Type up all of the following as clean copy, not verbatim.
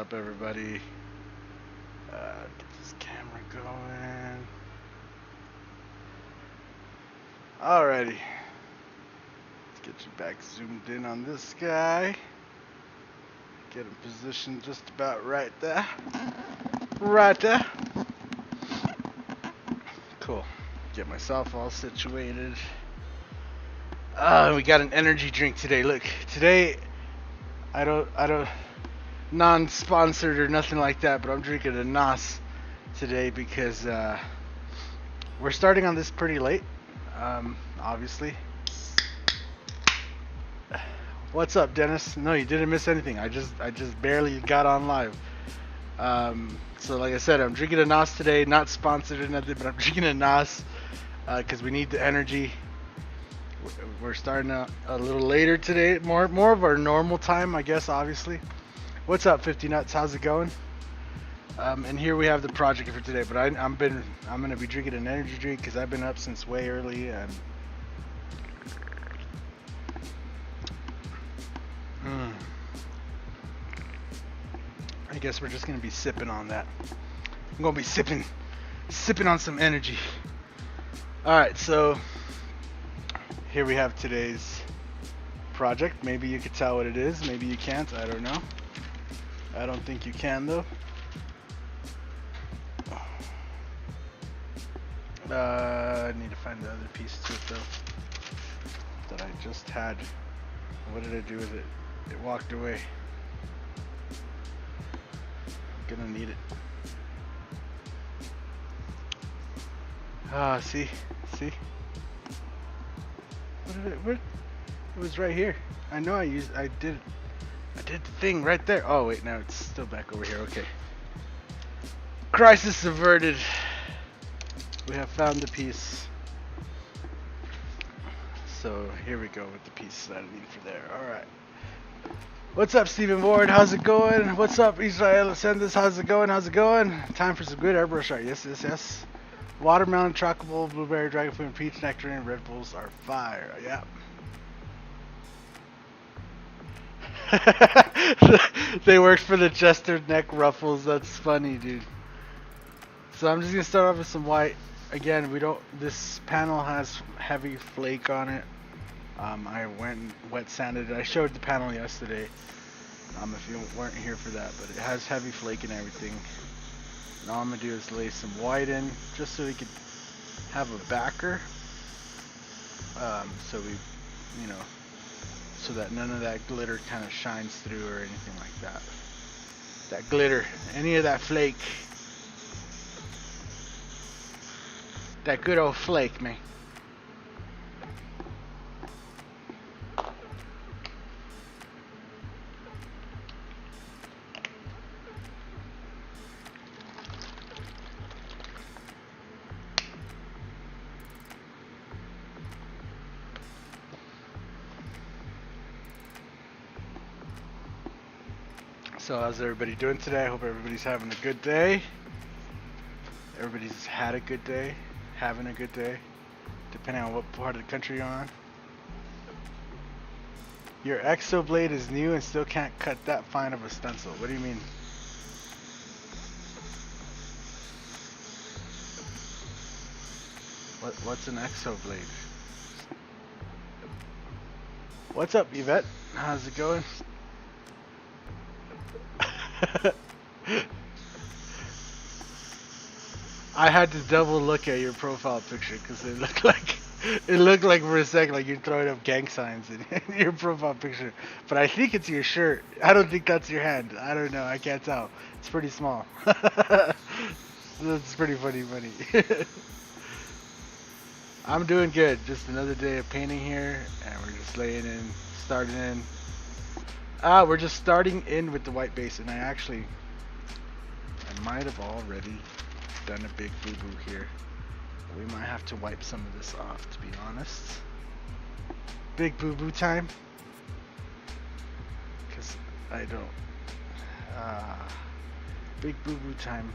up, everybody? Get this camera going. Alrighty. Let's get you back zoomed in on this guy. Get him positioned just about right there. Right there. Cool. Get myself all situated. We got an energy drink today. Look, today I don't non-sponsored or nothing like that, but I'm drinking a NOS today because we're starting on this pretty late. Obviously. What's up, Dennis? No, you didn't miss anything. I just barely got on live. So like I said, I'm drinking a NOS today. Not sponsored or nothing, but I'm drinking a NOS because we need the energy. We're starting a little later today, more of our normal time, I guess. Obviously. What's up, 50 Nuts? How's it going? And here we have the project for today. But I'm gonna be drinking an energy drink because I've been up since way early and. I guess we're just gonna be sipping on that. I'm gonna be sipping on some energy. All right, so here we have today's project. Maybe you could tell what it is. Maybe you can't. I don't know. I don't think you can though. I need to find the other piece to it though that I just had. What did I do with it? It walked away. Gonna need it. See? What? It was right here. I know I did the thing right there. Oh wait, now it's still back over here. Okay. Crisis averted. We have found the piece. So here we go with the piece that I need for there. Alright. What's up, Stephen Ward? How's it going? What's up, Israel? Send this. How's it going? Time for some good airbrush art. Yes. Watermelon, tropical, blueberry, dragon fruit, peach, nectarine, Red Bulls are fire. Yeah. They worked for the Chester neck ruffles. That's funny, dude. So I'm just gonna start off with some white. Again, this panel has heavy flake on it. I went and wet sanded it. I showed the panel yesterday. If you weren't here for that, but it has heavy flake and everything. And all I'm gonna do is lay some white in, just so we could have a backer. So so that none of that glitter kind of shines through or anything like that. That glitter, any of that flake. That good old flake, man. So how's everybody doing today? I hope everybody's having a good day. Everybody's had a good day, having a good day, depending on what part of the country you're on. Your Exo blade is new and still can't cut that fine of a stencil. What do you mean? What's an Exo blade? What's up, Yvette? How's it going? I had to double look at your profile picture because it looked like for a second like you're throwing up gang signs in your profile picture. But I think it's your shirt. I don't think that's your hand. I don't know. I can't tell. It's pretty small. That's pretty funny. I'm doing good. Just another day of painting here, and we're just starting in. We're just starting in with the white base, and I might have already done a big boo-boo here. We might have to wipe some of this off, to be honest. Big boo-boo time. Because I don't... big boo-boo time.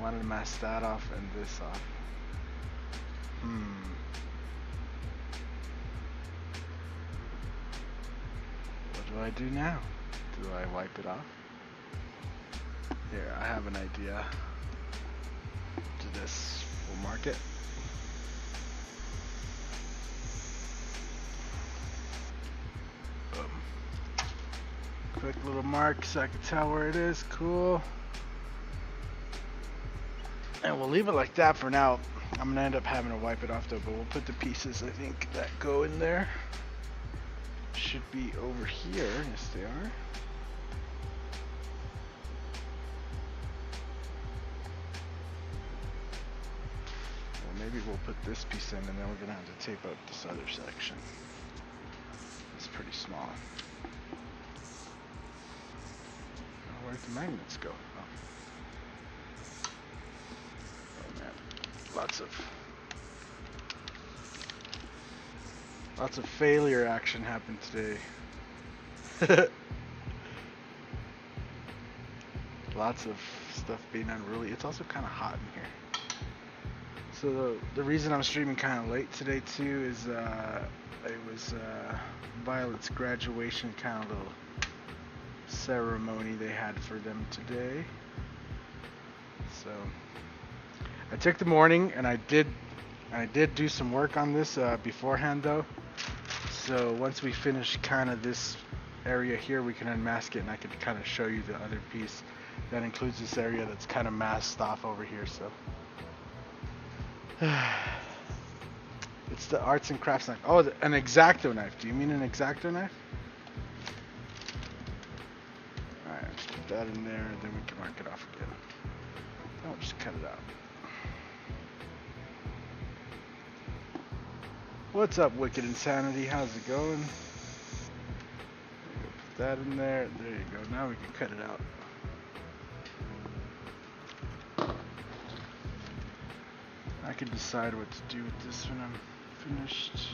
Wanted to mask that off and this off. What do I do now? Do I wipe it off? Here, I have an idea. Do this. We'll mark it. Boom. Quick little mark so I can tell where it is. Cool. And we'll leave it like that for now. I'm gonna end up having to wipe it off though, but we'll put the pieces I think that go in there. Should be over here. Yes, they are. Maybe we'll put this piece in and then we're gonna have to tape out this other section. It's pretty small. Oh, where'd the magnets go? Oh man, lots of failure action happened today. Lots of stuff being unruly. It's also kind of hot in here. So the reason I'm streaming kind of late today too is it was Violet's graduation kind of little ceremony they had for them today. So I took the morning and I did do some work on this beforehand though. So once we finish kind of this area here, we can unmask it and I could kind of show you the other piece that includes this area that's kind of masked off over here. So. It's the arts and crafts knife. Oh, an X-Acto knife. Do you mean an X-Acto knife? Alright, let's put that in there and then we can mark it off again. I'll just cut it out. What's up, Wicked Insanity? How's it going? Put that in there. There you go. Now we can cut it out. I can decide what to do with this when I'm finished.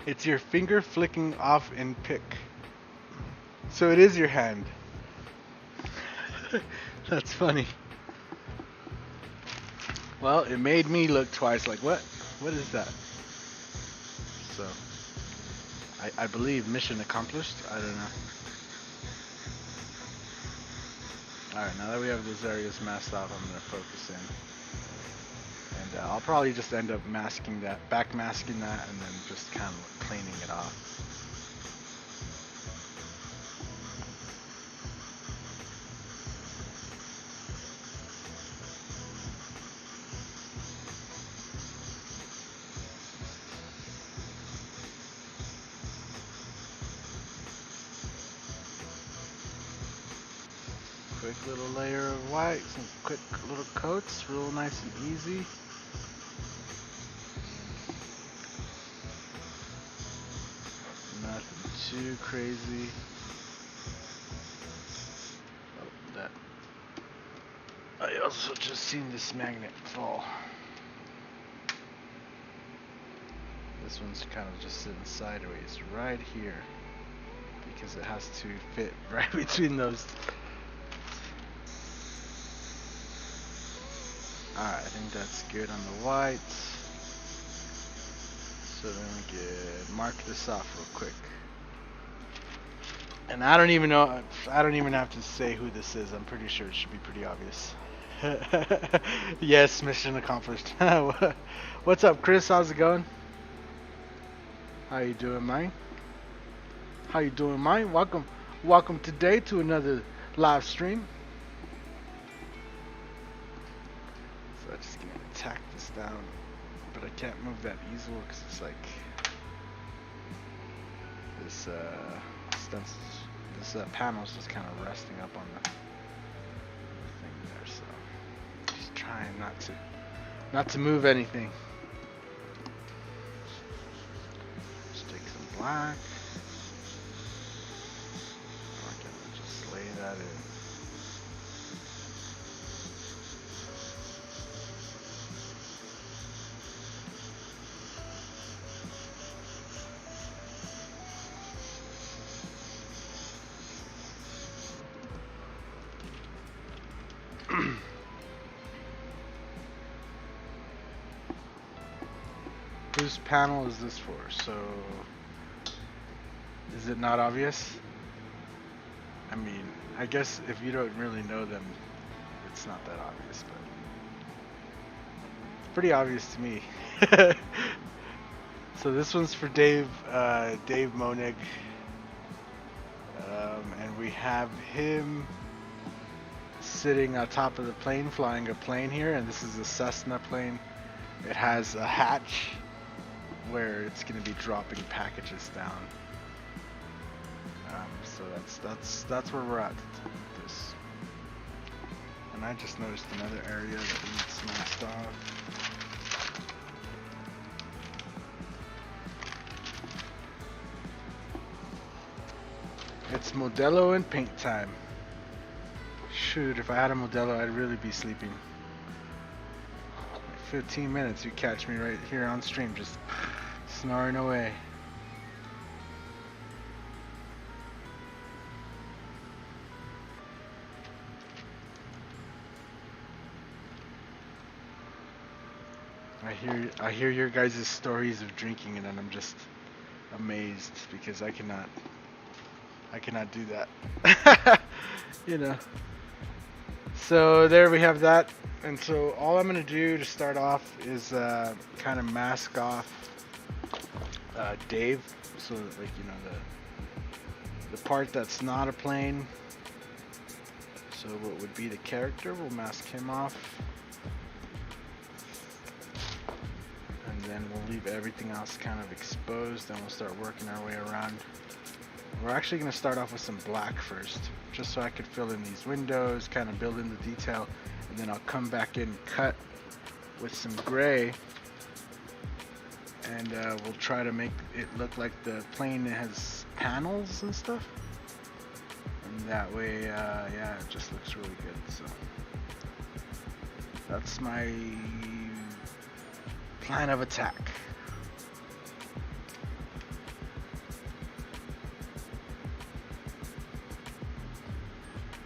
It's your finger flicking off in pick. So it is your hand. That's funny. Well, it made me look twice like, what? What is that? So, I believe mission accomplished. I don't know. Alright, now that we have those areas masked off, I'm going to focus in. And I'll probably just end up masking that, back masking that, and then just kind of cleaning it off. Quick little layer of white, some quick little coats, real nice and easy. Nothing too crazy. Oh, that. I also just seen this magnet fall. This one's kind of just sitting sideways right here because it has to fit right between those. Alright, I think that's good on the whites. So then we can mark this off real quick. And I don't even know, I don't even have to say who this is. I'm pretty sure it should be pretty obvious. Yes, mission accomplished. What's up, Chris? How's it going? How you doing, man? How you doing, man? Welcome today to another live stream. So I'm just gonna tack this down, but I can't move that easel because it's like this stencil, this panel's just kind of resting up on the thing there. So just trying not to move anything. Just take some black. Just lay Whose panel is this for? So, is it not obvious? I mean, I guess if you don't really know them, it's not that obvious, but it's pretty obvious to me. So this one's for Dave Monnig, and we have him sitting on top of the plane, flying a plane here, and this is a Cessna plane. It has a hatch where it's going to be dropping packages down. So that's where we're at with this. And I just noticed another area that needs smashed off. It's Modelo and paint time. Shoot, if I had a Modelo, I'd really be sleeping. 15 minutes, you catch me right here on stream, just snoring away. I hear your guys' stories of drinking, and then I'm just amazed because I cannot do that. You know. So there we have that. And so all I'm gonna do to start off is kind of mask off Dave, so that, like, you know, the part that's not a plane. So what would be the character, we'll mask him off. And then we'll leave everything else kind of exposed, and we'll start working our way around. We're actually going to start off with some black first, just so I could fill in these windows, kind of build in the detail, and then I'll come back in and cut with some gray, and we'll try to make it look like the plane has panels and stuff, and that way, yeah, it just looks really good. So that's my plan of attack.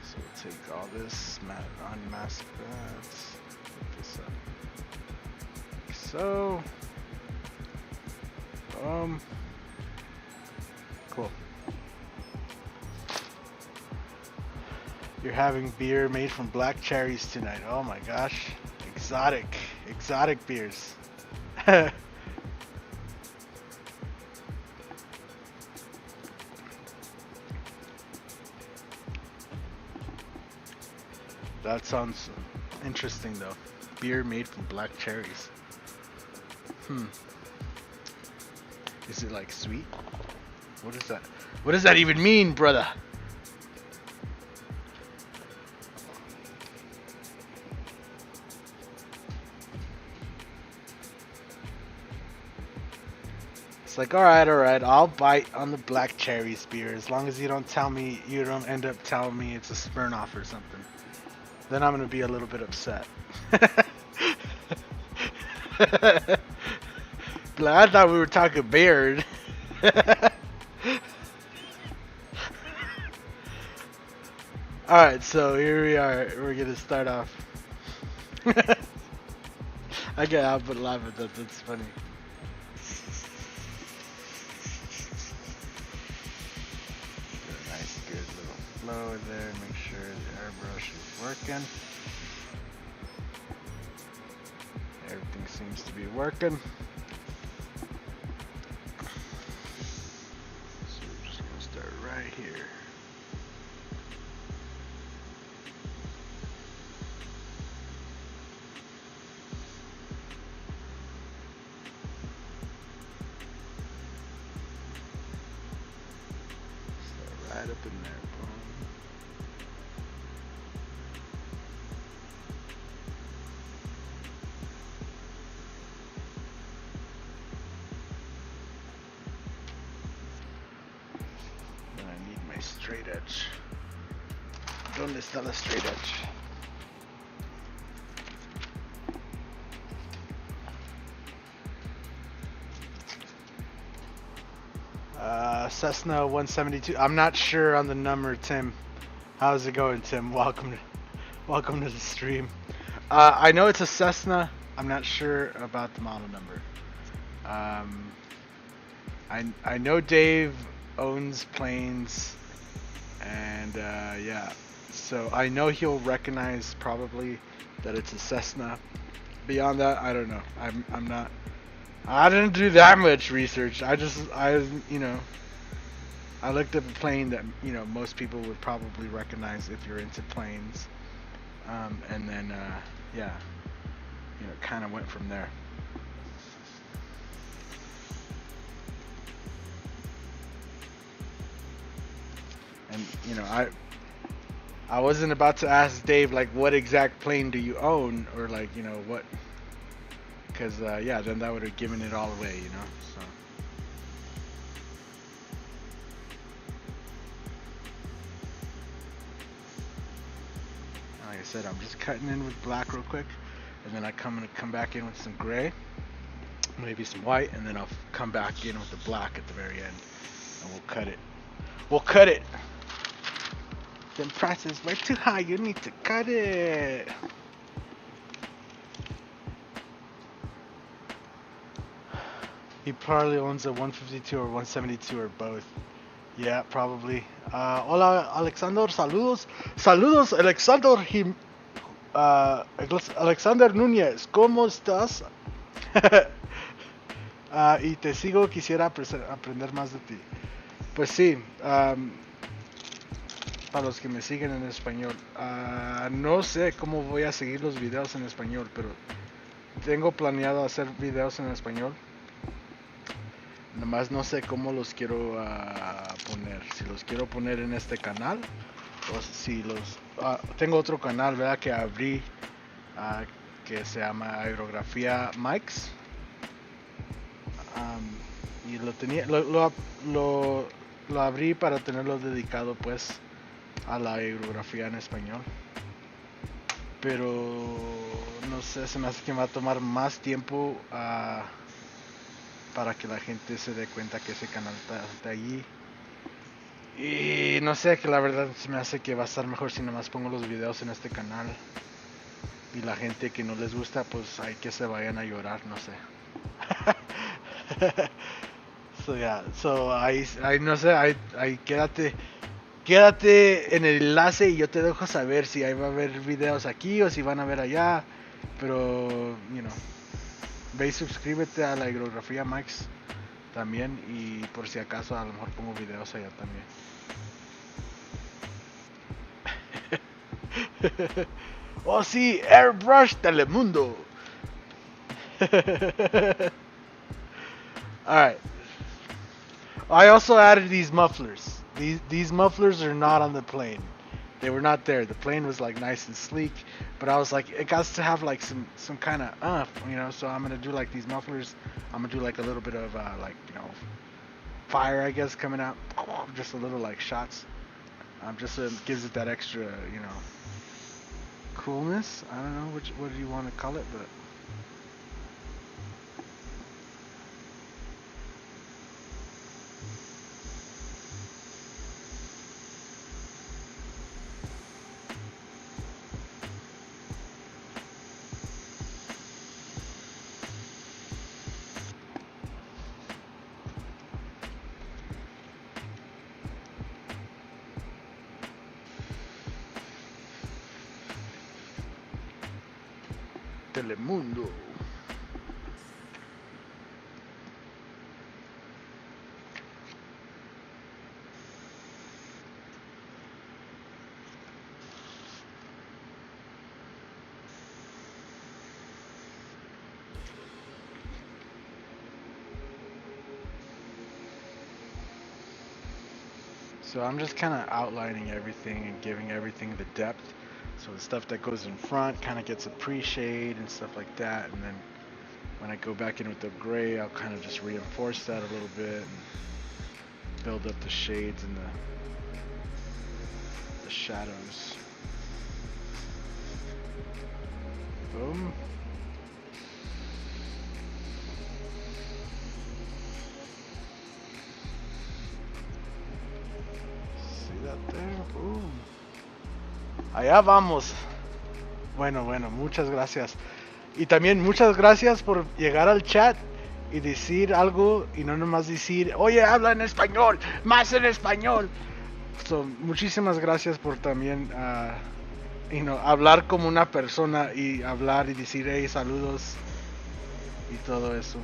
So we'll take all this, unmask that, put this up like so. Cool. You're having beer made from black cherries tonight. Oh my gosh. Exotic beers. That sounds interesting though. Beer made from black cherries. Is it like sweet? What is that? What does that even mean, brother? It's like, alright, I'll bite on the black cherries beer as long as you don't end up telling me it's a Smirnoff or something. Then I'm gonna be a little bit upset. I thought we were talking beer. Alright, so here we are. We're gonna start off. I can't help but laugh at that. That's funny. Nice, good little flow in there. Make sure the airbrush is working. Everything seems to be working. So we're just gonna start right here. Start right up in there, boom. Straight edge. ¿Dónde está la straight edge? Cessna 172. I'm not sure on the number, Tim. How's it going, Tim? Welcome to the stream. I know it's a Cessna. I'm not sure about the model number. Um, I know Dave owns planes, and yeah, so I know he'll recognize probably that it's a Cessna. Beyond that, I don't know. I'm not. I didn't do that much research. I you know I looked up a plane that most people would probably recognize if you're into planes, and then yeah, kind of went from there. And I wasn't about to ask Dave like what exact plane do you own, or like what, because yeah, then that would have given it all away, So like I said, I'm just cutting in with black real quick, and then gonna come back in with some gray, maybe some white, and then I'll come back in with the black at the very end, and we'll cut it. We'll cut it. Them prices way too high. You need to cut it. He probably owns a 152 or 172 or both. Yeah, probably. Hola, Alexander. Saludos. Saludos, Alexander. Alexander Núñez. ¿Cómo estás? Y te sigo. Quisiera aprender más de ti. Pues sí. Para los que me siguen en español, no sé cómo voy a seguir los videos en español, pero tengo planeado hacer videos en español. Nomás no sé cómo los quiero poner. Si los quiero poner en este canal, o si los... tengo otro canal, ¿verdad? Que abrí, que se llama Aerografía Mics. Y lo abrí para tenerlo dedicado, pues, a la aerografía en español, pero no sé, se me hace que me va a tomar más tiempo para que la gente se dé cuenta que ese canal está allí, y no sé, que la verdad se me hace que va a estar mejor si nomás pongo los videos en este canal, y la gente que no les gusta, pues hay que se vayan a llorar, no sé. So yeah, ahí no sé, ahí quédate en el enlace y yo te dejo saber si ahí va a haber videos aquí o si van a ver allá. Pero, ve y suscríbete a la Aerografía Max también, y por si acaso a lo mejor pongo videos allá también. Oh sí, Airbrush Telemundo. Alright. I also added these mufflers. These mufflers are not on the plane. They were not there. The plane was like nice and sleek, but I was like, it got to have like some kind of So I'm gonna do like these mufflers. I'm gonna do like a little bit of like fire, I guess, coming out, just a little like shots. Just gives it that extra coolness. I don't know what do you want to call it, but. Telemundo. So I'm just kind of outlining everything and giving everything the depth. So the stuff that goes in front kind of gets a pre-shade and stuff like that. And then when I go back in with the gray, I'll kind of just reinforce that a little bit and build up the shades and the shadows. Boom. See that there? Boom. Allá vamos. Bueno, muchas gracias. Y también muchas gracias por llegar al chat y decir algo y no nomás decir, oye, habla en español, más en español. So, muchísimas gracias por también hablar como una persona y hablar y decir, hey, saludos y todo eso.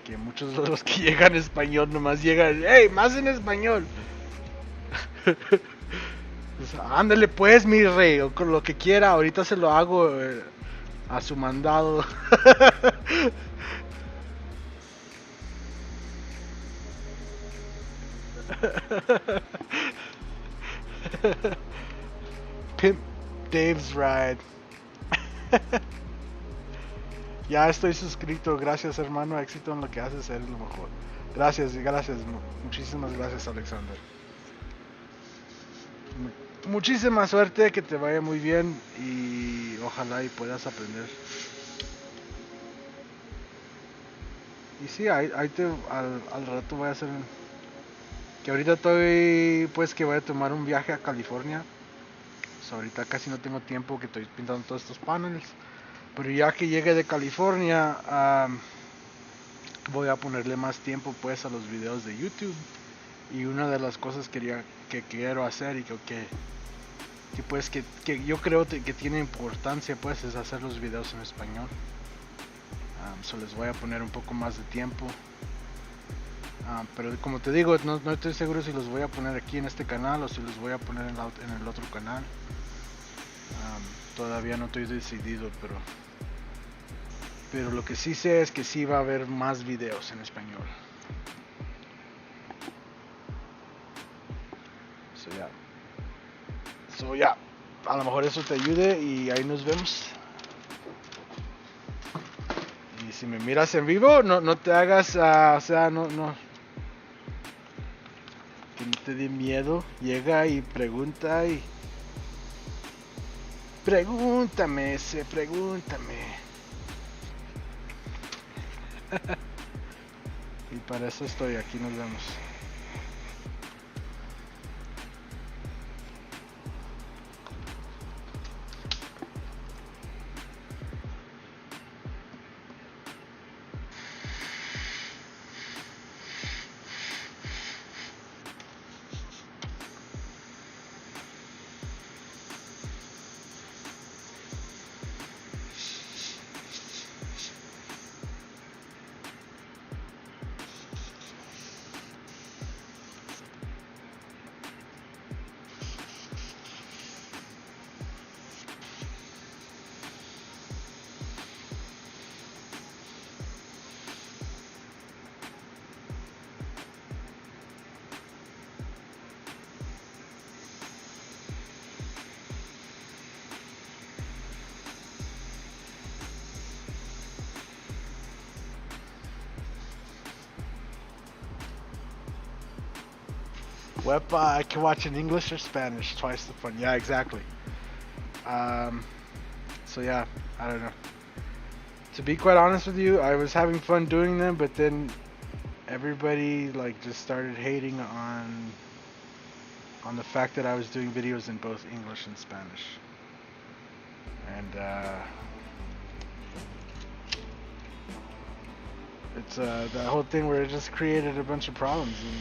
Que muchos de los que llegan en español nomás llegan, hey, más en español. Pues, ándale pues, mi rey, o con lo que quiera, ahorita se lo hago a su mandado. Pimp Dave's Ride. Ya estoy suscrito, gracias hermano, éxito en lo que haces, eres lo mejor. Gracias, muchísimas gracias Alexander. Muchísima suerte, que te vaya muy bien y ojalá y puedas aprender. Y sí, al rato voy a hacer que ahorita estoy, pues que voy a tomar un viaje a California. So, ahorita casi no tengo tiempo, que estoy pintando todos estos paneles. Pero ya que llegue de California, voy a ponerle más tiempo pues a los videos de YouTube. Y una de las cosas que quiero hacer y que yo creo que tiene importancia pues es hacer los videos en español. So les voy a poner un poco más de tiempo. Pero como te digo, no estoy seguro si los voy a poner aquí en este canal o si los voy a poner en el otro canal. Todavía no estoy decidido, pero lo que sí sé es que sí va a haber más videos en español. So ya, a lo mejor eso te ayude y ahí nos vemos. Y si me miras en vivo, no te hagas, o sea, no, que no te dé miedo. Llega y pregunta y pregúntame. Y para eso estoy, aquí nos vemos. Wepa, I can watch in English or Spanish, twice the fun. Yeah, exactly. So yeah, I don't know. To be quite honest with you, I was having fun doing them, but then everybody like just started hating on the fact that I was doing videos in both English and Spanish. And it's that whole thing where it just created a bunch of problems, and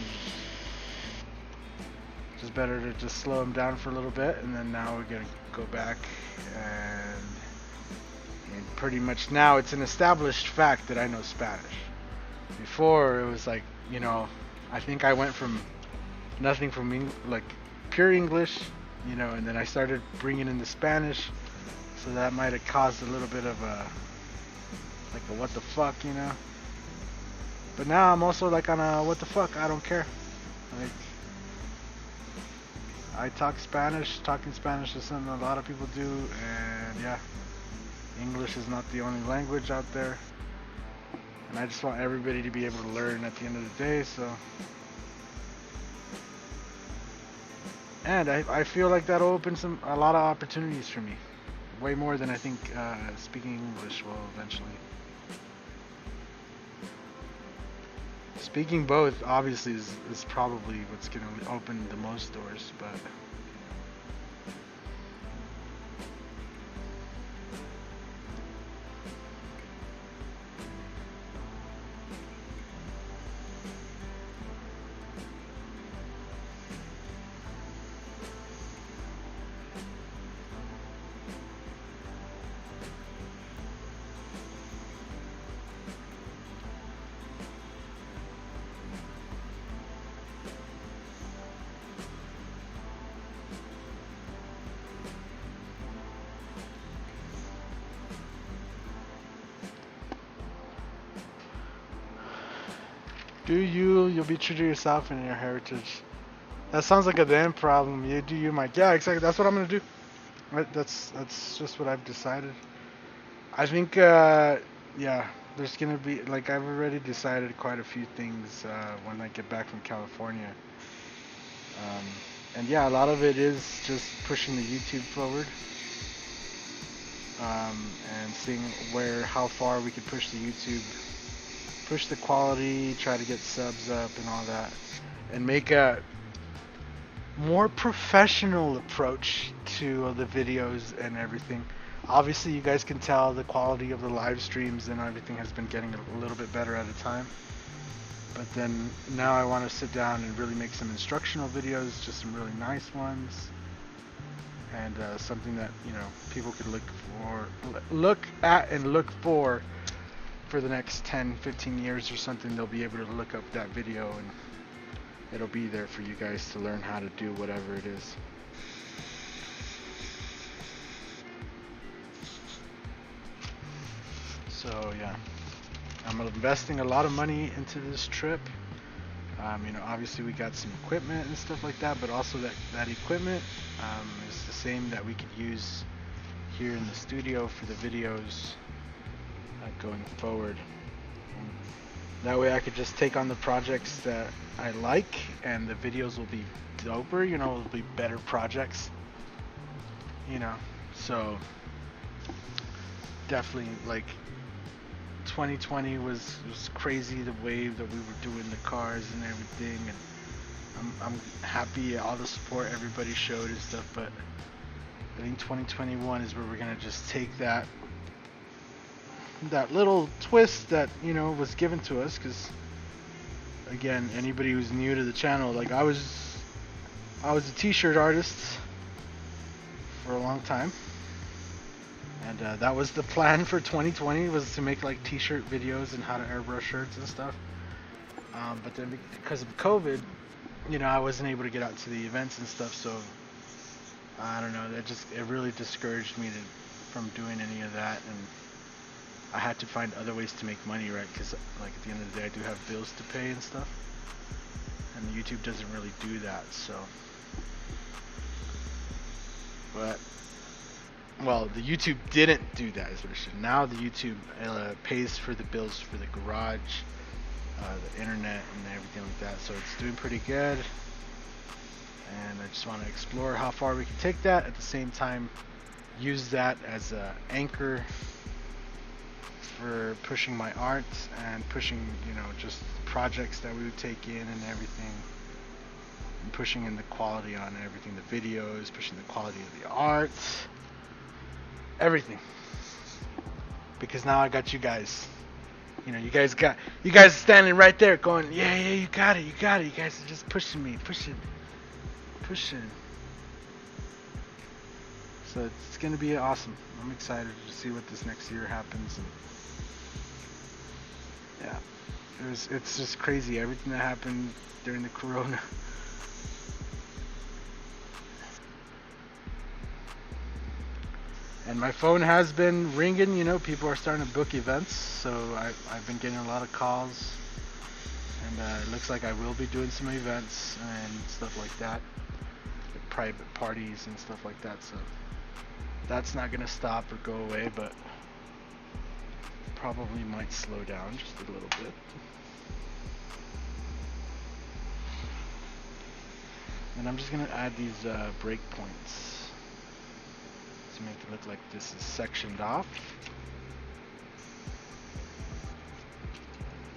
just better to just slow them down for a little bit, and then now we're gonna go back and pretty much now it's an established fact that I know Spanish. Before it was like, I think I went from nothing from like pure English, and then I started bringing in the Spanish, so that might have caused a little bit of a what the fuck, But now I'm also like on a what the fuck, I don't care. Like, I talk Spanish. Talking Spanish is something a lot of people do, and yeah, English is not the only language out there. And I just want everybody to be able to learn at the end of the day, so. And I feel like that'll open a lot of opportunities for me. Way more than I think speaking English will eventually. Speaking both, obviously, is probably what's going to open the most doors, but Do you? You'll be true to yourself and your heritage. That sounds like a them problem. You do you, Mike. Yeah, exactly. That's what I'm gonna do. Right, that's just what I've decided. I think, yeah, there's gonna be like I've already decided quite a few things when I get back from California. Um, and yeah, a lot of it is just pushing the YouTube forward, and seeing how far we could push the YouTube, push the quality, try to get subs up and all that, and make a more professional approach to the videos and everything. Obviously, you guys can tell the quality of the live streams and everything has been getting a little bit better at a time. But then now I want to sit down and really make some instructional videos, just some really nice ones, and something that people could look at and look for the next 10, 15 years or something. They'll be able to look up that video and it'll be there for you guys to learn how to do whatever it is. So yeah, I'm investing a lot of money into this trip. Obviously we got some equipment and stuff like that, but also that equipment is the same that we could use here in the studio for the videos going forward. That way I could just take on the projects that I like, and the videos will be doper, it'll be better projects, so definitely, like, 2020 was crazy, the wave that we were doing, the cars and everything, and I'm happy all the support everybody showed and stuff, but I think 2021 is where we're gonna just take that little twist that was given to us, because again, anybody who's new to the channel, like I was a t-shirt artist for a long time, and that was the plan for 2020, was to make like t-shirt videos and how to airbrush shirts and stuff, but then because of COVID, I wasn't able to get out to the events and stuff, so I don't know, it really discouraged me from doing any of that, and I had to find other ways to make money, right? Because like at the end of the day, I do have bills to pay and stuff, and YouTube doesn't really do that. So, but the YouTube didn't do that, is what it should. Now the YouTube pays for the bills for the garage, the internet, and everything like that. So it's doing pretty good, and I just want to explore how far we can take that. At the same time, use that as an anchor for pushing my art and pushing, just projects that we would take in and everything, and pushing in the quality on everything, the videos, pushing the quality of the art, everything. Because now I got you guys. You guys standing right there going, yeah, you got it. You guys are just pushing me, pushing. So it's gonna be awesome. I'm excited to see what this next year happens, and yeah, it's just crazy, everything that happened during the corona. And my phone has been ringing, people are starting to book events, so I've been getting a lot of calls, and it looks like I will be doing some events and stuff like that, like private parties and stuff like that, so that's not gonna stop or go away, but probably might slow down just a little bit. And I'm just gonna add these breakpoints to make it look like this is sectioned off.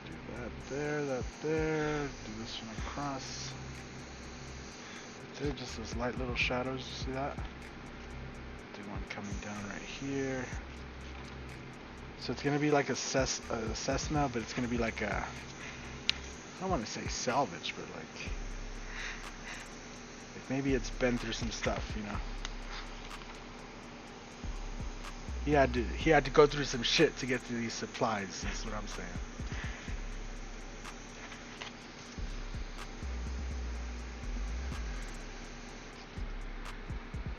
Do that there, do this one across. There, just those light little shadows, you see that? Do one coming down right here. So it's going to be like a Cessna, but it's going to be like a, I don't want to say salvage, but like maybe it's been through some stuff, He had to go through some shit to get to these supplies, that's what I'm saying.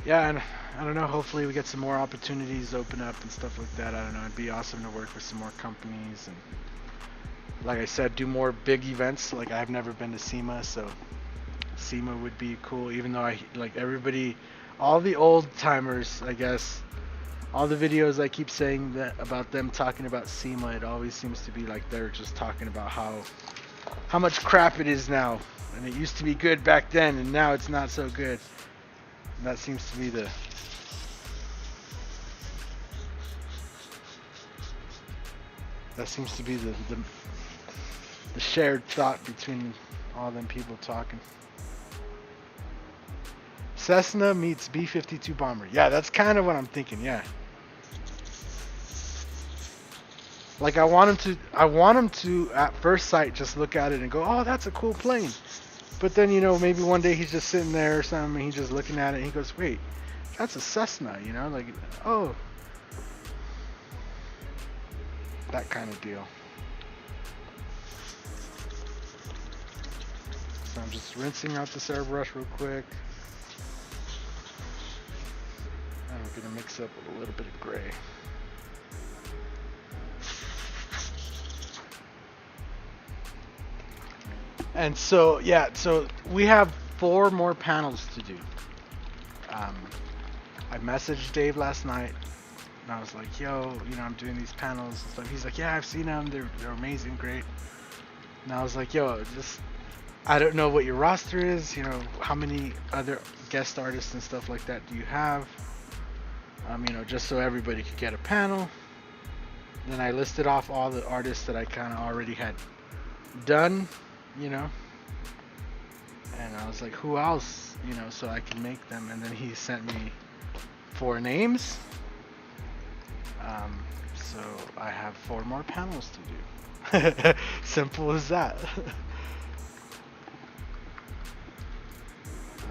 Yeah, and I don't know, hopefully we get some more opportunities open up and stuff like that. I don't know, it'd be awesome to work with some more companies and like I said, do more big events. Like I've never been to SEMA, so SEMA would be cool. Even though I like everybody, all the old timers, I guess, all the videos I keep saying that about them talking about SEMA, it always seems to be like they're just talking about how much crap it is now, and it used to be good back then, and now it's not so good. And that seems to be the the shared thought between all them people talking. Cessna meets B-52 bomber. Yeah, that's kind of what I'm thinking. Yeah. Like I want him to at first sight just look at it and go, "Oh, that's a cool plane." But then, you know, maybe one day he's just sitting there or something and he's just looking at it and he goes, "Wait, that's a Cessna," you know, like, oh, that kind of deal. So I'm just rinsing out this airbrush real quick. And I'm gonna mix up a little bit of gray. And so, yeah, so we have 4 more panels to do. I messaged Dave last night, and I was like, "Yo, you know, I'm doing these panels and stuff." He's like, "Yeah, I've seen them. They're amazing, great." And I was like, "Yo, just I don't know what your roster is. You know, how many other guest artists and stuff like that do you have? You know, just so everybody could get a panel." Then I listed off all the artists that I kind of already had done, you know. And I was like, who else, you know, so I can make them. And then he sent me 4 names. So I have 4 more panels to do. Simple as that.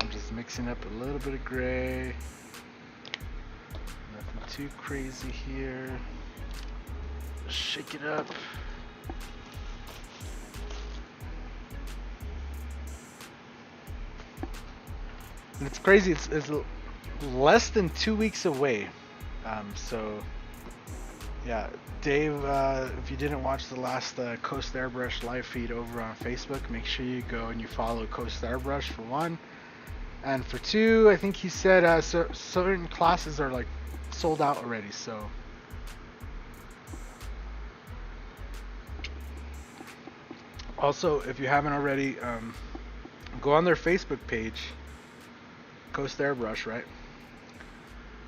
I'm just mixing up a little bit of gray. Nothing too crazy here. Just shake it up. And it's crazy, it's less than 2 weeks away. So, yeah, Dave, if you didn't watch the last Coast Airbrush live feed over on Facebook, make sure you go and you follow Coast Airbrush for 1. And for 2, I think he said certain classes are like sold out already, so. Also, if you haven't already, go on their Facebook page, Coast Airbrush, right?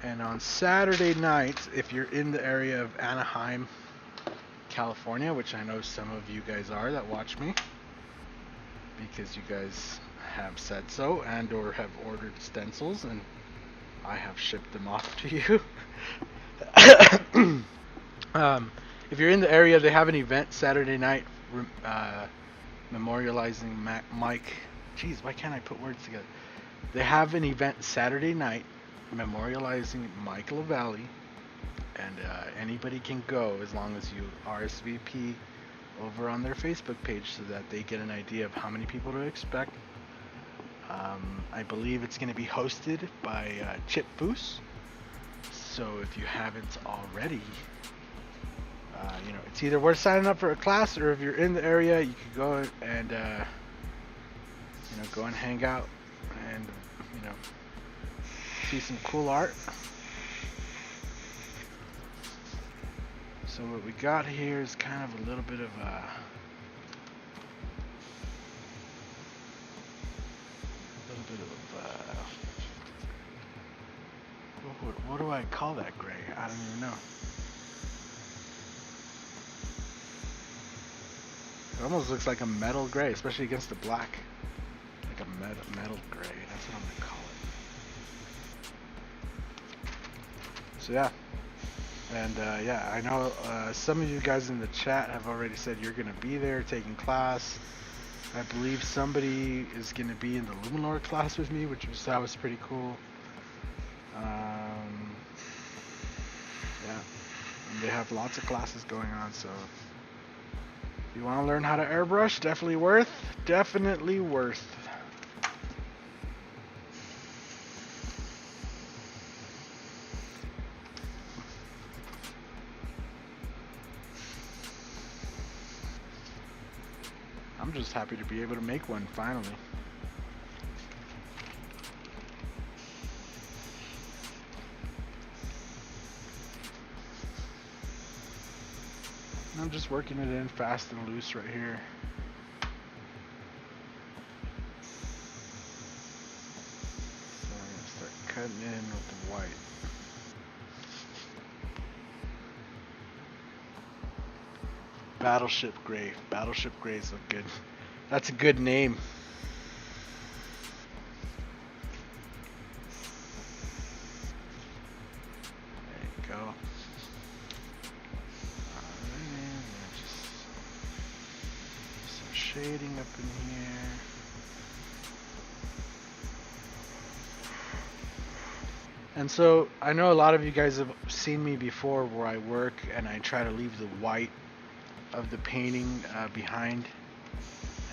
And on Saturday night, if you're in the area of Anaheim, California, which I know some of you guys are that watch me, because you guys have said so and or have ordered stencils and I have shipped them off to you. If you're in the area, they have an event Saturday night memorializing Mike. Jeez, why can't I put words together? They have an event Saturday night memorializing Mike LaValle, and anybody can go as long as you RSVP over on their Facebook page so that they get an idea of how many people to expect. I believe it's going to be hosted by Chip Foose. So if you haven't already, you know, it's either worth signing up for a class, or if you're in the area, you could go and you know, go and hang out and, you know, see some cool art. So what we got here is kind of a little bit of a what do I call that gray? I don't even know. It almost looks like a metal gray, especially against the black. Like a metal gray. That's what I'm gonna call it. So yeah. And yeah, I know some of you guys in the chat have already said you're gonna be there taking class. I believe somebody is gonna be in the Luminor class with me, which that was pretty cool. Yeah, and they have lots of classes going on, so if you want to learn how to airbrush, definitely worth. just happy to be able to make one finally. I'm just working it in fast and loose right here. So I'm going to start cutting in with the white. Battleship Gray. Battleship Grays look good. That's a good name. There you go. Shading up in here. And so I know a lot of you guys have seen me before where I work and I try to leave the white of the painting behind,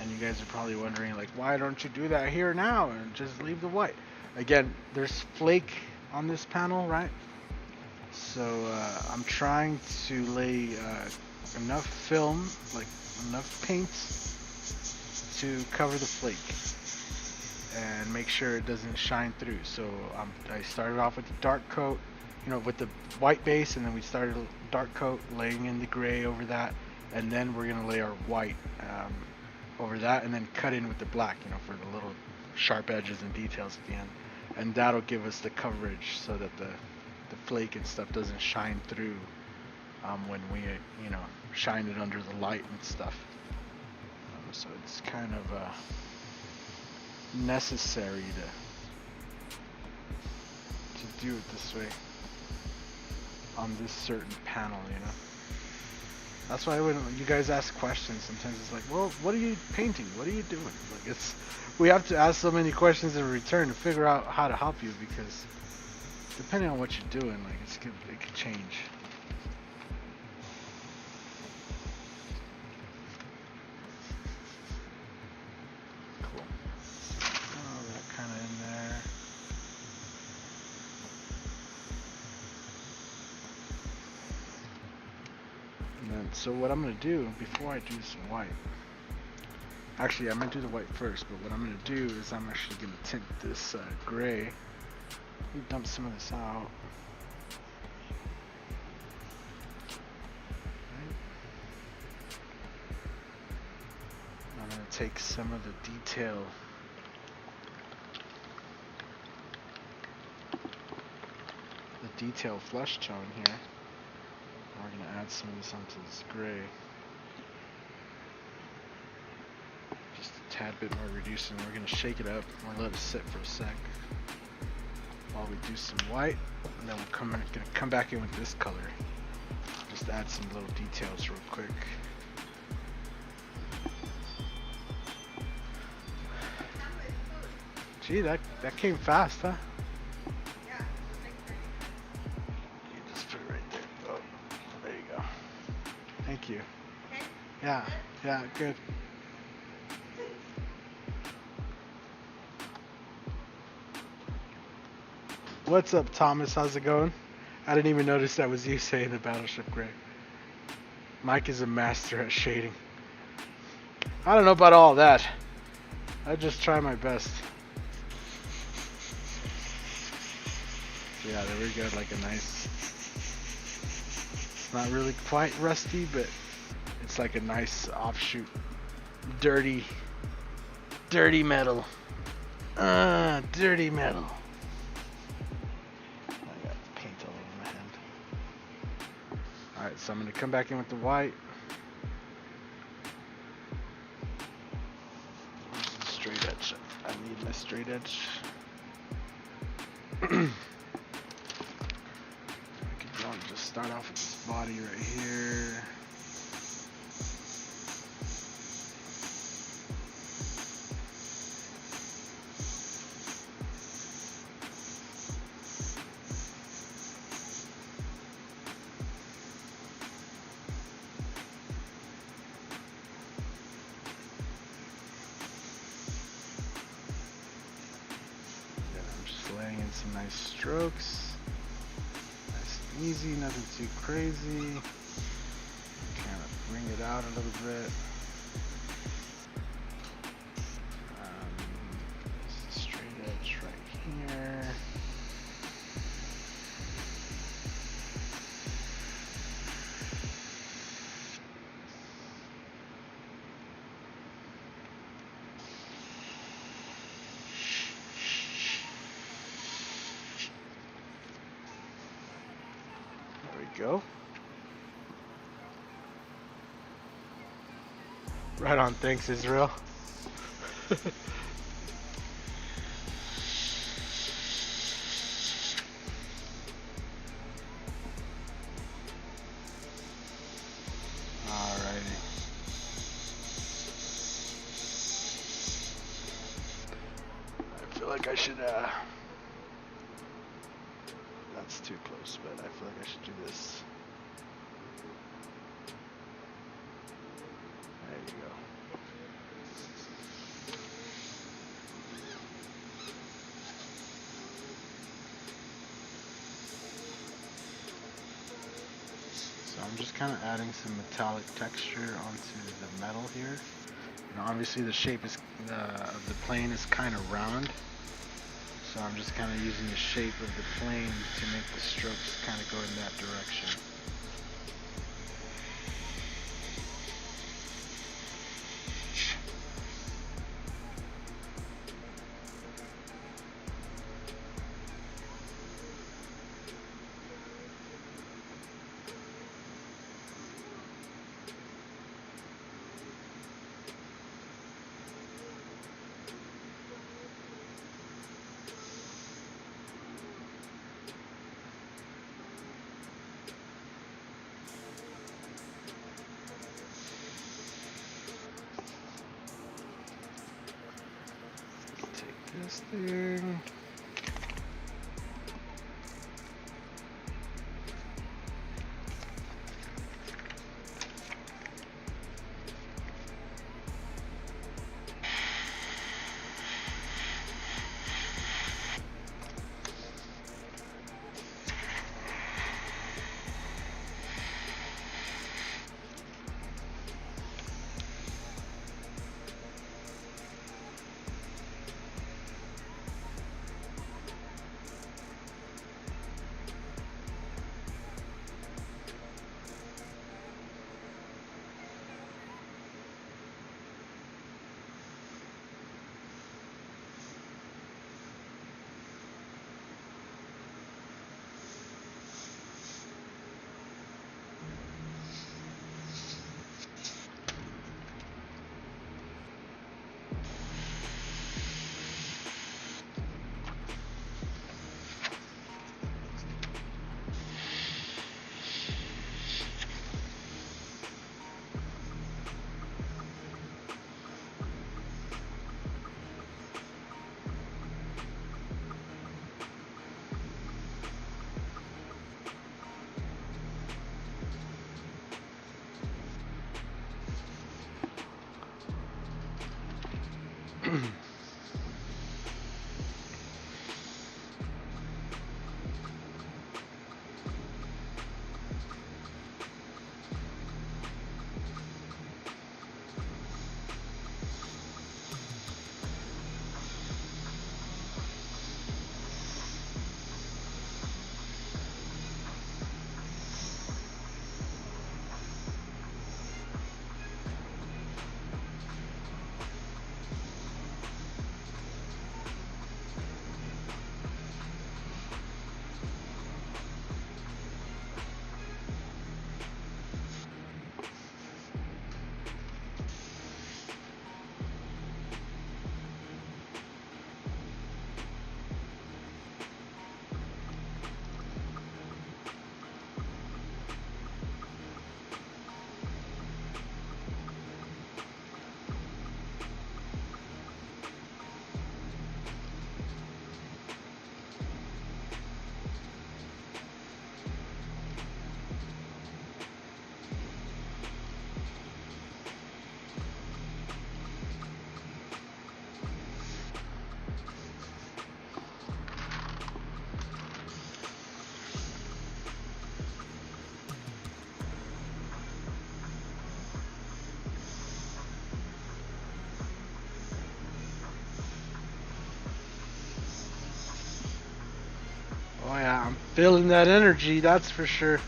and you guys are probably wondering, like, why don't you do that here now and just leave the white? Again, there's flake on this panel, right? So I'm trying to lay enough film, like enough paint to cover the flake and make sure it doesn't shine through. So I started off with the dark coat, with the white base, and then we started a dark coat, laying in the gray over that, and then we're gonna lay our white over that, and then cut in with the black, for the little sharp edges and details at the end, and that'll give us the coverage so that the flake and stuff doesn't shine through when we shine it under the light and stuff. So it's kind of necessary to do it this way on this certain panel, That's why when you guys ask questions, sometimes it's like, well, what are you painting? What are you doing? Like, we have to ask so many questions in return to figure out how to help you, because depending on what you're doing, like it could change. So what I'm going to do, before I do some white, actually I'm going to do the white first, but what I'm going to do is I'm actually going to tint this gray. Let me dump some of this out. Right. I'm going to take some of the detail flesh tone here. We're going to add some of this onto this gray. Just a tad bit more reducing. We're going to shake it up and let it sit for a sec while we do some white. And then we're going to come back in with this color. Just add some little details real quick. Gee, that came fast, huh? Thank you. Yeah, good. What's up, Thomas? How's it going? I didn't even notice that was you saying the Battleship Gray. Mike is a master at shading. I don't know about all that. I just try my best. Yeah, there we go, like a nice... Not really quite rusty, but it's like a nice offshoot. Dirty metal. Dirty metal. I got paint all over my hand. Alright, so I'm going to come back in with the white. Where's the straight edge? I need my straight edge. Just start off with this body right here. Yeah, I'm just laying in some nice strokes. Easy, nothing too crazy. Kind of bring it out a little bit. go. Right on, thanks Israel. Alrighty. I feel like I should, that's too close, but I feel like I should do this. There you go. So I'm just kind of adding some metallic texture onto the metal here. And obviously the shape is of the plane is kind of round. So I'm just kind of using the shape of the plane to make the strokes kind of go in that direction. This thing. Oh yeah, I'm feeling that energy, that's for sure.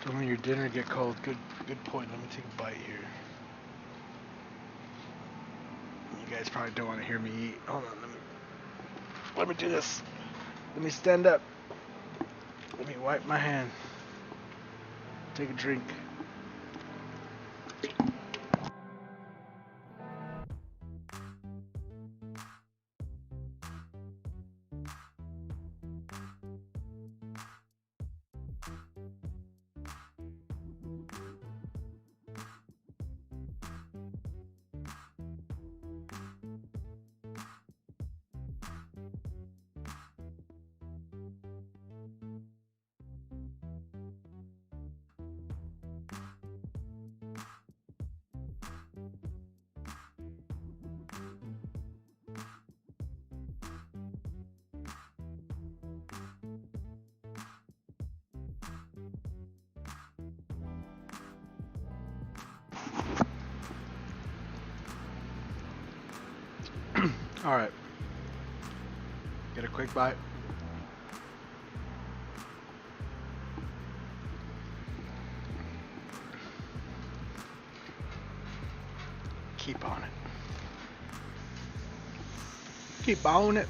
Don't let your dinner get cold. Good point. Let me take a bite here. You guys probably don't want to hear me eat. Hold on, let me do this. Let me stand up. Let me wipe my hand. Take a drink. All right. Get a quick bite. Keep on it. Keep on it.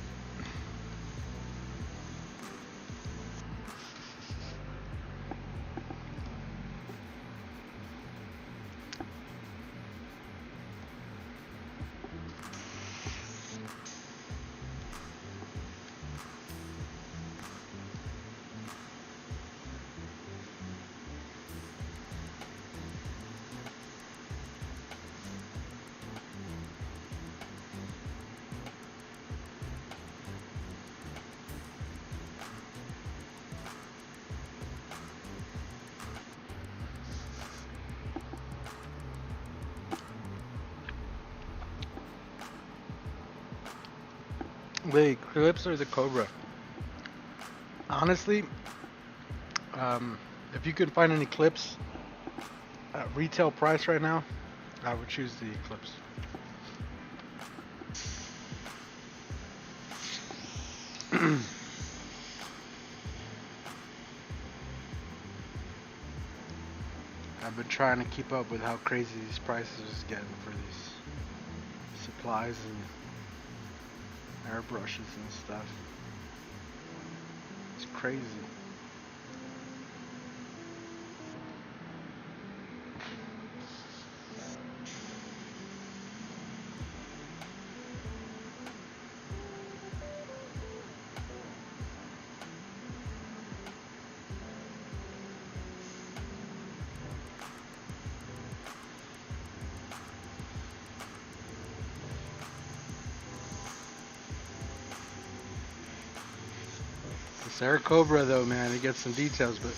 The Eclipse or the Cobra? Honestly, if you could find an Eclipse at retail price right now, I would choose the Eclipse. I've been trying to keep up with how crazy these prices is getting for these supplies and airbrushes and stuff. It's crazy. This Cobra though, man, it gets some details, but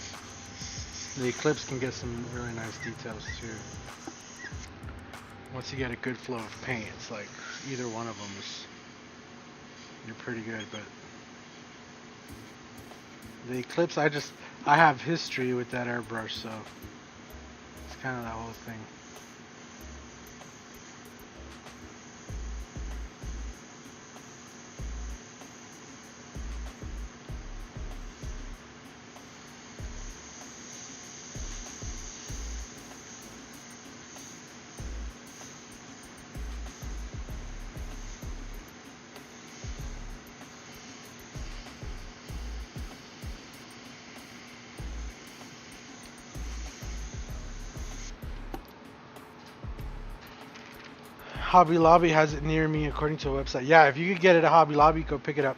the Eclipse can get some really nice details too. Once you get a good flow of paint, it's like either one of them is, you're pretty good. But the Eclipse, I have history with that airbrush, so it's kind of that whole thing. Hobby Lobby has it near me according to a website. Yeah, if you could get it at Hobby Lobby, go pick it up.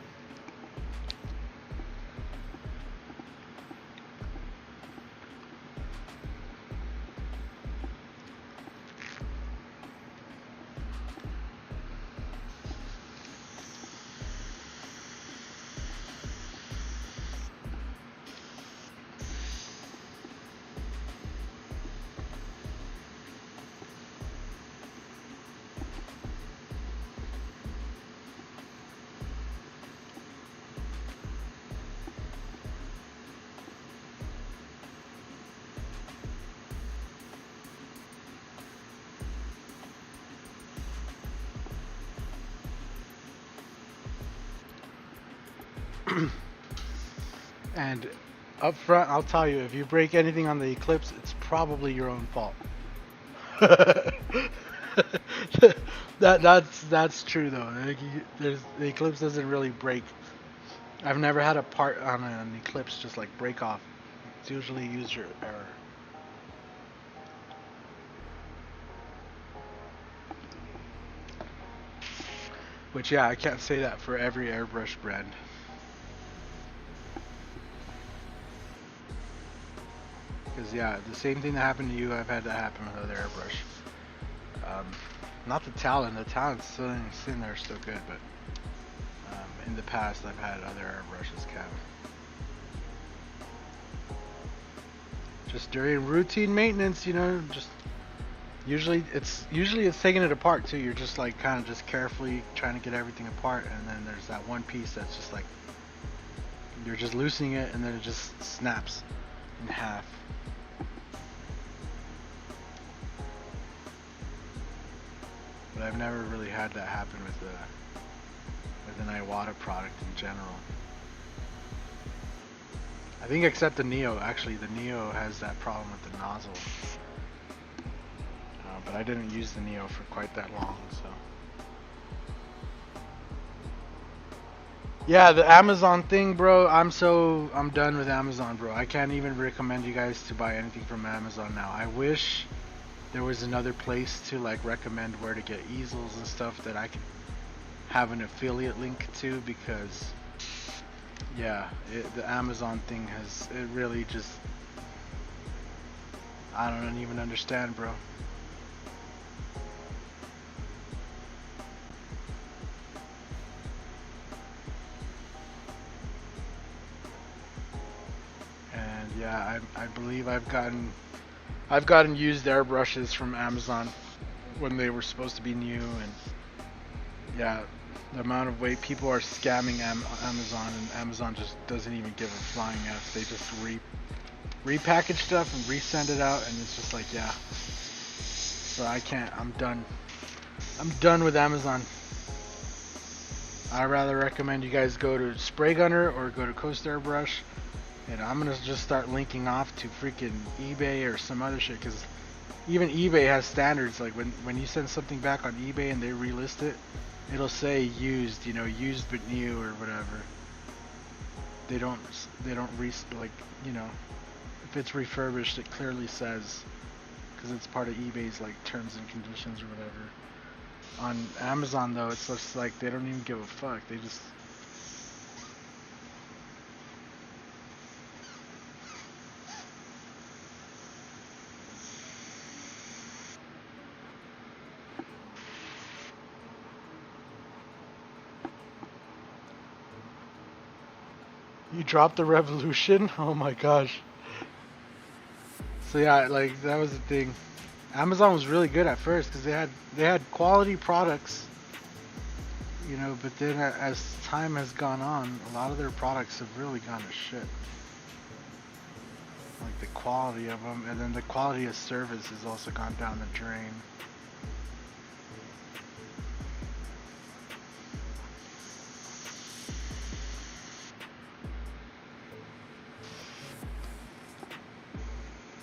And Up front, I'll tell you, if you break anything on the Eclipse, it's probably your own fault. That's true though. Like the Eclipse doesn't really break. I've never had a part on an Eclipse just like break off. It's usually user error. Which yeah, I can't say that for every airbrush brand. Because yeah, the same thing that happened to you, I've had that happen with other airbrush. Not the talent's still in there, still good, but in the past I've had other airbrushes kind of just during routine maintenance, you know, just usually it's taking it apart too. You're just like kind of just carefully trying to get everything apart, and then there's that one piece that's just like you're just loosening it, and then it just snaps in half. But I've never really had that happen with an Iwata product in general. I think except the Neo. Actually, the Neo has that problem with the nozzle. But I didn't use the Neo for quite that long, so. Yeah, the Amazon thing, bro. I'm done with Amazon, bro. I can't even recommend you guys to buy anything from Amazon now. I wish there was another place to like recommend where to get easels and stuff that I could have an affiliate link to, because yeah, the Amazon thing it really just, I don't even understand, bro. And yeah, I believe I've gotten used airbrushes from Amazon when they were supposed to be new, and yeah, the amount of way people are scamming Amazon, and Amazon just doesn't even give a flying F. They just repackage stuff and resend it out, and it's just like, yeah. So I can't. I'm done. I'm done with Amazon. I rather recommend you guys go to Spray Gunner or go to Coast Airbrush, and I'm gonna just start linking off to freaking eBay or some other shit, because even eBay has standards. Like when you send something back on eBay and they relist it, it'll say used, you know, used but new or whatever. They don't like, you know, if it's refurbished, it clearly says, because it's part of eBay's like terms and conditions or whatever. On Amazon though, it's just like they don't even give a fuck. They just You dropped the revolution? Oh my gosh. So yeah, like that was the thing. Amazon was really good at first because they had quality products, you know, but then as time has gone on, a lot of their products have really gone to shit. Like the quality of them, and then the quality of service has also gone down the drain.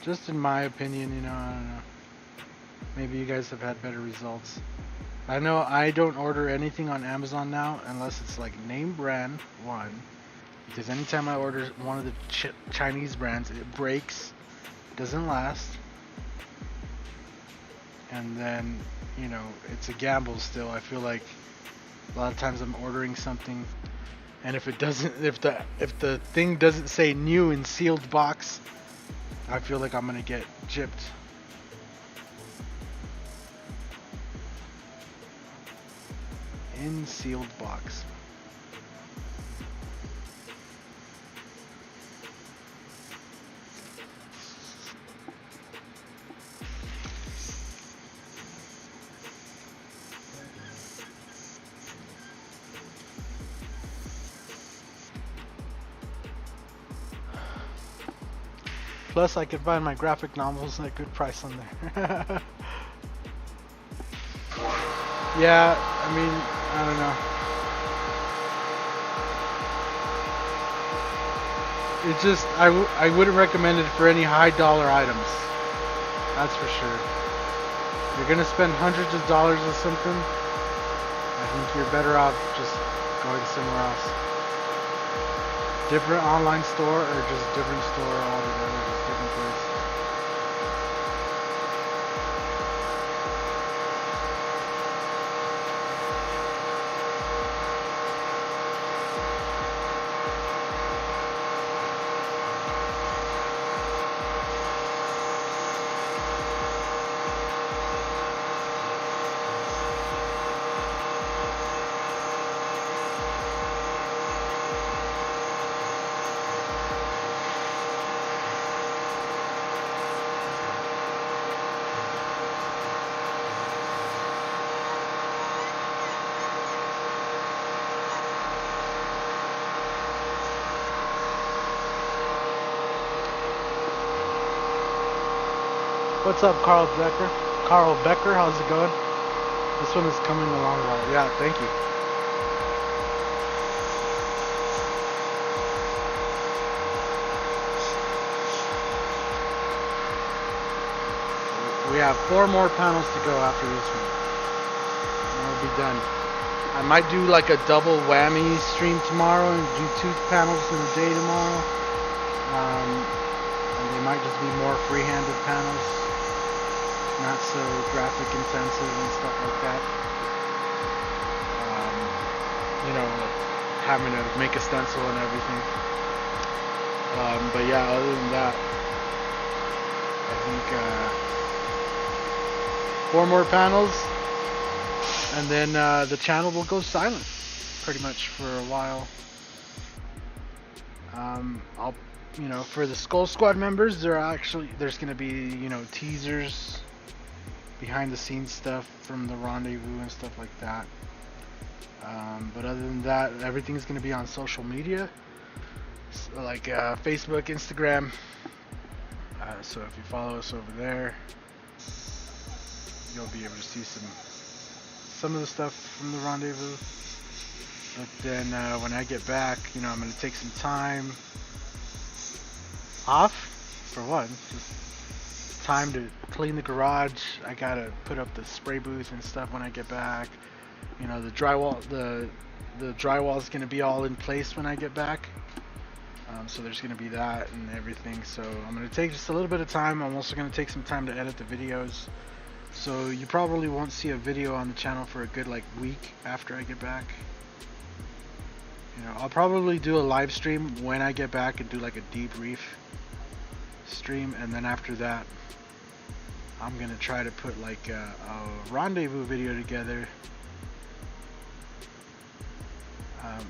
Just in my opinion, you know, I don't know. Maybe you guys have had better results. I know I don't order anything on Amazon now unless it's like name brand one, because anytime I order one of the Chinese brands, it breaks, doesn't last, and then, you know, it's a gamble still. I feel like a lot of times I'm ordering something, and if the thing doesn't say new in sealed box, I feel like I'm gonna get gypped. In sealed box. Plus, I could find my graphic novels at a good price on there. Yeah, I mean, I don't know. It's just I wouldn't recommend it for any high dollar items. That's for sure. You're gonna spend hundreds of dollars on something. I think you're better off just going somewhere else. Different online store or just different store altogether, just different place. What's up, Carl Becker? Carl Becker, how's it going? This one is coming along well. Yeah, thank you. We have 4 more panels to go after this one. And we'll be done. I might do like a double whammy stream tomorrow and do 2 panels in a day tomorrow. And they might just be more free-handed panels. Not so graphic intensive and stuff like that. You know, having to make a stencil and everything. But yeah, other than that, I think 4 more panels, and then the channel will go silent, pretty much for a while. I'll, you know, for the Skull Squad members, there's gonna be, you know, teasers, behind the scenes stuff from the rendezvous and stuff like that. But other than that, everything's going to be on social media, so like Facebook, Instagram. So if you follow us over there, you'll be able to see some of the stuff from the rendezvous. But then when I get back, you know, I'm going to take some time off for one. Just time to clean the garage. I gotta put up the spray booth and stuff when I get back. You know, the drywall is gonna be all in place when I get back. So there's gonna be that and everything. So I'm gonna take just a little bit of time. I'm also gonna take some time to edit the videos. So you probably won't see a video on the channel for a good like week after I get back. You know, I'll probably do a live stream when I get back and do like a debrief stream, and then after that I'm gonna try to put like a rendezvous video together,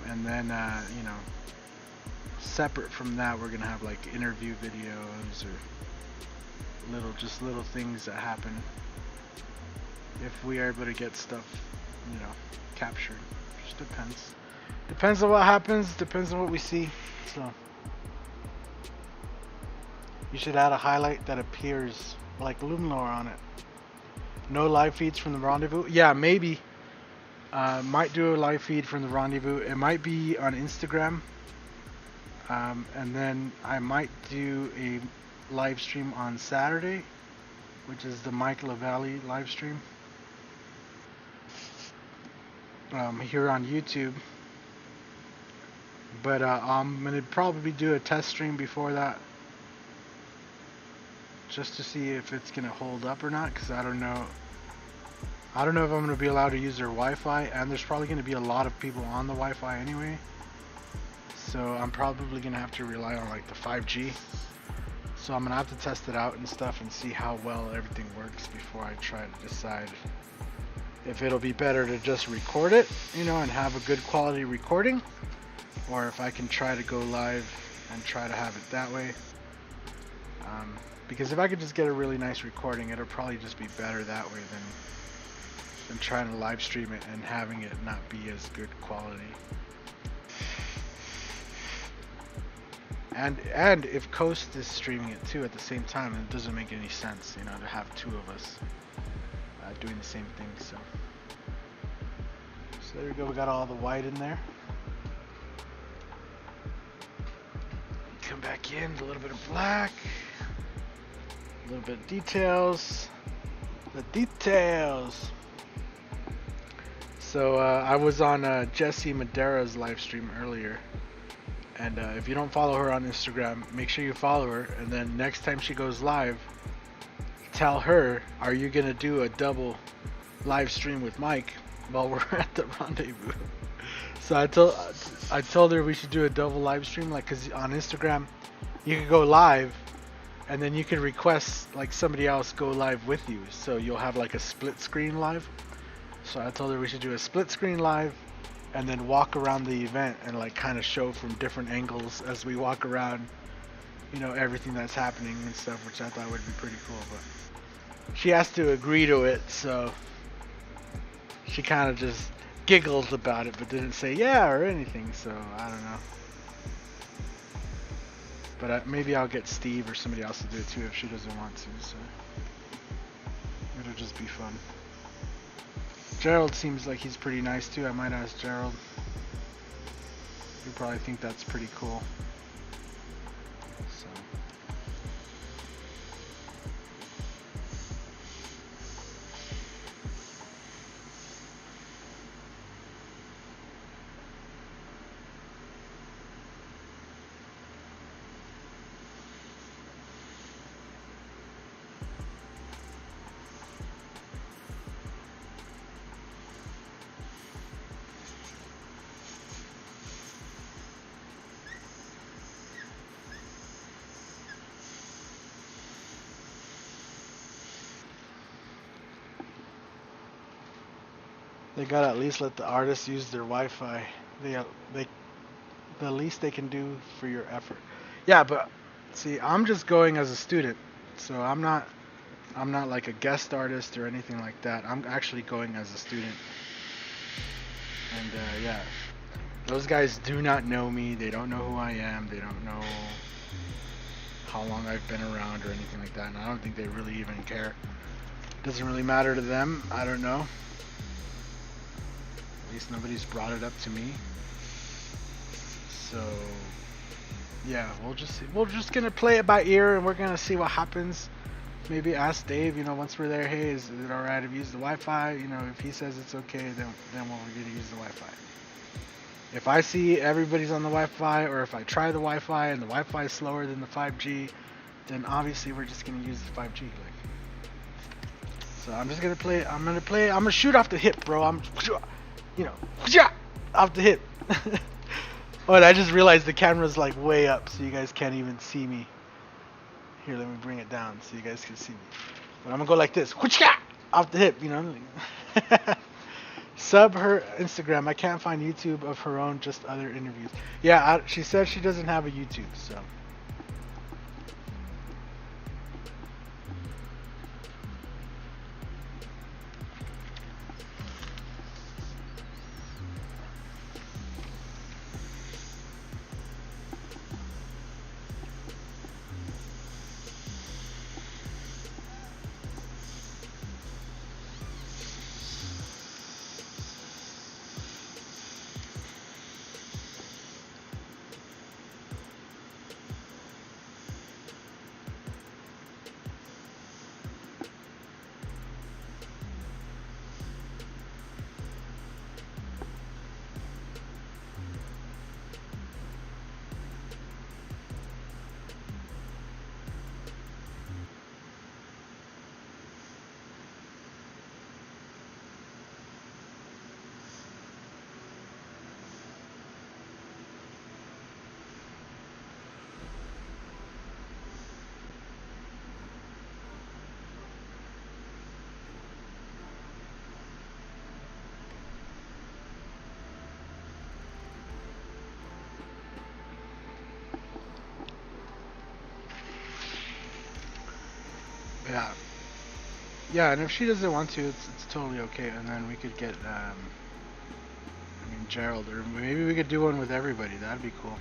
and then you know, separate from that, we're gonna have like interview videos or little things that happen if we are able to get stuff, you know, captured. Just depends on what happens, depends on what we see. So you should add a highlight that appears like Luminor on it. No live feeds from the rendezvous. Yeah, maybe. Might do a live feed from the rendezvous. It might be on Instagram. And then I might do a live stream on Saturday, which is the Mike LaValle live stream. Here on YouTube. But I'm going to probably do a test stream before that, just to see if it's going to hold up or not, because I don't know if I'm going to be allowed to use their Wi-Fi, and there's probably going to be a lot of people on the Wi-Fi anyway, so I'm probably going to have to rely on like the 5G. So I'm going to have to test it out and stuff and see how well everything works before I try to decide if it'll be better to just record it, you know, and have a good quality recording, or if I can try to go live and try to have it that way. Because if I could just get a really nice recording, it'll probably just be better that way than trying to live stream it and having it not be as good quality. And if Coast is streaming it too at the same time, it doesn't make any sense, you know, to have 2 of us doing the same thing. So there we go. We got all the white in there. Come back in a little bit of black, a little bit of details. The details. So I was on Jessie Madera's live stream earlier, and if you don't follow her on Instagram, make sure you follow her. And then next time she goes live, tell her, are you gonna do a double live stream with Mike while we're at the rendezvous? So I told her we should do a double live stream, like, cause on Instagram you could go live, and then you can request like somebody else go live with you, so you'll have like a split screen live. So I told her we should do a split screen live, and then walk around the event and like kind of show from different angles as we walk around, you know, everything that's happening and stuff, which I thought would be pretty cool. But she has to agree to it, so she kind of just giggled about it, but didn't say yeah or anything. So I don't know. But maybe I'll get Steve or somebody else to do it too if she doesn't want to. So it'll just be fun. Gerald seems like he's pretty nice too. I might ask Gerald. He'll probably think that's pretty cool. So. They gotta at least let the artists use their Wi-Fi. The least they can do for your effort. Yeah, but see, I'm just going as a student, so I'm not like a guest artist or anything like that. I'm actually going as a student. And yeah, those guys do not know me. They don't know who I am. They don't know how long I've been around or anything like that. And I don't think they really even care. Doesn't really matter to them. I don't know. At least nobody's brought it up to me. So yeah, we'll just see. We're just gonna play it by ear, and we're gonna see what happens. Maybe ask Dave, you know, once we're there, hey, is it alright if we use the Wi-Fi? You know, if he says it's okay, then we're gonna use the Wi-Fi. If I see everybody's on the Wi-Fi, or if I try the Wi-Fi and the Wi-Fi is slower than the 5G, then obviously we're just gonna use the 5G. So I'm just gonna play. I'm gonna shoot off the hip, bro. You know, off the hip. Oh, and I just realized the camera's like way up, so you guys can't even see me. Here, let me bring it down so you guys can see me. But I'm gonna go like this, off the hip, you know. Sub her Instagram. I can't find YouTube of her own, just other interviews. Yeah, she said she doesn't have a YouTube, so. Yeah, and if she doesn't want to, it's totally okay. And then we could get, Gerald, or maybe we could do one with everybody. That'd be cool.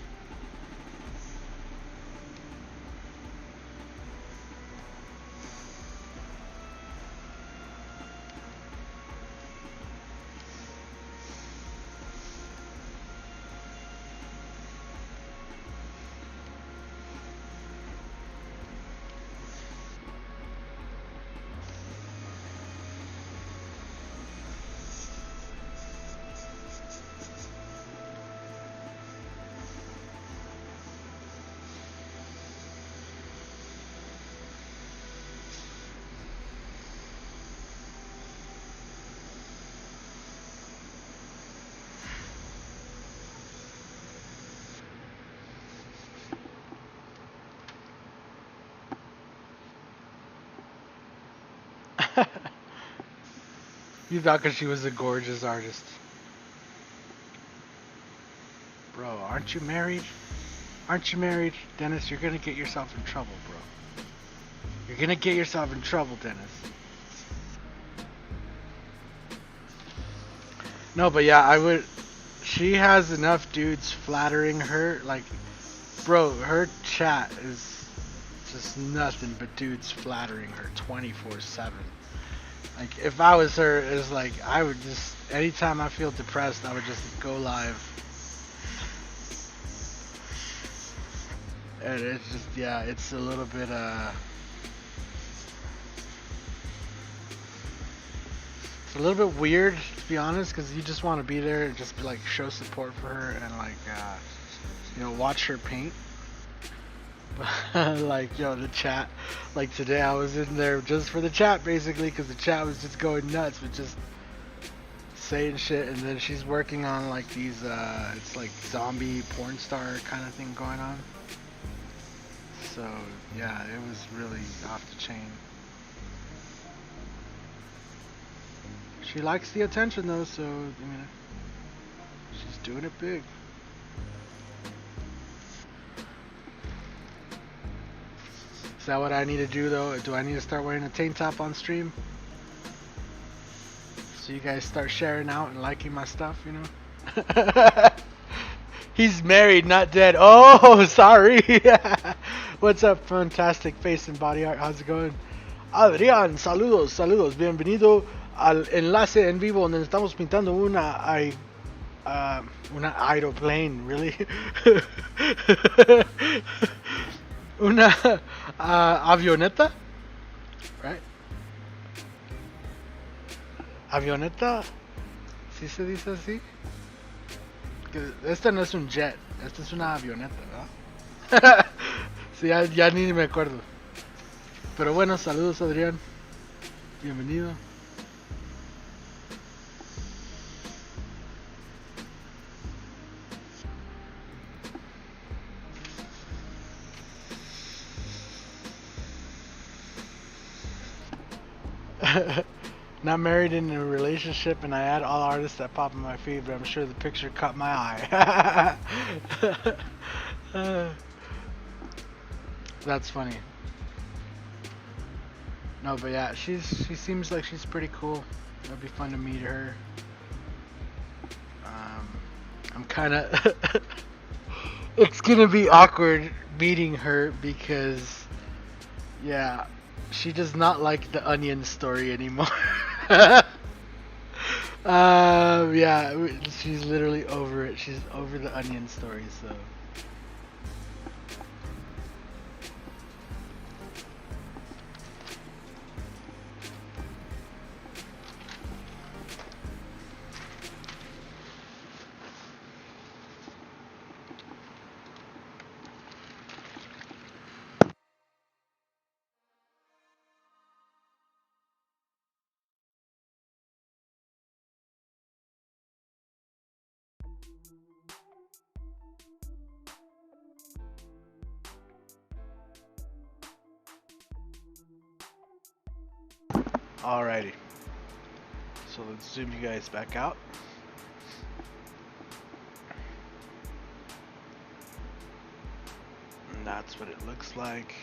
You thought because she was a gorgeous artist. Bro, aren't you married? Aren't you married? Dennis, you're gonna get yourself in trouble, bro. You're gonna get yourself in trouble, Dennis. No, but yeah, I would. She has enough dudes flattering her. Like, bro, her chat is just nothing but dudes flattering her 24/7. Like, if I was her, it's like I would just. Anytime I feel depressed, I would just go live. And it's just, yeah, it's a little bit, it's a little bit weird, to be honest, because you just want to be there and just, like, show support for her and, like, you know, watch her paint. Like, yo, the chat, like, today I was in there just for the chat, basically, because the chat was just going nuts with just saying shit, and then she's working on, like, these, it's, like, zombie porn star kind of thing going on. So, yeah, it was really off the chain. She likes the attention, though, so, I mean, she's doing it big. Is that what I need to do, though? Do I need to start wearing a tank top on stream? So you guys start sharing out and liking my stuff, you know? He's married, not dead. Oh, sorry. What's up, fantastic face and body art? How's it going? Adrián, saludos, saludos. Bienvenido al enlace en vivo donde estamos pintando una aeroplane, really? Una avioneta, right? Avioneta, ¿sí se dice así? Esta no es un jet, esta es una avioneta, ¿verdad? Sí, ya ni me acuerdo. Pero bueno, saludos, Adrián. Bienvenido. Not married, in a relationship, and I add all artists that pop in my feed, but I'm sure the picture caught my eye. That's funny. No, but yeah, she seems like she's pretty cool. It'll be fun to meet her. I'm kind of it's gonna be awkward meeting her because, yeah, she does not like the onion story anymore. Yeah, she's literally over it. She's over the onion story, so. Alrighty, so let's zoom you guys back out. And that's what it looks like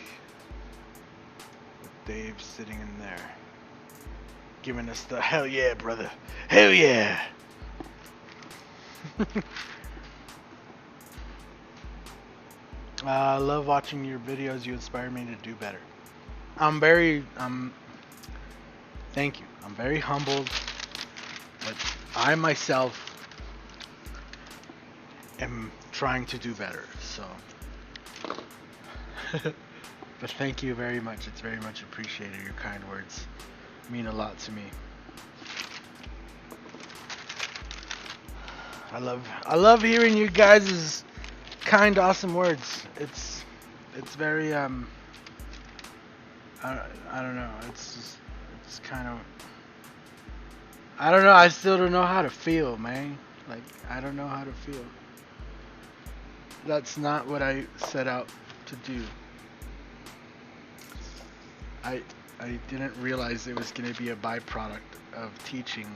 with Dave sitting in there, giving us the hell yeah, brother, hell yeah. I love watching your videos. You inspire me to do better. Thank you. I'm very humbled, but I myself am trying to do better, so. But thank you very much. It's very much appreciated. Your kind words mean a lot to me. I love hearing you guys' kind, awesome words. It's very I don't know. It's kind of, I don't know. I still don't know how to feel, man. Like, I don't know how to feel. That's not what I set out to do. I didn't realize it was going to be a byproduct of teaching,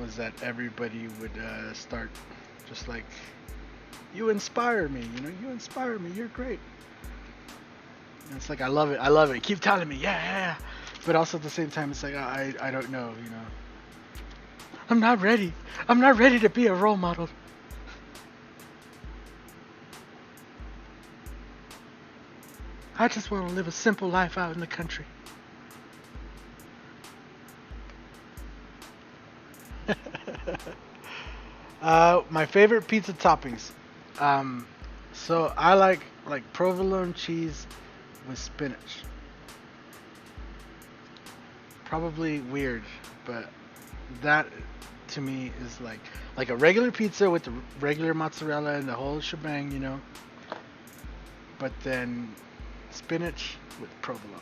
was that everybody would start just like, you inspire me, you know, you inspire me, you're great. And it's like, I love it. Keep telling me, yeah. But also at the same time, it's like, I don't know, you know. I'm not ready to be a role model. I just want to live a simple life out in the country. My favorite pizza toppings. So I like provolone cheese with spinach. Probably weird, but that to me is like a regular pizza with the regular mozzarella and the whole shebang, you know. But then spinach with provolone.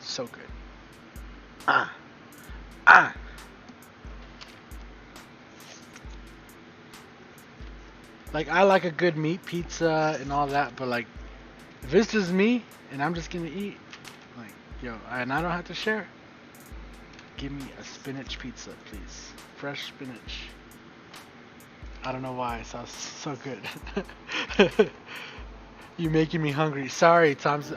So good. Ah. Like, I like a good meat pizza and all that, but like, if this is me and I'm just gonna eat, like, yo, and I don't have to share, give me a spinach pizza, please. Fresh spinach. I don't know why, it sounds so good. You making me hungry. Sorry, Tom's.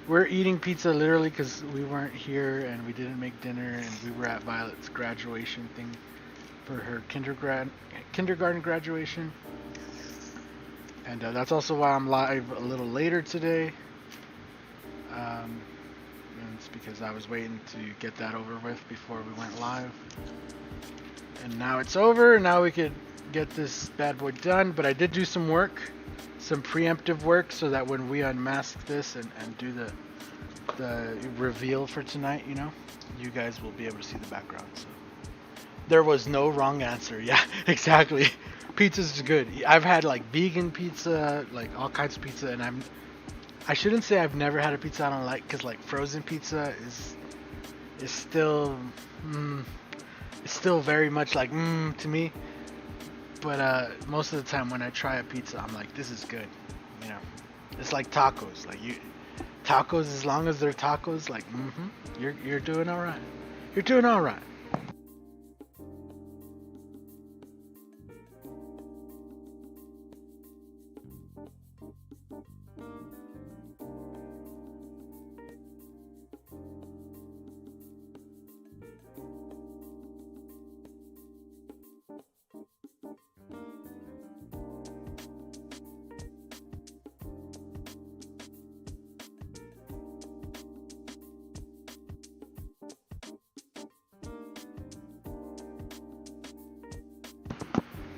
We're eating pizza literally because we weren't here and we didn't make dinner, and we were at Violet's graduation thing for her kindergarten graduation, and that's also why I'm live a little later today. And it's because I was waiting to get that over with before we went live, and now it's over. Now we could get this bad boy done. But I did do some work, some preemptive work, so that when we unmask this and do the reveal for tonight, you know, you guys will be able to see the background. So there was no wrong answer. Yeah, exactly. Pizza's good. I've had like vegan pizza, like all kinds of pizza, and I shouldn't say I've never had a pizza I don't like, because like frozen pizza is still it's still very much like to me. But most of the time when I try a pizza, I'm like, this is good. You know, it's like tacos. Like tacos, as long as they're tacos, like you're doing all right. You're doing all right.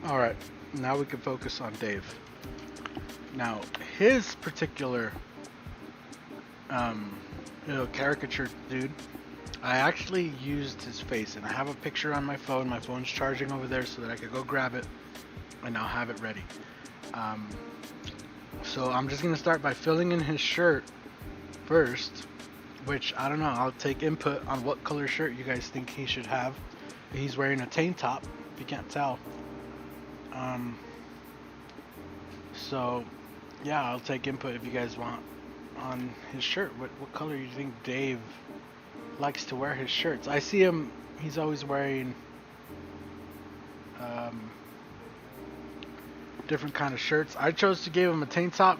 All right, now we can focus on Dave. Now, his particular, caricature dude, I actually used his face, and I have a picture on my phone. My phone's charging over there so that I could go grab it, and I'll have it ready. So I'm just gonna start by filling in his shirt first, which I don't know. I'll take input on what color shirt you guys think he should have. He's wearing a tank top, if you can't tell. So yeah, I'll take input if you guys want on his shirt. What color do you think Dave likes to wear his shirts? I see him, he's always wearing different kind of shirts. I chose to give him a tank top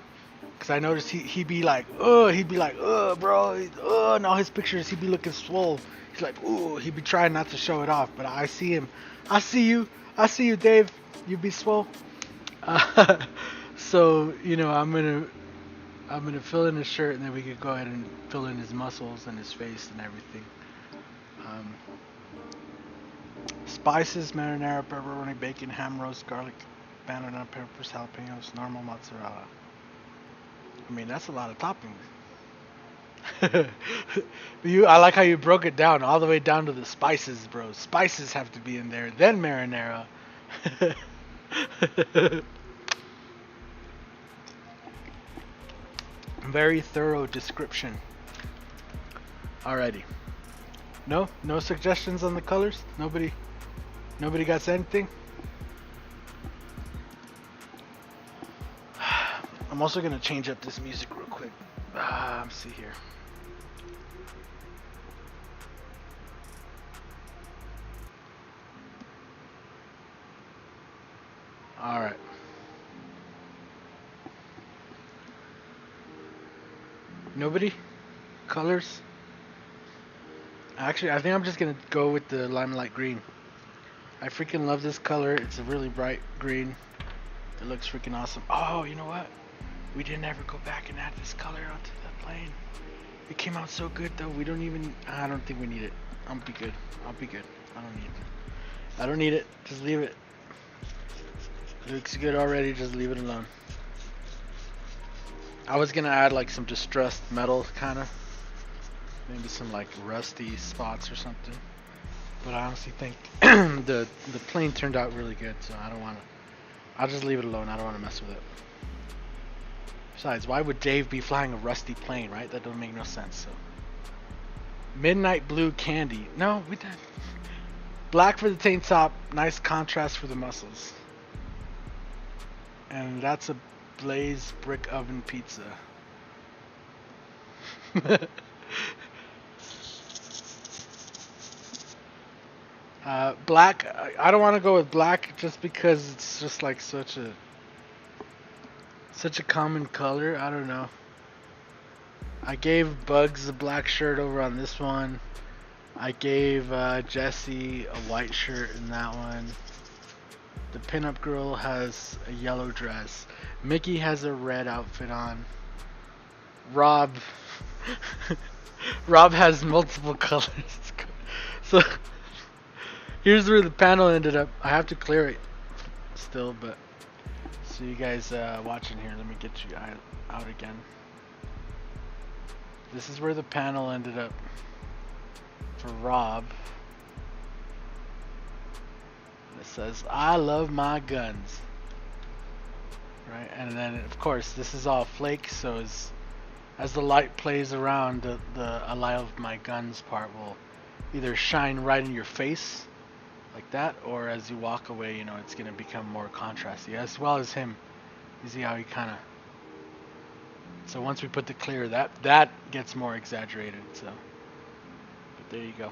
because I noticed he'd be like, bro, and all his pictures he'd be looking swole. He's like, he'd be trying not to show it off, but I see him. I see you, Dave. You be swole. So, you know, I'm gonna fill in his shirt, and then we could go ahead and fill in his muscles and his face and everything. Spices: marinara, pepperoni, bacon, ham roast, garlic, banana, peppers, jalapenos, normal mozzarella. I mean, that's a lot of toppings. I like how you broke it down all the way down to the spices, bro. Spices have to be in there, then marinara. Very thorough description. Alrighty. No suggestions on the colors? Nobody got anything? I'm also gonna change up this music real quick. Let's see here. Alright. Nobody? Colors? Actually, I think I'm just gonna go with the limelight green. I freaking love this color. It's a really bright green. It looks freaking awesome. Oh, you know what? We didn't ever go back and add this color onto the plane. It came out so good though. We don't even. I don't think we need it. I'll be good. I'll be good. I don't need it. I don't need it. Just leave it. It looks good already. Just leave it alone. I was gonna add like some distressed metal, kind of. Maybe some like rusty spots or something. But I honestly think the plane turned out really good, so I don't want to. I'll just leave it alone. I don't want to mess with it. Besides, why would Dave be flying a rusty plane, right? That don't make no sense. So, midnight blue candy. No, we didn't. Black for the tank top. Nice contrast for the muscles. And that's a blaze brick oven pizza. Black. I don't want to go with black just because it's just like such a common color. I don't know. I gave Bugs a black shirt over on this one. I gave Jesse a white shirt in that one. The pinup girl has a yellow dress. Mickey has a red outfit on. Rob has multiple colors. So here's where the panel ended up. I have to clear it still, but so you guys watching here, let me get you out again. This is where the panel ended up for Rob. It says, "I love my guns." Right, and then of course this is all flake, so as the light plays around, the "I love my guns" part will either shine right in your face like that, or as you walk away, you know, it's gonna become more contrasty, as well as him. You see how he kind of. So once we put the clear, that gets more exaggerated. So, but there you go.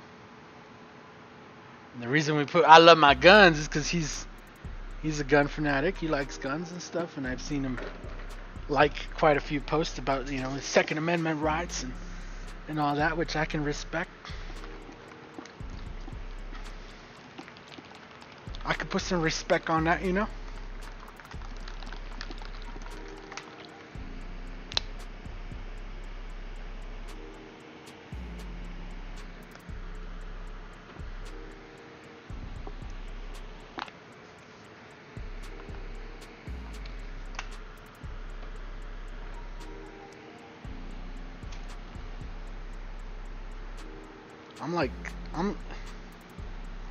And the reason we put "I love my guns" is because he's a gun fanatic. He likes guns and stuff, and I've seen him like quite a few posts about, you know, his Second Amendment rights and all that, which I can respect. I could put some respect on that, you know.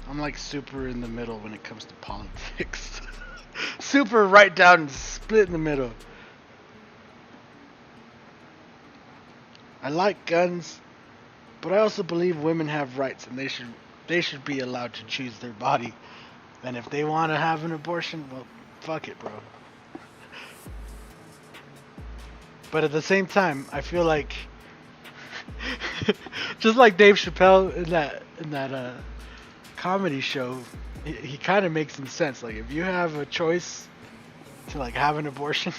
I'm like super in the middle when it comes to politics. Super right down, split in the middle. I like guns, but I also believe women have rights, and they should be allowed to choose their body. And if they want to have an abortion, well, fuck it, bro. But at the same time, I feel like just like Dave Chappelle in that comedy show, he kind of makes some sense. Like, if you have a choice to like have an abortion,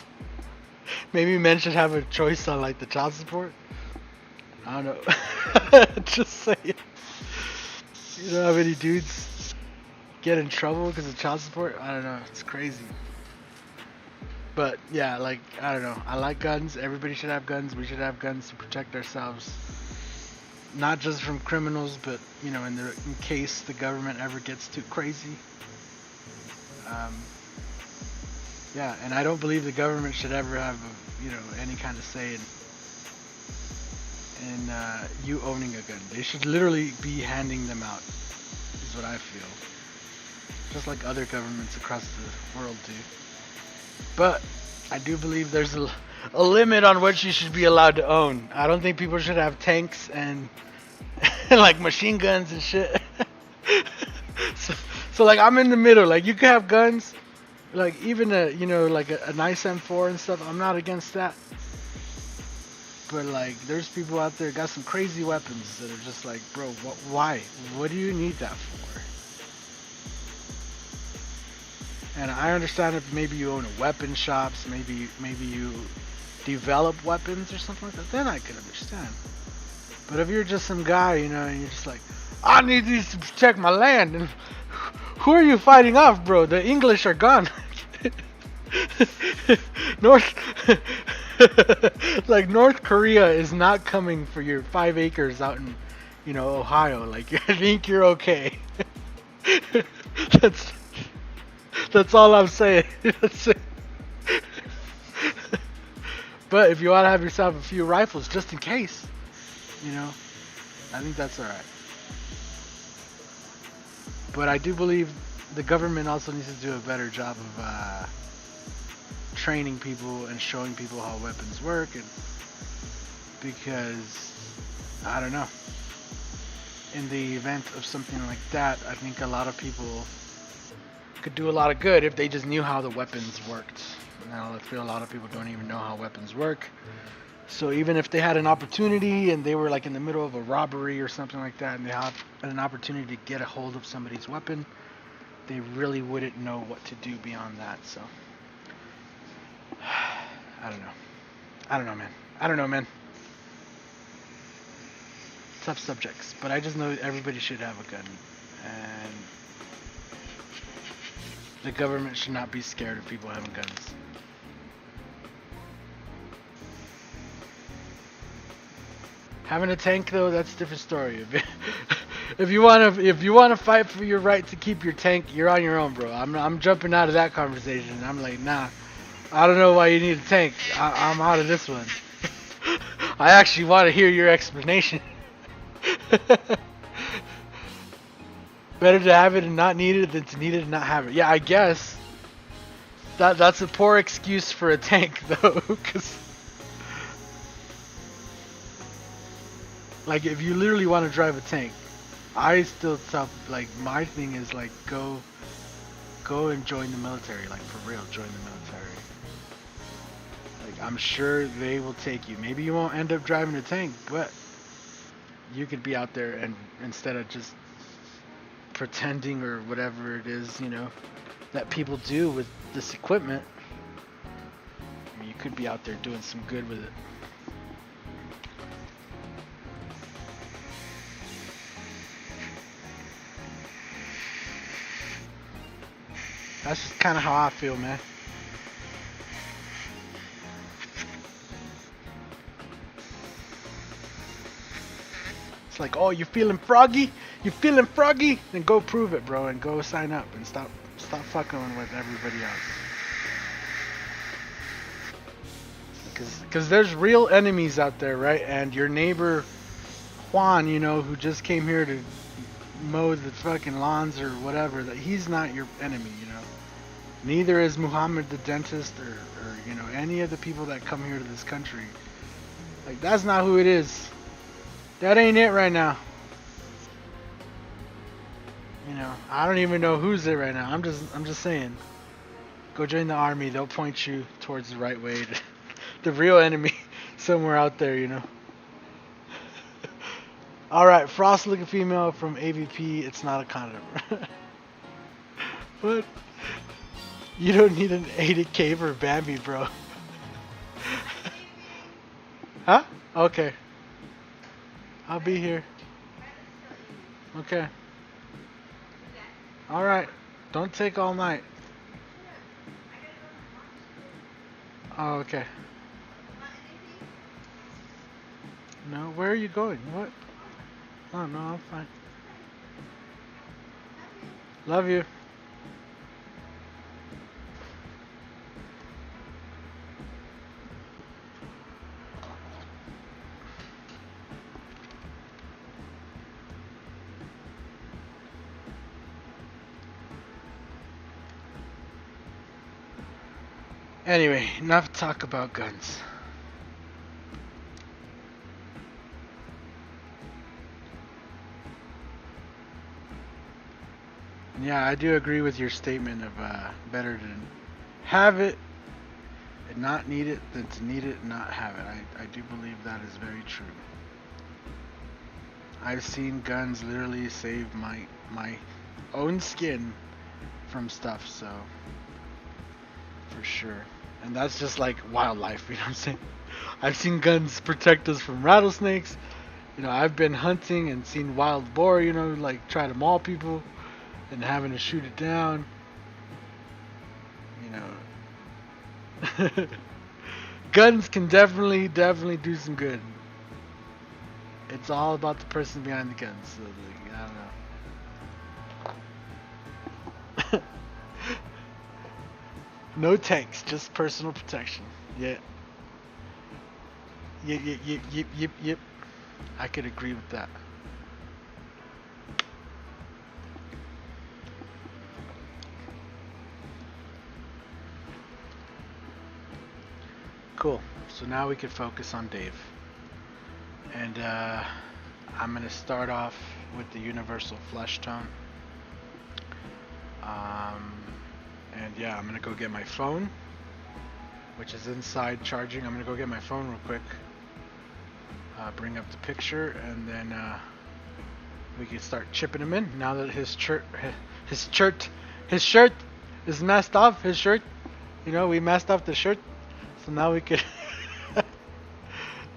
maybe men should have a choice on like the child support. I don't know. Just saying. You know how many dudes get in trouble because of child support? I don't know. It's crazy. But yeah, like, I don't know. I like guns. Everybody should have guns. We should have guns to protect ourselves. Not just from criminals, but, you know, in case the government ever gets too crazy. Yeah, and I don't believe the government should ever have, you know, any kind of say in you owning a gun. They should literally be handing them out, is what I feel. Just like other governments across the world do. But I do believe there's a limit on what you should be allowed to own. I don't think people should have tanks and like machine guns and shit. So like, I'm in the middle. Like, you can have guns, like even like a nice M4 and stuff. I'm not against that. But like, there's people out there got some crazy weapons that are just like, bro, why? What do you need that for? And I understand if maybe you own a weapon shops, maybe you develop weapons or something like that, then I could understand. But if you're just some guy, you know, and you're just like, I need these to protect my land, and who are you fighting off, bro? The English are gone. North, like North Korea is not coming for your 5 acres out in, you know, Ohio. Like, I think you're okay. that's that's all I'm saying. That's it. But if you want to have yourself a few rifles just in case, you know, I think that's alright. But I do believe the government also needs to do a better job of training people and showing people how weapons work, and because I don't know, in the event of something like that, I think a lot of people could do a lot of good if they just knew how the weapons worked. Now, I feel a lot of people don't even know how weapons work. So even if they had an opportunity and they were like in the middle of a robbery or something like that, and they had an opportunity to get a hold of somebody's weapon, they really wouldn't know what to do beyond that. So I don't know. I don't know, man. Tough subjects, but I just know everybody should have a gun, and the government should not be scared of people having guns. Having a tank, though, that's a different story. If you wanna fight for your right to keep your tank, you're on your own, bro. I'm jumping out of that conversation. I'm like, nah, I don't know why you need a tank. I'm out of this one. I actually want to hear your explanation. Better to have it and not need it than to need it and not have it. Yeah, I guess that's a poor excuse for a tank, though, because like if you literally want to drive a tank, I still tell, like, my thing is like go and join the military, like for real, join the military. Like, I'm sure they will take you. Maybe you won't end up driving a tank, but you could be out there, and instead of just pretending or whatever it is, you know, that people do with this equipment, I mean, you could be out there doing some good with it. That's just kind of how I feel, man. It's like, oh, you feeling froggy? You feeling froggy? Then go prove it, bro, and go sign up and stop fucking with everybody else. Because there's real enemies out there, right? And your neighbor Juan, you know, who just came here to mow the fucking lawns or whatever, that he's not your enemy, you know. Neither is Muhammad the dentist, or you know, any of the people that come here to this country. Like, that's not who it is. That ain't it right now. You know, I don't even know who's it right now. I'm just saying. Go join the army. They'll point you towards the right way. The real enemy somewhere out there, you know. All right, frost looking female from AVP. It's not a condom. What? You don't need an 80K for Bambi, bro. Huh? Okay. I'll be here. Okay. Alright. Don't take all night. Oh, okay. No, where are you going? What? Oh, no, I'm fine. Love you. Anyway, enough talk about guns. Yeah, I do agree with your statement of better to have it and not need it than to need it and not have it. I do believe that is very true. I've seen guns literally save my own skin from stuff, so for sure. And that's just like wildlife, you know what I'm saying? I've seen guns protect us from rattlesnakes. You know, I've been hunting and seen wild boar, you know, like try to maul people and having to shoot it down. You know, guns can definitely do some good. It's all about the person behind the gun. So like, I don't know. No tanks, just personal protection. Yeah. Yep. I could agree with that. Cool. So now we can focus on Dave. And I'm going to start off with the universal flesh tone. And yeah, I'm going to go get my phone, which is inside charging. I'm going to go get my phone real quick. Bring up the picture, and then we can start chipping him in. Now that his shirt is messed off. His shirt, you know, we messed off the shirt, so now we can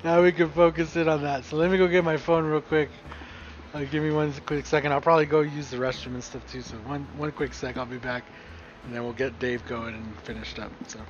now we can focus in on that. So let me go get my phone real quick. Give me one quick second. I'll probably go use the restroom and stuff too. So one quick sec. I'll be back, and then we'll get Dave going and finished up. So.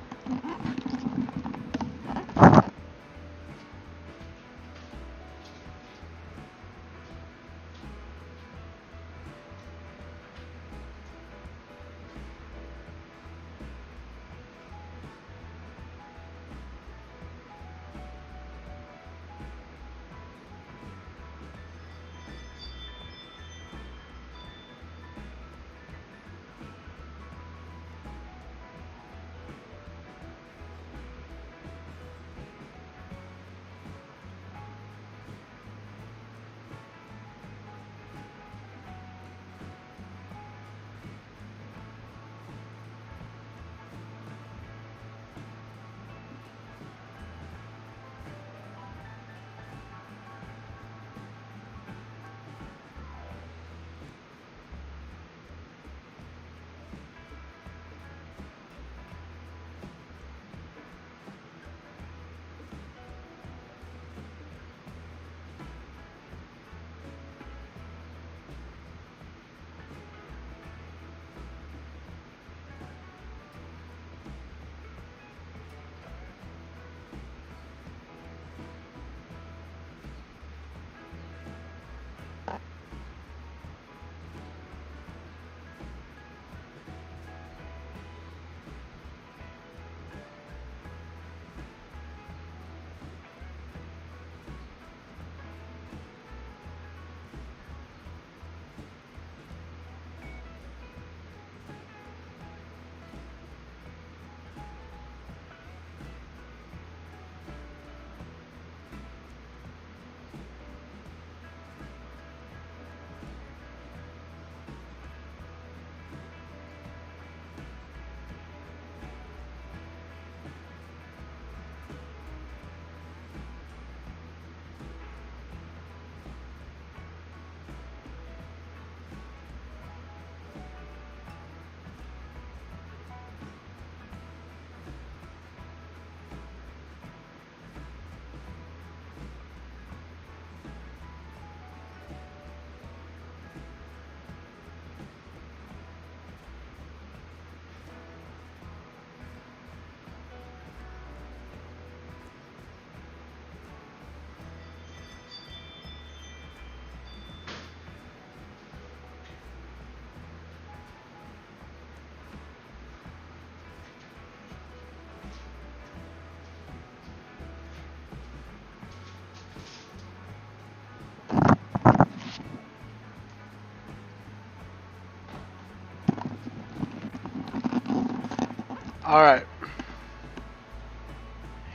All right,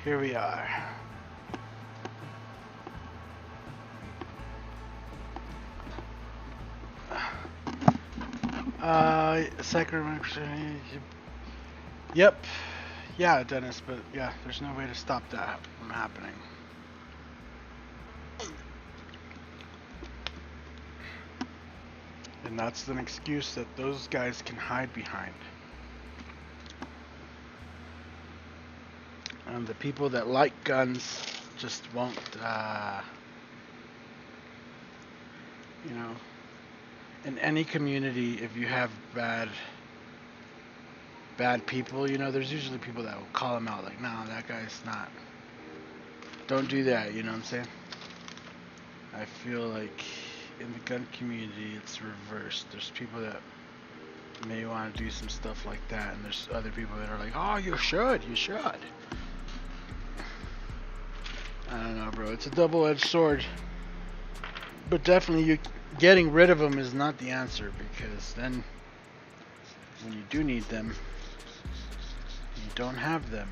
here we are. Second. Yep. Yeah, Dennis, but yeah, there's no way to stop that from happening. And that's an excuse that those guys can hide behind. And the people that like guns just won't, you know, in any community, if you have bad people, you know, there's usually people that will call them out, like, no, that guy's not, don't do that, you know what I'm saying? I feel like in the gun community, it's reversed. There's people that may want to do some stuff like that, and there's other people that are like, oh, you should. I don't know, bro. It's a double-edged sword. But definitely, getting rid of them is not the answer, because then when you do need them, you don't have them.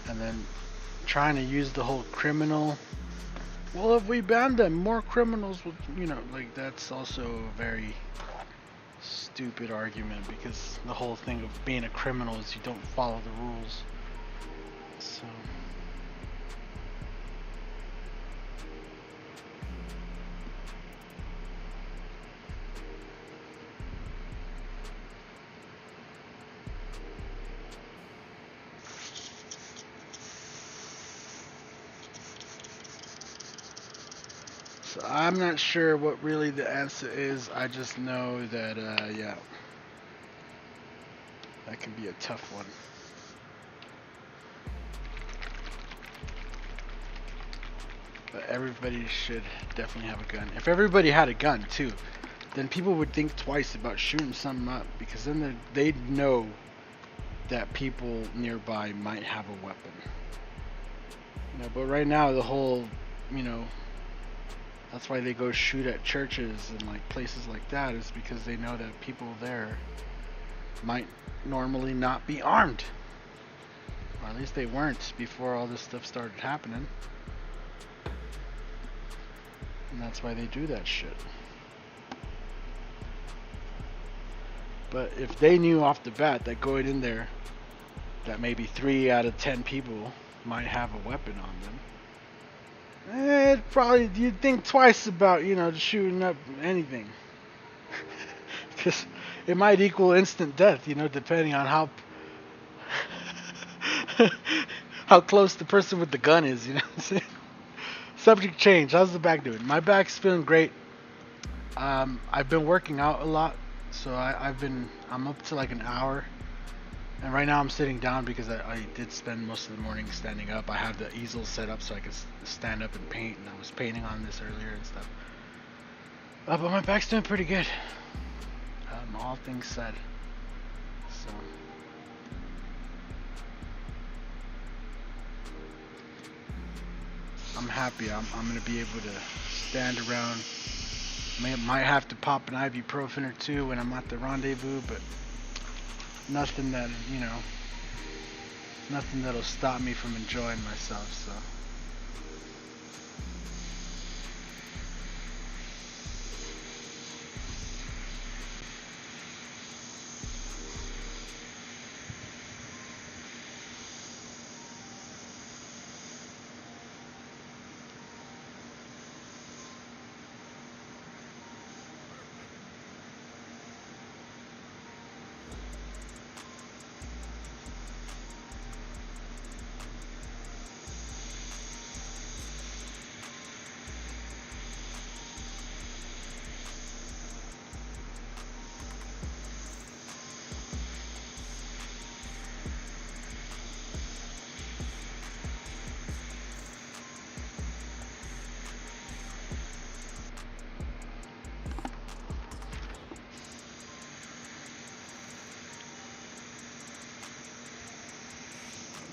And then trying to use the whole criminal, well, if we ban them, more criminals would, you know, like, that's also a very stupid argument, because the whole thing of being a criminal is you don't follow the rules. So I'm not sure what really the answer is. I just know that, yeah, that can be a tough one. But everybody should definitely have a gun. If everybody had a gun too, then people would think twice about shooting something up, because then they'd know that people nearby might have a weapon. You know, but right now the whole, you know, that's why they go shoot at churches and like places like that, is because they know that people there might normally not be armed. Or at least they weren't before all this stuff started happening. And that's why they do that shit. But if they knew off the bat that going in there, that maybe 3 out of 10 people might have a weapon on them, probably you'd think twice about, you know, shooting up anything. Because it might equal instant death, you know, depending on how how close the person with the gun is, you know what I'm saying? Subject change. How's the back doing? My back's feeling great. I've been working out a lot, so I'm up to like an hour. And right now I'm sitting down because I did spend most of the morning standing up. I have the easel set up so I could stand up and paint, and I was painting on this earlier and stuff. But my back's doing pretty good. All things said. So I'm happy. I'm gonna be able to stand around. Might have to pop an ibuprofen or two when I'm at the rendezvous, but nothing that, you know, nothing that'll stop me from enjoying myself. So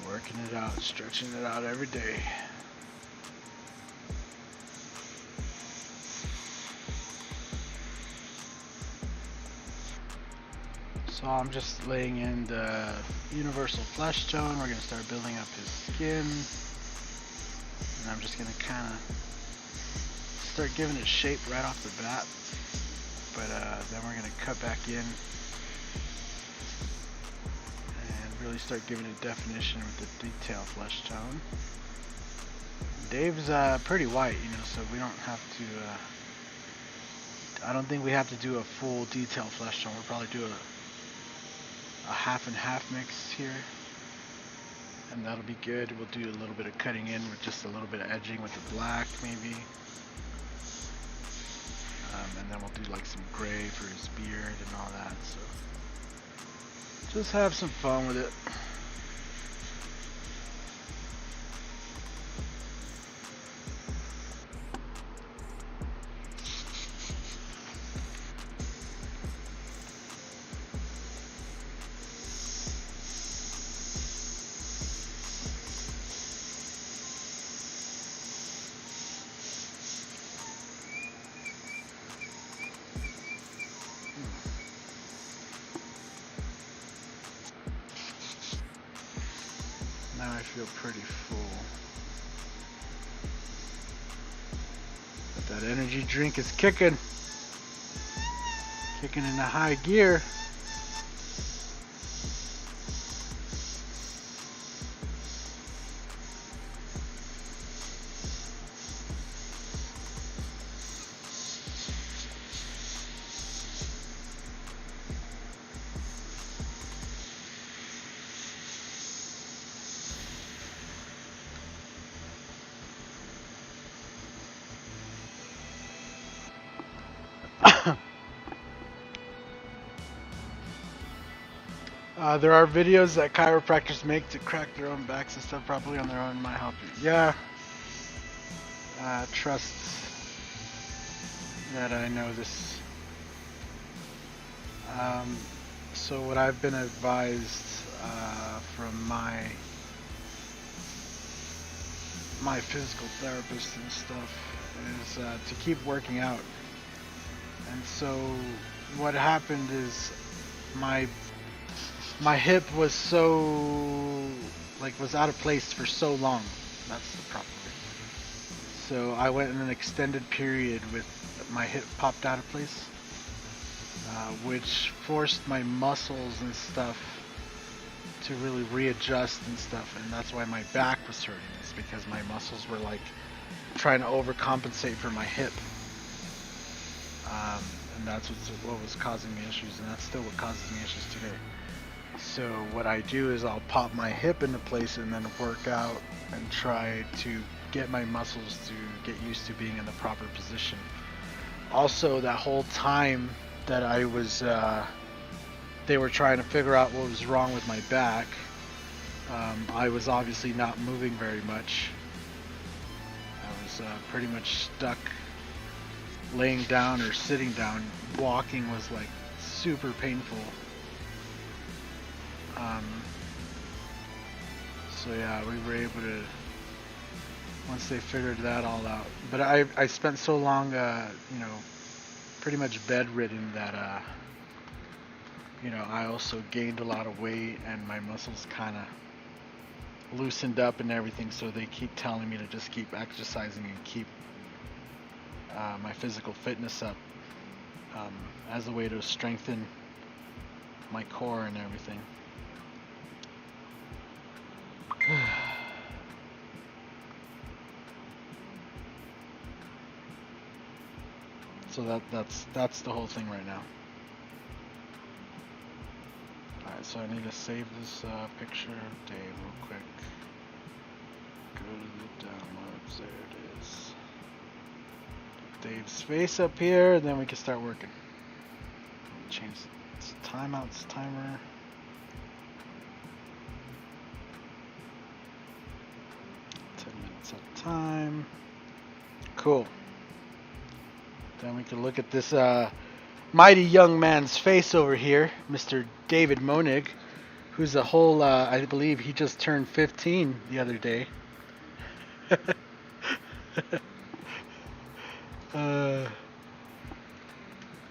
working it out, stretching it out every day. So I'm just laying in the universal flesh tone. We're going to start building up his skin. And I'm just going to kind of start giving it shape right off the bat. But then we're going to cut back in really start giving it definition with the detail flesh tone. Dave's pretty white, you know, so we don't have to, I don't think we have to do a full detail flesh tone. We'll probably do a half and half mix here, and that'll be good. We'll do a little bit of cutting in with just a little bit of edging with the black maybe, and then we'll do like some gray for his beard and all that. So just have some fun with it. Now I feel pretty full. But that energy drink is kicking in a high gear. There are videos that chiropractors make to crack their own backs and stuff, probably on their own. Might help you. Yeah. Trust that I know this. So what I've been advised from my physical therapist and stuff is to keep working out. And so what happened is my hip was was out of place for so long. That's the problem. So I went in an extended period with my hip popped out of place, which forced my muscles and stuff to really readjust and stuff, and that's why my back was hurting. It's because my muscles were like trying to overcompensate for my hip, and that's what was causing me issues, and that's still what causes me issues today. So what I do is I'll pop my hip into place and then work out and try to get my muscles to get used to being in the proper position. Also, that whole time that I was, they were trying to figure out what was wrong with my back, I was obviously not moving very much. I was pretty much stuck laying down or sitting down. Walking was like super painful. So yeah, we were able to, once they figured that all out. But I spent so long, pretty much bedridden that, I also gained a lot of weight and my muscles kind of loosened up and everything. So they keep telling me to just keep exercising and keep my physical fitness up as a way to strengthen my core and everything. So that's the whole thing right now. Alright, so I need to save this picture of Dave real quick. Go to the downloads, there it is. Put Dave's face up here, and then we can start working. Change the timeouts timer. Time. Cool. Then we can look at this mighty young man's face over here, Mr. David Monnig, who's a whole, I believe he just turned 15 the other day.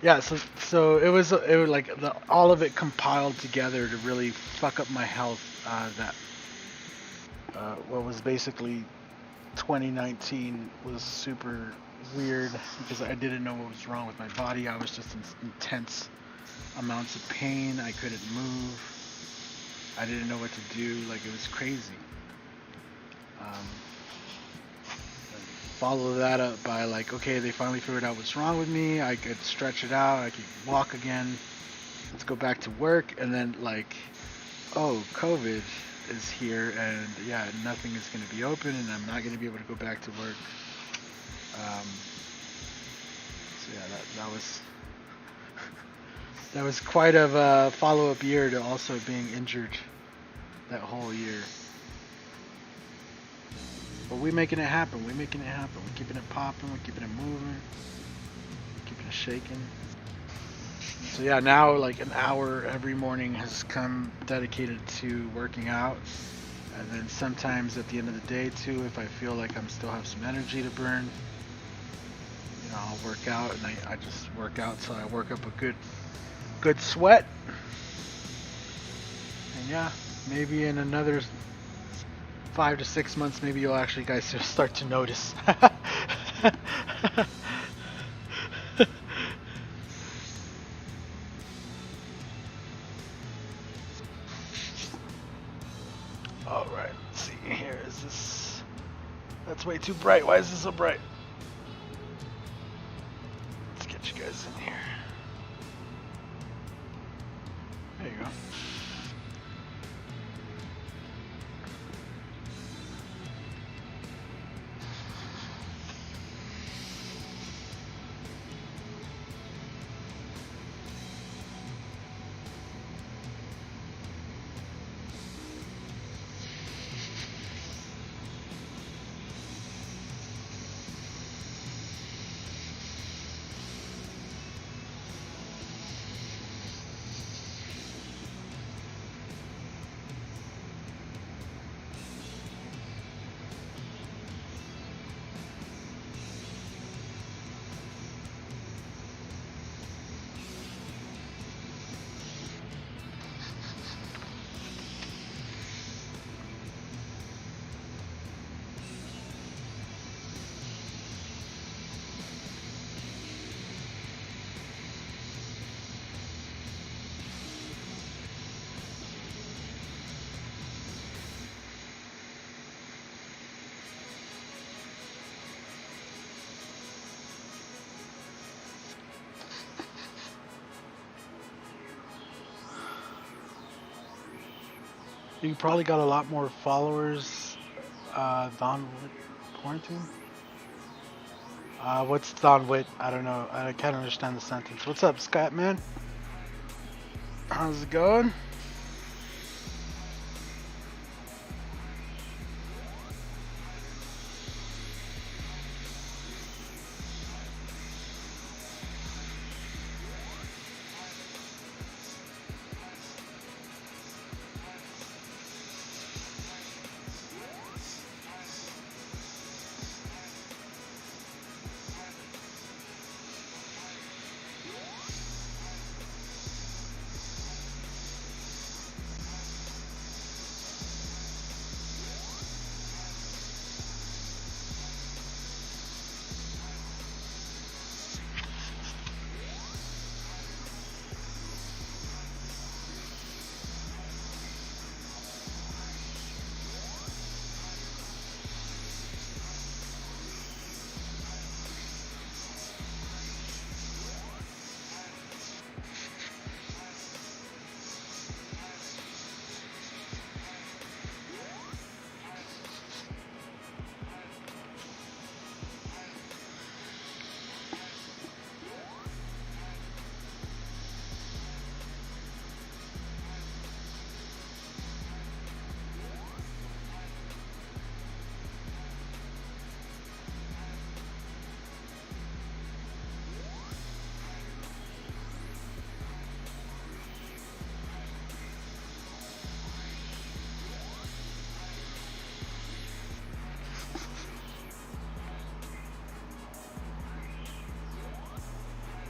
Yeah, so it was like all of it compiled together to really fuck up my health. What was basically 2019 was super weird because I didn't know what was wrong with my body. I was just in intense amounts of pain. I couldn't move. I didn't know what to do. Like, it was crazy. Follow that up by like, okay, they finally figured out what's wrong with me. I could stretch it out. I could walk again. let's go back to work, and then like, oh, COVID is here, and yeah, nothing is going to be open, and I'm not going to be able to go back to work. So yeah, that was quite a follow-up year to also being injured that whole year. But we're making it happen. We're making it happen. We're keeping it popping. We're keeping it moving. Keeping it shaking. So yeah, now like an hour every morning has come dedicated to working out. And then sometimes at the end of the day too, if I feel like I'm still have some energy to burn, you know, I'll work out, and I just work out till I work up a good sweat. And yeah, maybe in another 5 to 6 months, maybe you'll actually guys start to notice. All right, let's see here. Is this? That's way too bright. Why is this so bright? Let's get you guys in here. There you go. You probably got a lot more followers than quarantine. What's Don Wit? I don't know. I can't understand the sentence. What's up, Scott, man? How's it going?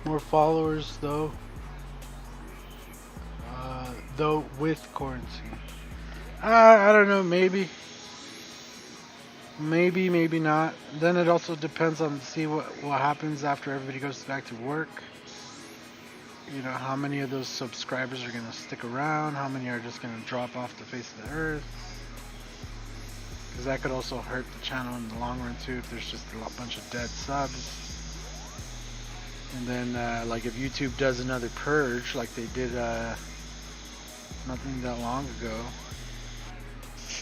More followers though. Though with quarantine. I don't know, maybe, maybe not. Then it also depends on see what happens after everybody goes back to work. You know, how many of those subscribers are gonna stick around? How many are just gonna drop off the face of the earth? Because that could also hurt the channel in the long run too if there's just a bunch of dead subs. And then like if YouTube does another purge, like they did nothing that long ago,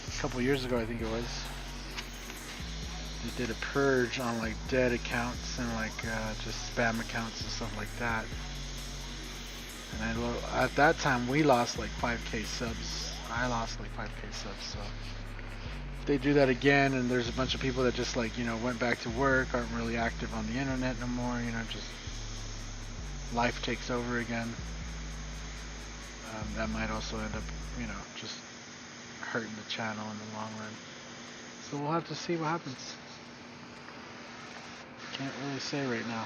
a couple years ago I think it was, they did a purge on like dead accounts and like just spam accounts and stuff like that. And at that time we lost like 5k subs. I lost like 5k subs. So if they do that again, and there's a bunch of people that just like, you know, went back to work, aren't really active on the internet no more, you know, just life takes over again, that might also end up, you know, just hurting the channel in the long run. So we'll have to see what happens. Can't really say right now.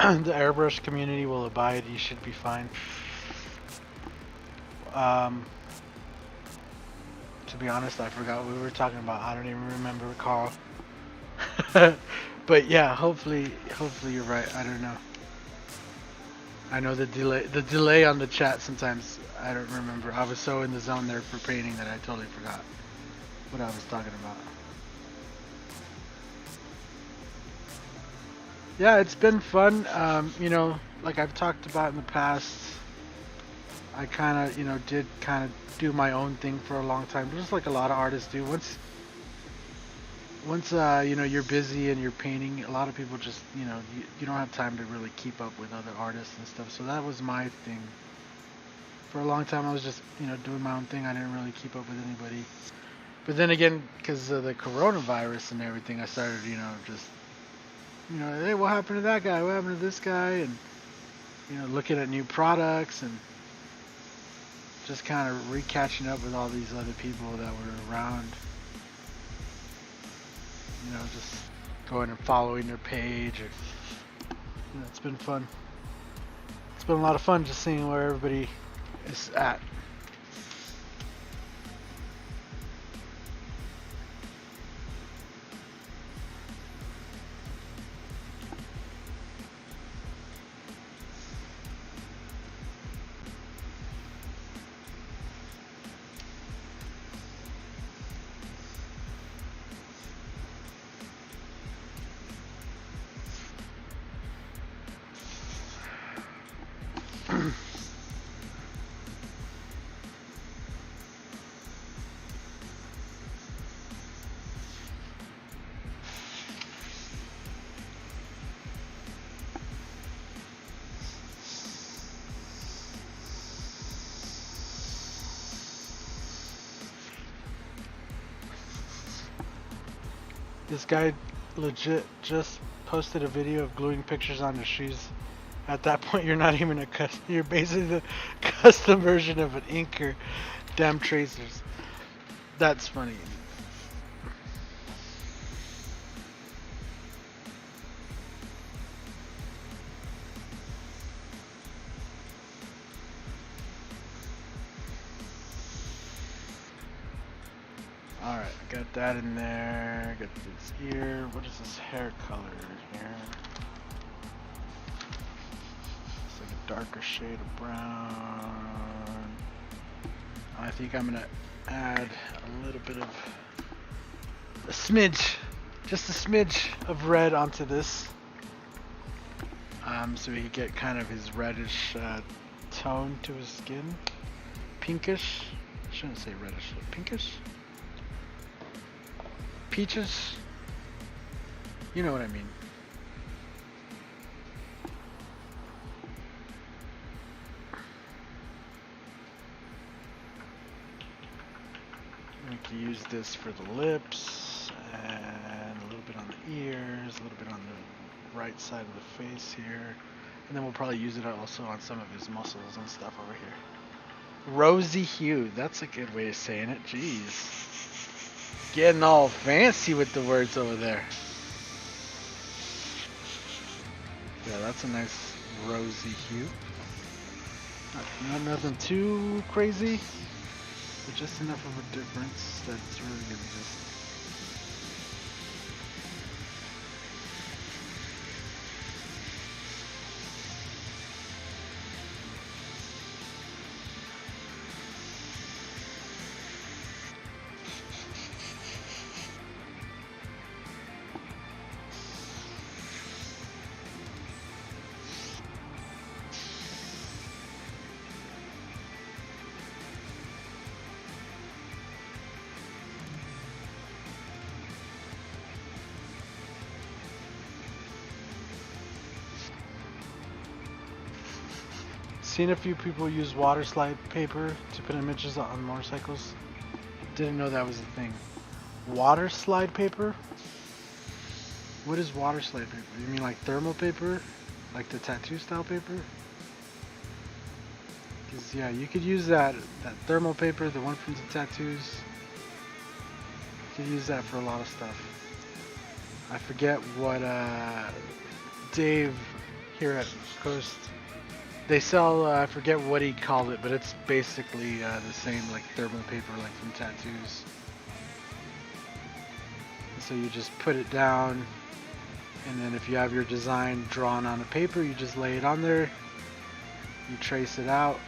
The airbrush community will abide. You should be fine. To be honest, I forgot what we were talking about. I don't even remember, Carl. But yeah, hopefully you're right. I don't know. I know the delay on the chat sometimes. I don't remember. I was so in the zone there for painting that I totally forgot what I was talking about. Yeah, it's been fun. You know, like I've talked about in the past, I kind of, you know, did kind of do my own thing for a long time, just like a lot of artists do. Once you know, you're busy and you're painting, a lot of people just, you know, you don't have time to really keep up with other artists and stuff. So that was my thing. For a long time, I was just, you know, doing my own thing. I didn't really keep up with anybody. But then again, because of the coronavirus and everything, I started, you know, just, you know, hey, what happened to that guy? What happened to this guy? And, you know, looking at new products and just kind of re-catching up with all these other people that were around. You know, just going and following their page. Or, you know, it's been fun. It's been a lot of fun just seeing where everybody is at. This guy legit just posted a video of gluing pictures on his shoes. At that point, you're not even a custom. You're basically the custom version of an inker. Damn tracers. That's funny. Alright, got that in there. Got this ear. What is this hair color here? It's like a darker shade of brown. I think I'm gonna add a little bit of a smidge, just a smidge of red onto this. So we can get kind of his reddish tone to his skin. Pinkish. I shouldn't say reddish, pinkish. Peaches. You know what I mean. We can use this for the lips and a little bit on the ears, a little bit on the right side of the face here. And then we'll probably use it also on some of his muscles and stuff over here. Rosy hue. That's a good way of saying it. Jeez. Getting all fancy with the words over there. Yeah, that's a nice rosy hue. Not nothing too crazy, but just enough of a difference that it's really gonna just. Seen a few people use water slide paper to put images on motorcycles. Didn't know that was a thing. Water slide paper? What is water slide paper? You mean like thermal paper? Like the tattoo style paper? Because yeah, you could use that thermal paper, the one from the tattoos. You could use that for a lot of stuff. I forget what Dave here at Coast, they sell, I forget what he called it, but it's basically the same like thermal paper like from tattoos. So you just put it down, and then if you have your design drawn on a paper, you just lay it on there, you trace it out,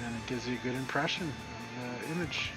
and it gives you a good impression of the image.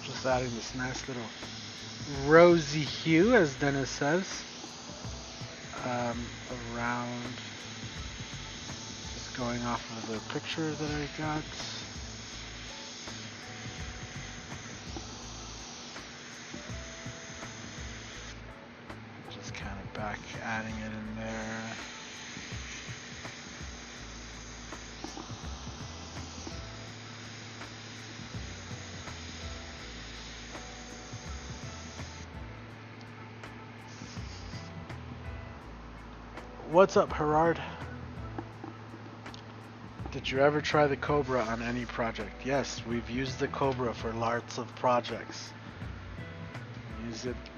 Just adding this nice little rosy hue, as Dennis says, around, just going off of the picture that I got. Just kind of back adding it in there. What's up, Gerard? Did you ever try the Cobra on any project? Yes, we've used the Cobra for lots of projects.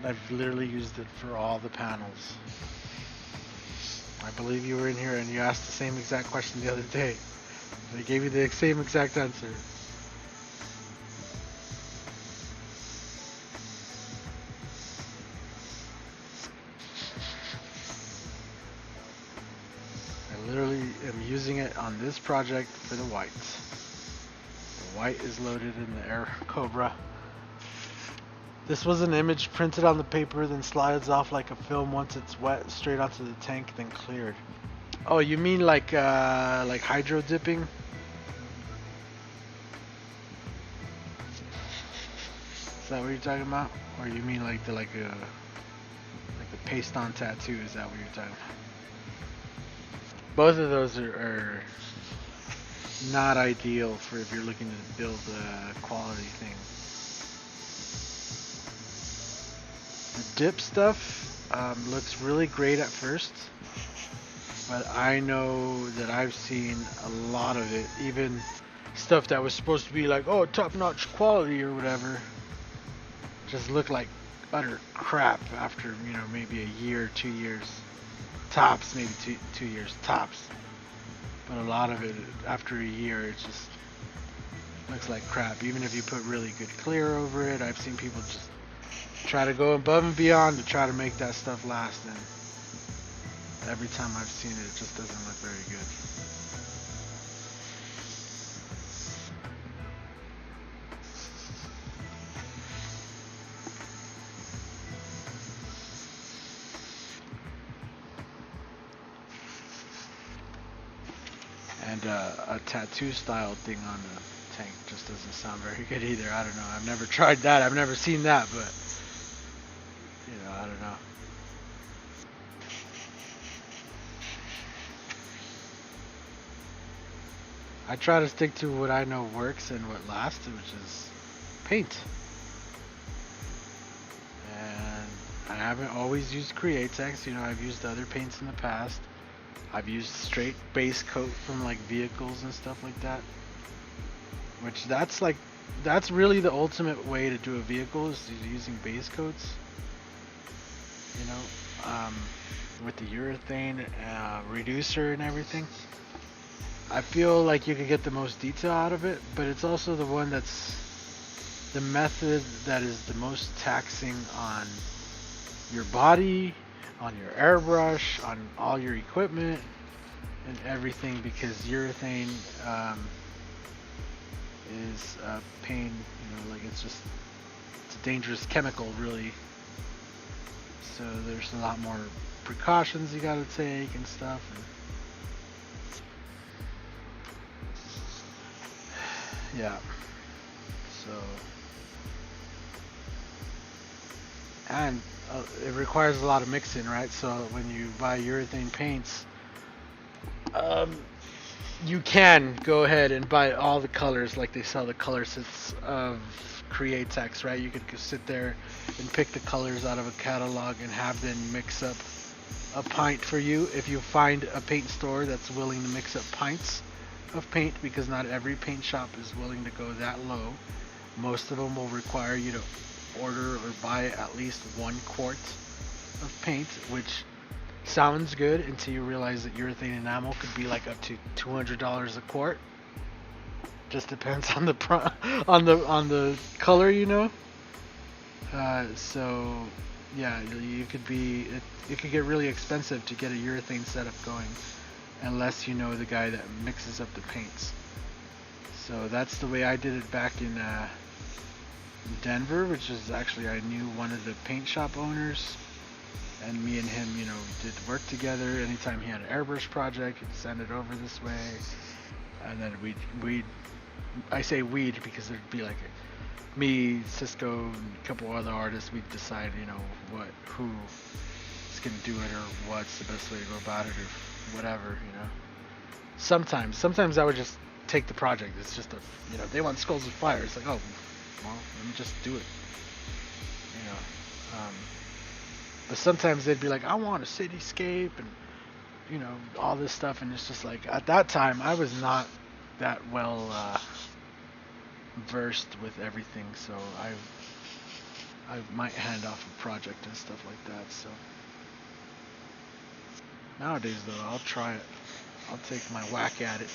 I've literally used it for all the panels. I believe you were in here and you asked the same exact question the other day. I gave you the same exact answer. I literally am using it on this project for the whites. The white is loaded in the Air Cobra. This was an image printed on the paper, then slides off like a film once it's wet, straight onto the tank, then cleared. Oh, you mean like hydro dipping? Is that what you're talking about? Or you mean like the paste on tattoo? Is that what you're talking about? Both of those are not ideal for if you're looking to build a quality thing. The dip stuff looks really great at first, but I know that I've seen a lot of it, even stuff that was supposed to be like, oh, top-notch quality or whatever, just look like utter crap after, you know, maybe a year, 2 years tops, maybe two years tops. But a lot of it after a year, it just looks like crap. Even if you put really good clear over it, I've seen people just try to go above and beyond to try to make that stuff last, and every time I've seen it, it just doesn't look very good. And a tattoo style thing on the tank just doesn't sound very good either. I don't know. I've never tried that. I've never seen that, but you know, I don't know. I try to stick to what I know works and what lasts, which is paint. And I haven't always used Createx. You know, I've used other paints in the past. I've used straight base coat from like vehicles and stuff like that. Which that's really the ultimate way to do a vehicle, is using base coats. You know, with the urethane reducer and everything. I feel like you could get the most detail out of it, but it's also the one that's the method that is the most taxing on your body, on your airbrush, on all your equipment and everything, because urethane is a pain, you know, like it's a dangerous chemical really. So there's a lot more precautions you gotta take and stuff. And yeah. So and it requires a lot of mixing, right? So when you buy urethane paints, you can go ahead and buy all the colors, like they sell the color sets of Createx, right? You could sit there and pick the colors out of a catalog and have them mix up a pint for you. If you find a paint store that's willing to mix up pints of paint, because not every paint shop is willing to go that low. Most of them will require you to order or buy at least 1 quart of paint, which sounds good until you realize that urethane enamel could be like up to $200 a quart. Just depends on the on the color, you know. So yeah, you could be it could get really expensive to get a urethane setup going, unless you know the guy that mixes up the paints. So that's the way I did it back in Denver, which is actually, I knew one of the paint shop owners, and me and him, you know, did work together. Anytime he had an airbrush project, he'd send it over this way, and then I say we'd because there'd be like me, Cisco, and a couple other artists. We'd decide, you know, who is gonna do it, or what's the best way to go about it, or whatever, you know. Sometimes I would just take the project. It's just you know, they want Skulls of Fire. It's like, oh, well, let me just do it, you know. But sometimes they'd be like, I want a cityscape and, you know, all this stuff, and it's just like, at that time I was not that well versed with everything, so I might hand off a project and stuff like that. So nowadays though, I'll try it. I'll take my whack at it.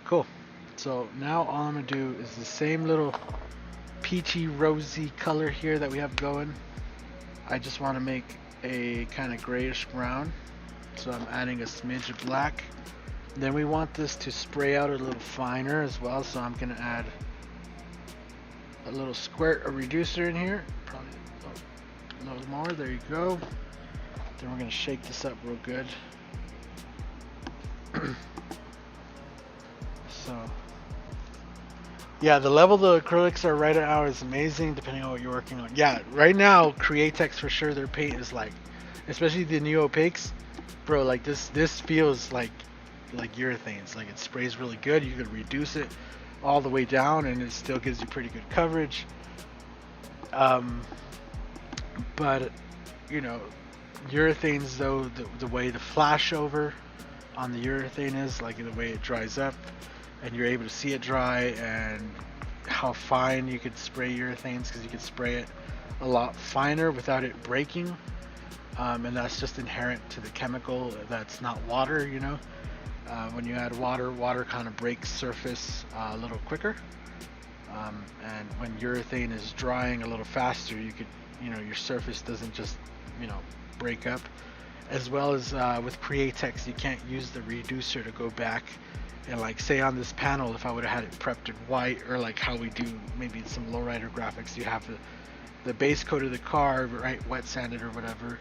Cool. So now all I'm gonna do is the same little peachy rosy color here that we have going. I just want to make a kind of grayish brown, so I'm adding a smidge of black. Then we want this to spray out a little finer as well, so I'm gonna add a little squirt of reducer in here, probably a little more. There you go. Then we're gonna shake this up real good. So yeah, the level the acrylics are right now is amazing, depending on what you're working on. Yeah, right now, Createx for sure, their paint is like, especially the new opaques, bro, like this feels like urethanes. Like it sprays really good. You could reduce it all the way down and it still gives you pretty good coverage. But, you know, urethanes though, the way the flash over on the urethane is, like the way it dries up, and you're able to see it dry, and how fine you could spray urethanes, because you could spray it a lot finer without it breaking, and that's just inherent to the chemical. That's not water, you know. When you add water kind of breaks surface a little quicker, and when urethane is drying a little faster, you could, you know, your surface doesn't just, you know, break up. As well as with Createx, you can't use the reducer to go back and, like, say on this panel, if I would have had it prepped in white, or like how we do maybe in some lowrider graphics, you have the base coat of the car, right, wet sanded or whatever.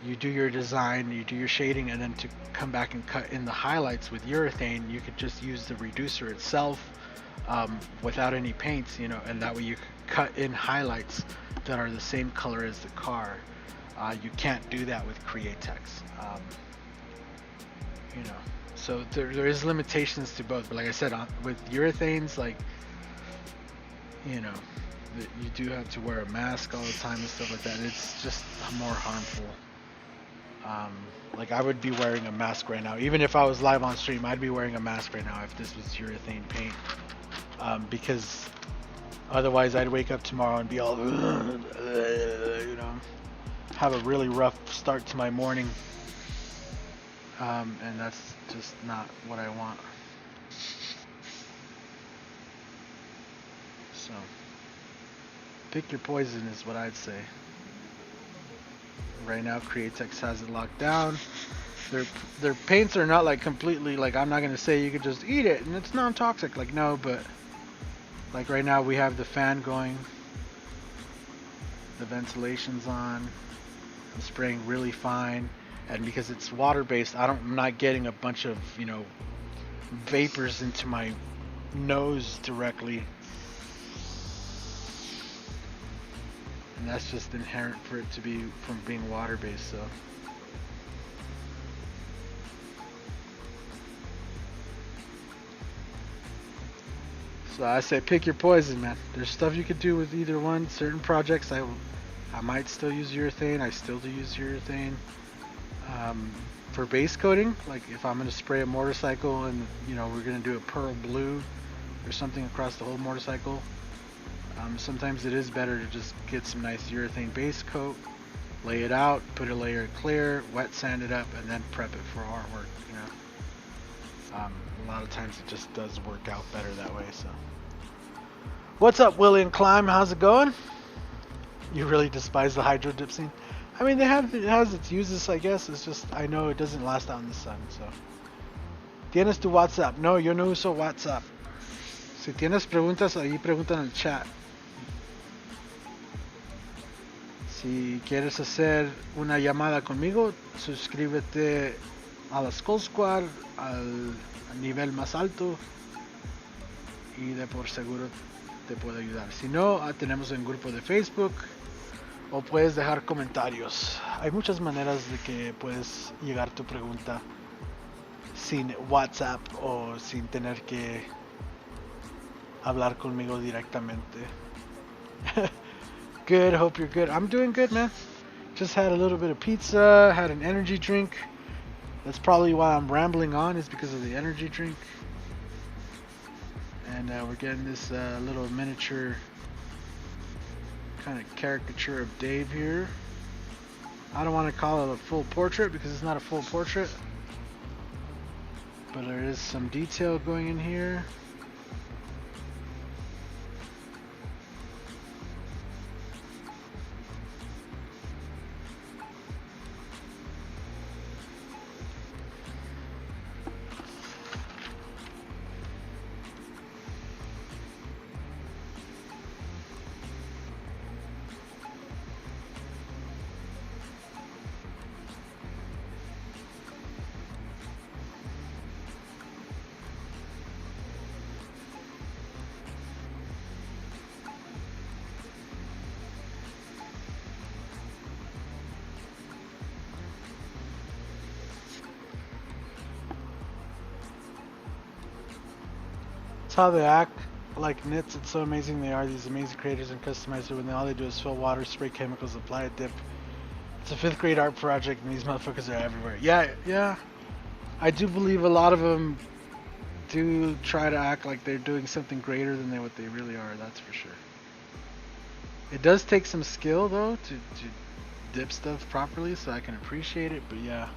You do your design, you do your shading, and then to come back and cut in the highlights with urethane, you could just use the reducer itself without any paints, you know, and that way you could cut in highlights that are the same color as the car. You can't do that with Createx, you know. So there is limitations to both, but like I said, with urethanes, like, you know, you do have to wear a mask all the time and stuff like that. It's just more harmful. Like I would be wearing a mask right now, even if I was live on stream. I'd be wearing a mask right now if this was urethane paint, because otherwise I'd wake up tomorrow and be all, you know, have a really rough start to my morning, and that's just not what I want. So pick your poison is what I'd say. Right now Createx has it locked down. Their paints are not like completely, like, I'm not gonna say you could just eat it and it's non-toxic, like, no, but like right now we have the fan going, the ventilation's on, I'm spraying really fine, and because it's water based, I'm not getting a bunch of, you know, vapors into my nose directly, and that's just inherent for it to be from being water based. So I say pick your poison, man. There's stuff you could do with either one. Certain projects I might still use urethane. I still do use urethane. For base coating, like if I'm going to spray a motorcycle and, you know, we're going to do a pearl blue or something across the whole motorcycle, sometimes it is better to just get some nice urethane base coat, lay it out, put a layer of clear, wet sand it up, and then prep it for artwork, you know. A lot of times it just does work out better that way. So what's up, William Climb? How's it going? You really despise the hydro dip scene? I mean, it has its uses, I guess. It's just, I know it doesn't last out in the sun, so. ¿Tienes tu WhatsApp? No, yo no uso WhatsApp. Si tienes preguntas, ahí pregunta en el chat. Si quieres hacer una llamada conmigo, suscríbete a la Skull Squad, al nivel más alto, y de por seguro te puedo ayudar. Si no, tenemos un grupo de Facebook, o puedes dejar comentarios. Hay muchas maneras de que puedes llegar tu pregunta sin WhatsApp o sin tener que hablar conmigo directamente. Good, hope you're good. I'm doing good, man. Just had a little bit of pizza, had an energy drink. That's probably why I'm rambling on, is because of the energy drink. And we're getting this little miniature kind of caricature of Dave here. I don't want to call it a full portrait because it's not a full portrait, but there is some detail going in here. How they act like nits. It's so amazing they are, these amazing creators and customizers, when all they do is fill water, spray chemicals, apply a dip. It's a 5th grade art project and these motherfuckers are everywhere. Yeah, I do believe a lot of them do try to act like they're doing something greater than what they really are, that's for sure. It does take some skill though to dip stuff properly, so I can appreciate it, but yeah,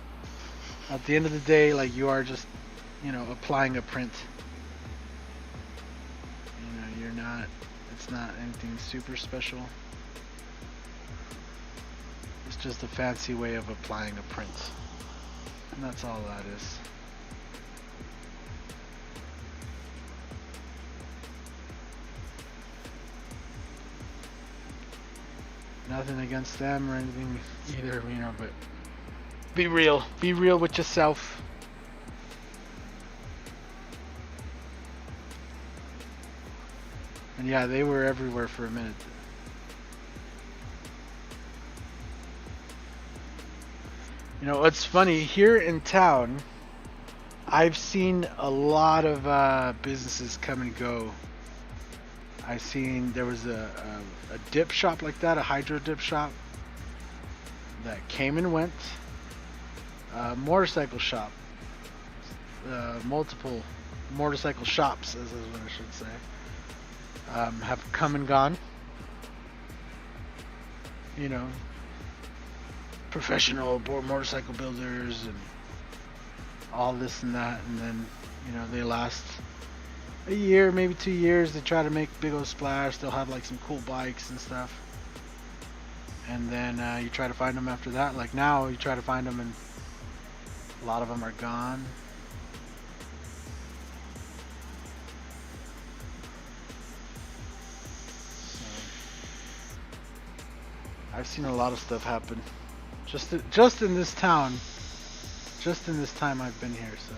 at the end of the day, like, you are just, you know, applying a print. It's not anything super special. It's just a fancy way of applying a print. And that's all that is. Nothing against them or anything either, you know, but be real. Be real with yourself. And yeah, they were everywhere for a minute. You know, it's funny, here in town, I've seen a lot of businesses come and go. I've seen, there was a dip shop like that, a hydro dip shop, that came and went. A motorcycle shop. Multiple motorcycle shops, as is what I should say. Have come and gone. You know, professional motorcycle builders and all this and that, and then, you know, they last a year, maybe 2 years. They try to make big old splash. They'll have like some cool bikes and stuff, and then you try to find them after that. Like now, you try to find them and a lot of them are gone. I've seen a lot of stuff happen just in this town, just in this time I've been here, so.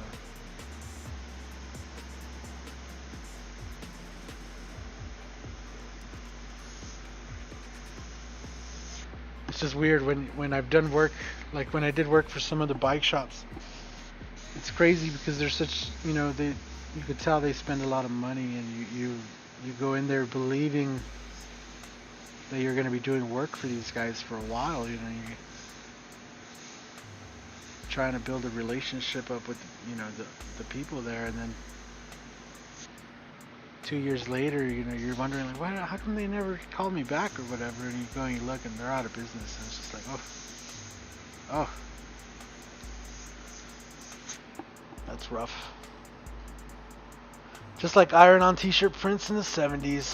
It's just weird when I've done work, like when I did work for some of the bike shops. It's crazy because they're such, you know, you could tell they spend a lot of money, and you go in there believing that you're going to be doing work for these guys for a while. You know, you're trying to build a relationship up with, you know, the people there, and then 2 years later, you know, you're wondering like, how come they never called me back or whatever, and you go and you look and they're out of business, and it's just like, oh, that's rough. Just like iron-on t-shirt prints in the 70s.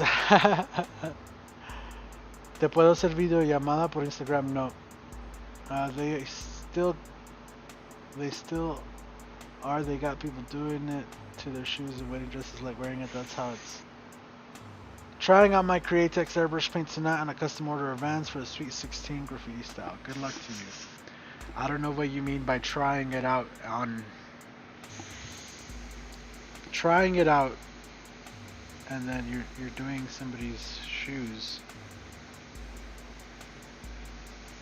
Te puedo hacer videollamada por Instagram? No. They still are. They got people doing it to their shoes and wedding dresses, like wearing it. That's how it's. Trying out my Createx Airbrush Paint tonight on a custom order of Vans for the Sweet 16 graffiti style. Good luck to you. I don't know what you mean by trying it out on. Trying it out, and then you're doing somebody's shoes.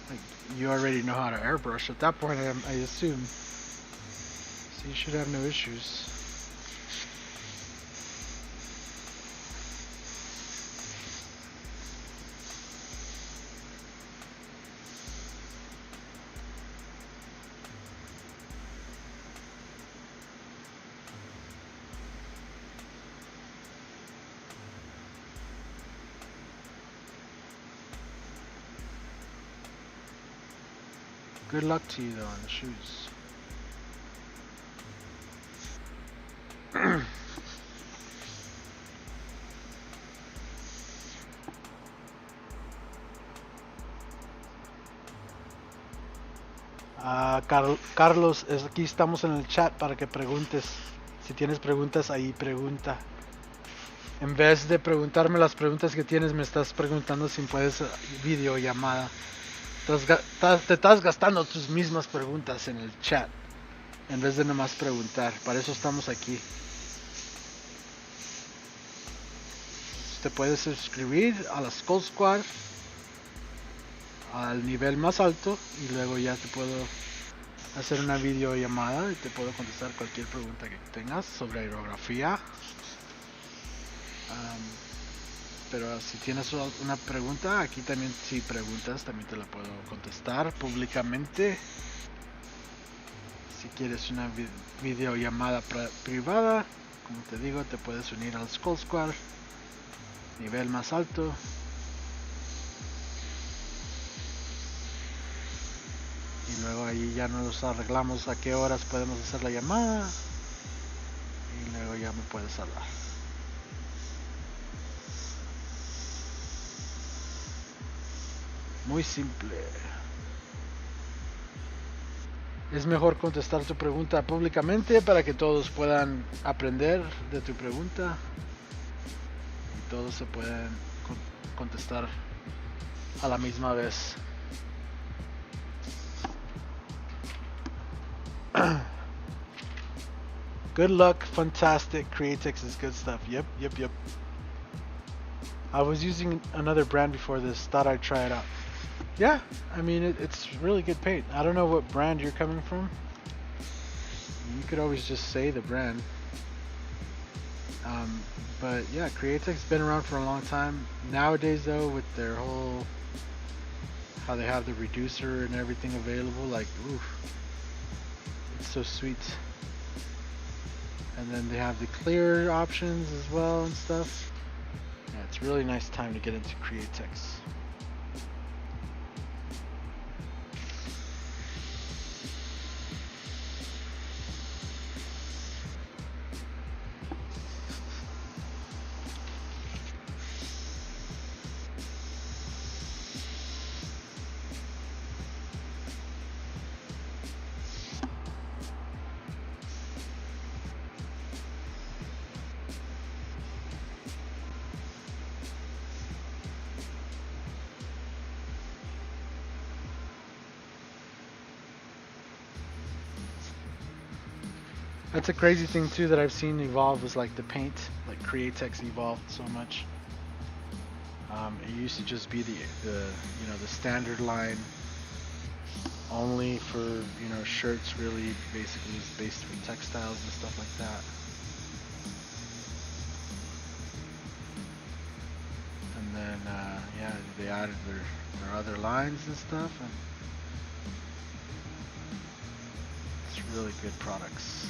Like, you already know how to airbrush at that point, I assume. So you should have no issues. Good luck to you though on the shoes. Carlos, aquí estamos en el chat para que preguntes. Si tienes preguntas, ahí pregunta. En vez de preguntarme las preguntas que tienes, me estás preguntando si puedes videollamada. Te estás gastando tus mismas preguntas en el chat, en vez de nomás preguntar. Para eso estamos aquí. Te puedes suscribir a la Skull Squad al nivel más alto y luego ya te puedo hacer una videollamada y te puedo contestar cualquier pregunta que tengas sobre aerografía. Pero si tienes una pregunta, aquí también si preguntas también te la puedo contestar públicamente. Si quieres una videollamada privada, como te digo, te puedes unir al Skull Squad nivel más alto. Y luego ahí ya nos arreglamos a qué horas podemos hacer la llamada. Y luego ya me puedes hablar. Muy simple. Es mejor contestar tu pregunta públicamente para que todos puedan aprender de tu pregunta. Y todos se pueden contestar a la misma vez. Good luck, fantastic. Createx is good stuff. Yep. I was using another brand before this. Thought I'd try it out. Yeah, I mean it's really good paint. I don't know what brand you're coming from. You could always just say the brand. But yeah, Createx's been around for a long time. Nowadays though, with their whole how they have the reducer and everything available, like oof, it's so sweet. And then they have the clear options as well and stuff. Yeah, it's a really nice time to get into Createx. That's a crazy thing too that I've seen evolve was like the paint, like Createx evolved so much. It used to just be the standard line only for shirts, really basically is based for textiles and stuff like that. And then yeah, they added their other lines and stuff, and it's really good products.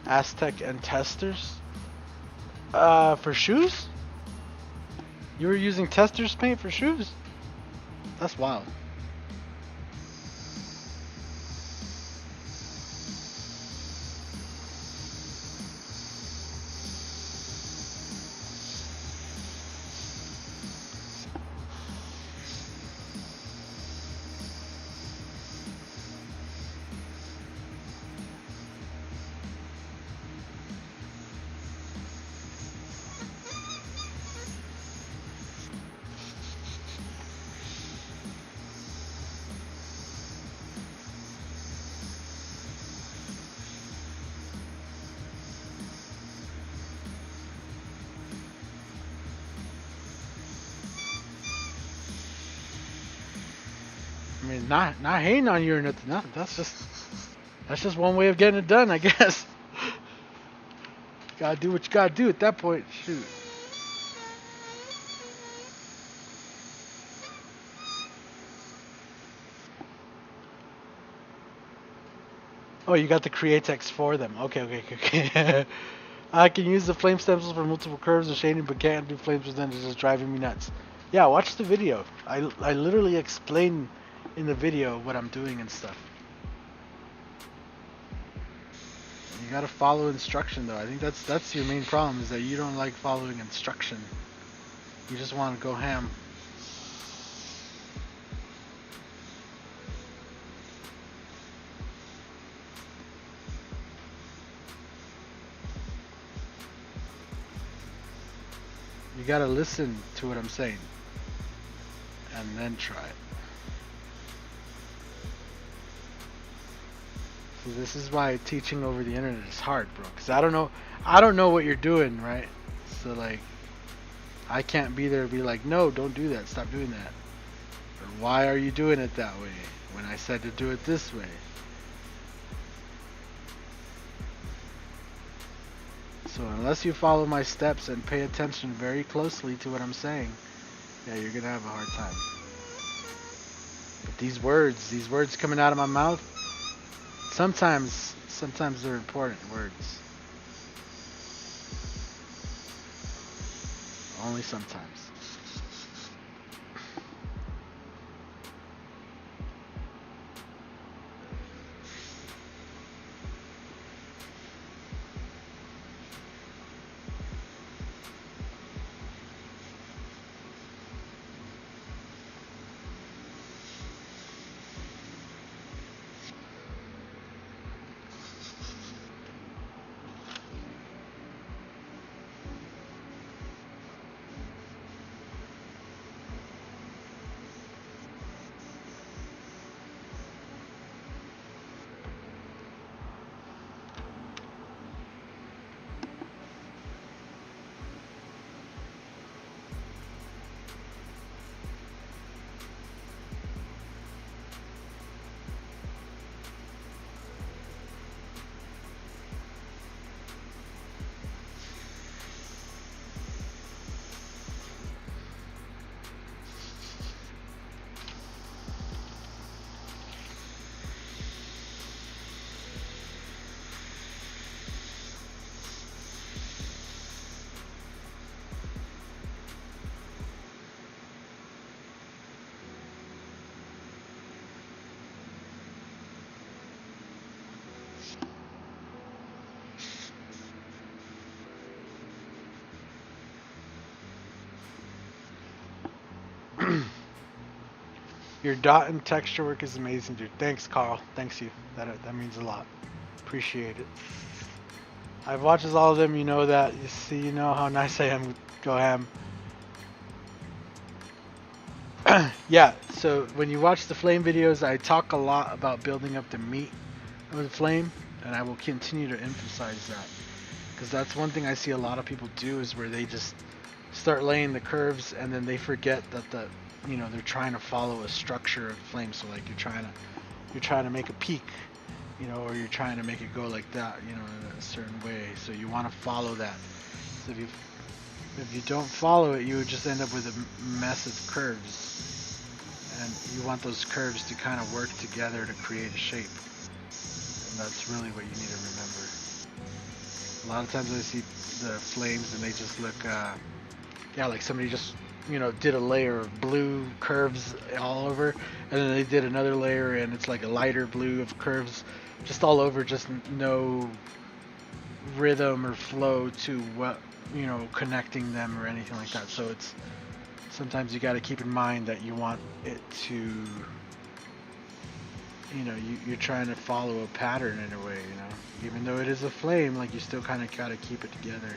Aztec and testers? For shoes? You were using testers paint for shoes? That's wild. I mean, not hating on you or nothing. No, that's just one way of getting it done, I guess. Gotta do what you gotta do at that point. Shoot. Oh, you got the create text for them. Okay. I can use the flame stencils for multiple curves and shading, but can't do flames with them. It's just driving me nuts. Yeah, watch the video. I literally explain in the video what I'm doing and stuff. You gotta follow instruction though. I think that's your main problem, is that you don't like following instruction. You just want to go ham. You gotta listen to what I'm saying and then try it. So this is why teaching over the internet is hard, bro. Cause I don't know what you're doing, right? So like, I can't be there and be like, no, don't do that. Stop doing that. Or why are you doing it that way when I said to do it this way? So unless you follow my steps and pay attention very closely to what I'm saying, yeah, you're gonna have a hard time. But these words coming out of my mouth, sometimes they're important words. Only sometimes. Your dot and texture work is amazing, dude. Thanks, Carl. Thanks you. That means a lot. Appreciate it. I've watched all of them. You know that. You see, you know how nice I am. Go ham. Yeah. So when you watch the flame videos, I talk a lot about building up the meat of the flame, and I will continue to emphasize that, because that's one thing I see a lot of people do, is where they just start laying the curves and then they forget that they're trying to follow a structure of flame. So like you're trying to make a peak, or you're trying to make it go like that, in a certain way. So you want to follow that. So if you don't follow it, you would just end up with a mess of curves, and you want those curves to kind of work together to create a shape. And that's really what you need to remember. A lot of times I see the flames and they just look like somebody just did a layer of blue curves all over, and then they did another layer and it's like a lighter blue of curves just all over, just no rhythm or flow to what connecting them or anything like that. So it's sometimes you got to keep in mind that you want it to you're trying to follow a pattern in a way, even though it is a flame, like you still kind of got to keep it together.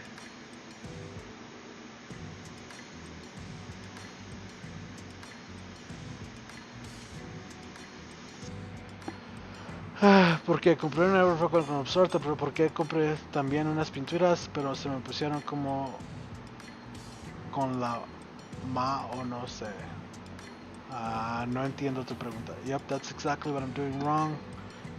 Porque compré un Airbrush con Compressor, pero porque compré también unas pinturas, pero se me pusieron como con la o no sé. No entiendo tu pregunta. Yep, that's exactly what I'm doing wrong.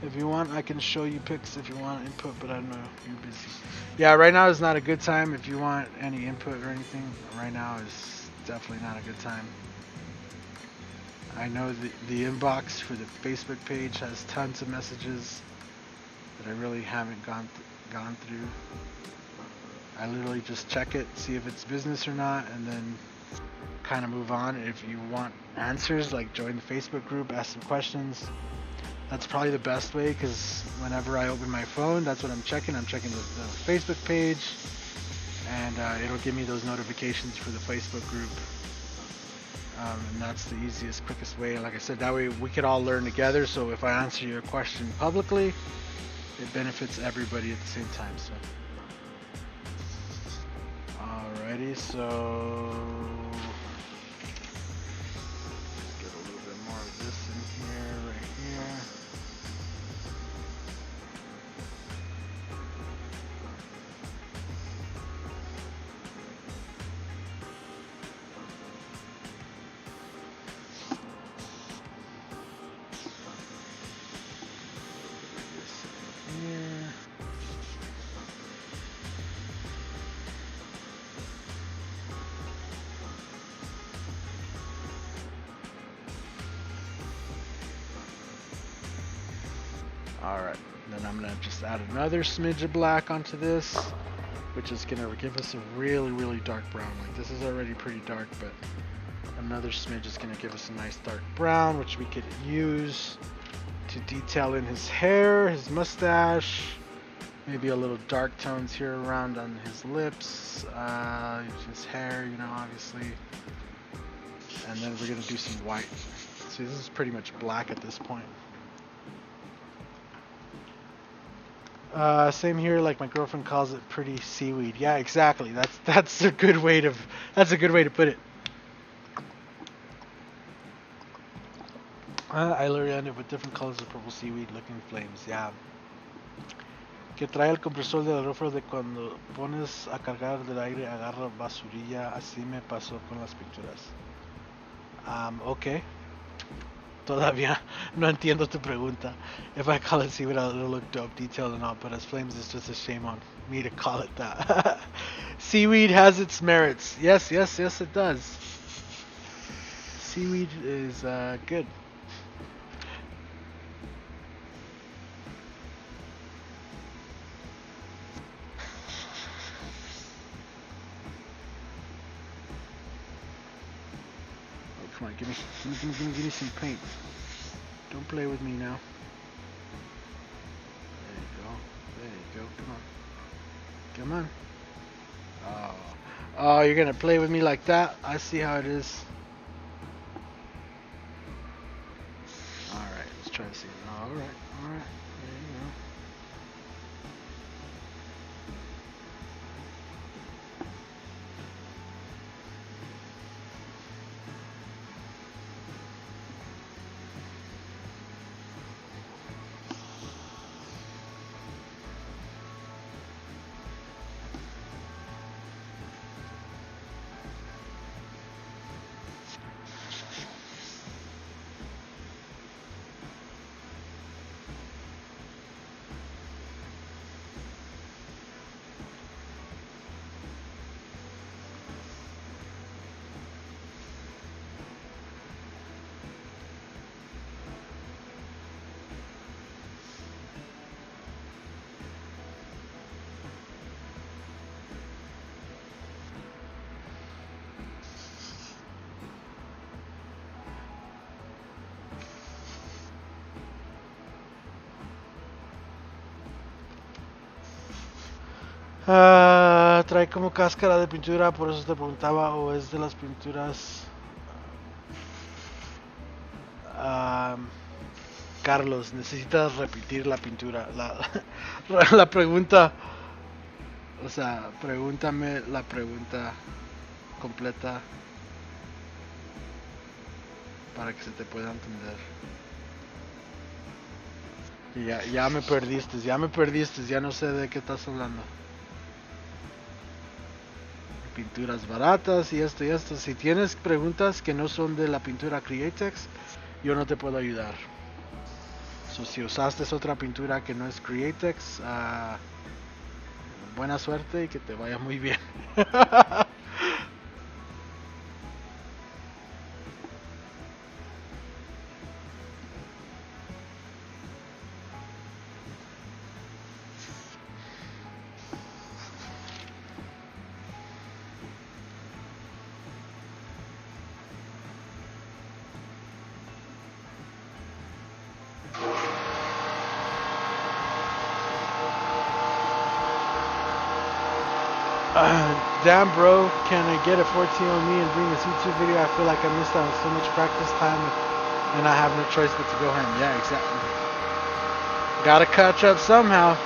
If you want, I can show you pics if you want input, but I don't know, you're busy. Yeah, right now is not a good time if you want any input or anything. Right now is definitely not a good time. I know the inbox for the Facebook page has tons of messages that I really haven't gone through. I literally just check it, see if it's business or not, and then kind of move on. If you want answers, like join the Facebook group, ask some questions. That's probably the best way, because whenever I open my phone, that's what I'm checking. I'm checking the Facebook page, and it'll give me those notifications for the Facebook group. And that's the easiest, quickest way. Like I said, that way we could all learn together. So if I answer your question publicly, it benefits everybody at the same time. So, alrighty, so let's get a little bit more of this in here, right here. Alright, then I'm going to just add another smidge of black onto this, which is going to give us a really, really dark brown. Like, this is already pretty dark, but another smidge is going to give us a nice dark brown, which we could use to detail in his hair, his mustache, maybe a little dark tones here around on his lips, his hair, you know, obviously. And then we're going to do some white. See, this is pretty much black at this point. Same here, like my girlfriend calls it pretty seaweed. Yeah, exactly. That's a good way to put it. I literally ended with different colors of purple seaweed looking flames. Yeah. Que trae el compresor del aerófilo de cuando pones a cargar del aire agarra basurilla. Así me pasó con las pinturas. Okay. Todavía no entiendo tu pregunta. If I call it seaweed, it'll look dope, detailed and all, but as flames, it's just a shame on me to call it that. Seaweed has its merits. Yes, it does. Seaweed is good. Oh, come on, give me some paint. Don't play with me now. There you go, come on. Oh, you're gonna play with me like that? I see how it is. Alright, let's try to see. Alright, there you go. Trae como cáscara de pintura, por eso te preguntaba, o es de las pinturas. Carlos, necesitas repetir la pintura. La pregunta. O sea, pregúntame la pregunta completa para que se te pueda entender. Ya me perdiste, ya no sé de qué estás hablando. Pinturas baratas y esto y esto. Si tienes preguntas que no son de la pintura Createx, yo no te puedo ayudar. So, si usaste otra pintura que no es Createx, buena suerte y que te vaya muy bien. Damn bro, can I get a 14 on me and bring this YouTube video? I feel like I missed out on so much practice time and I have no choice but to go home. Yeah, exactly. Gotta catch up somehow.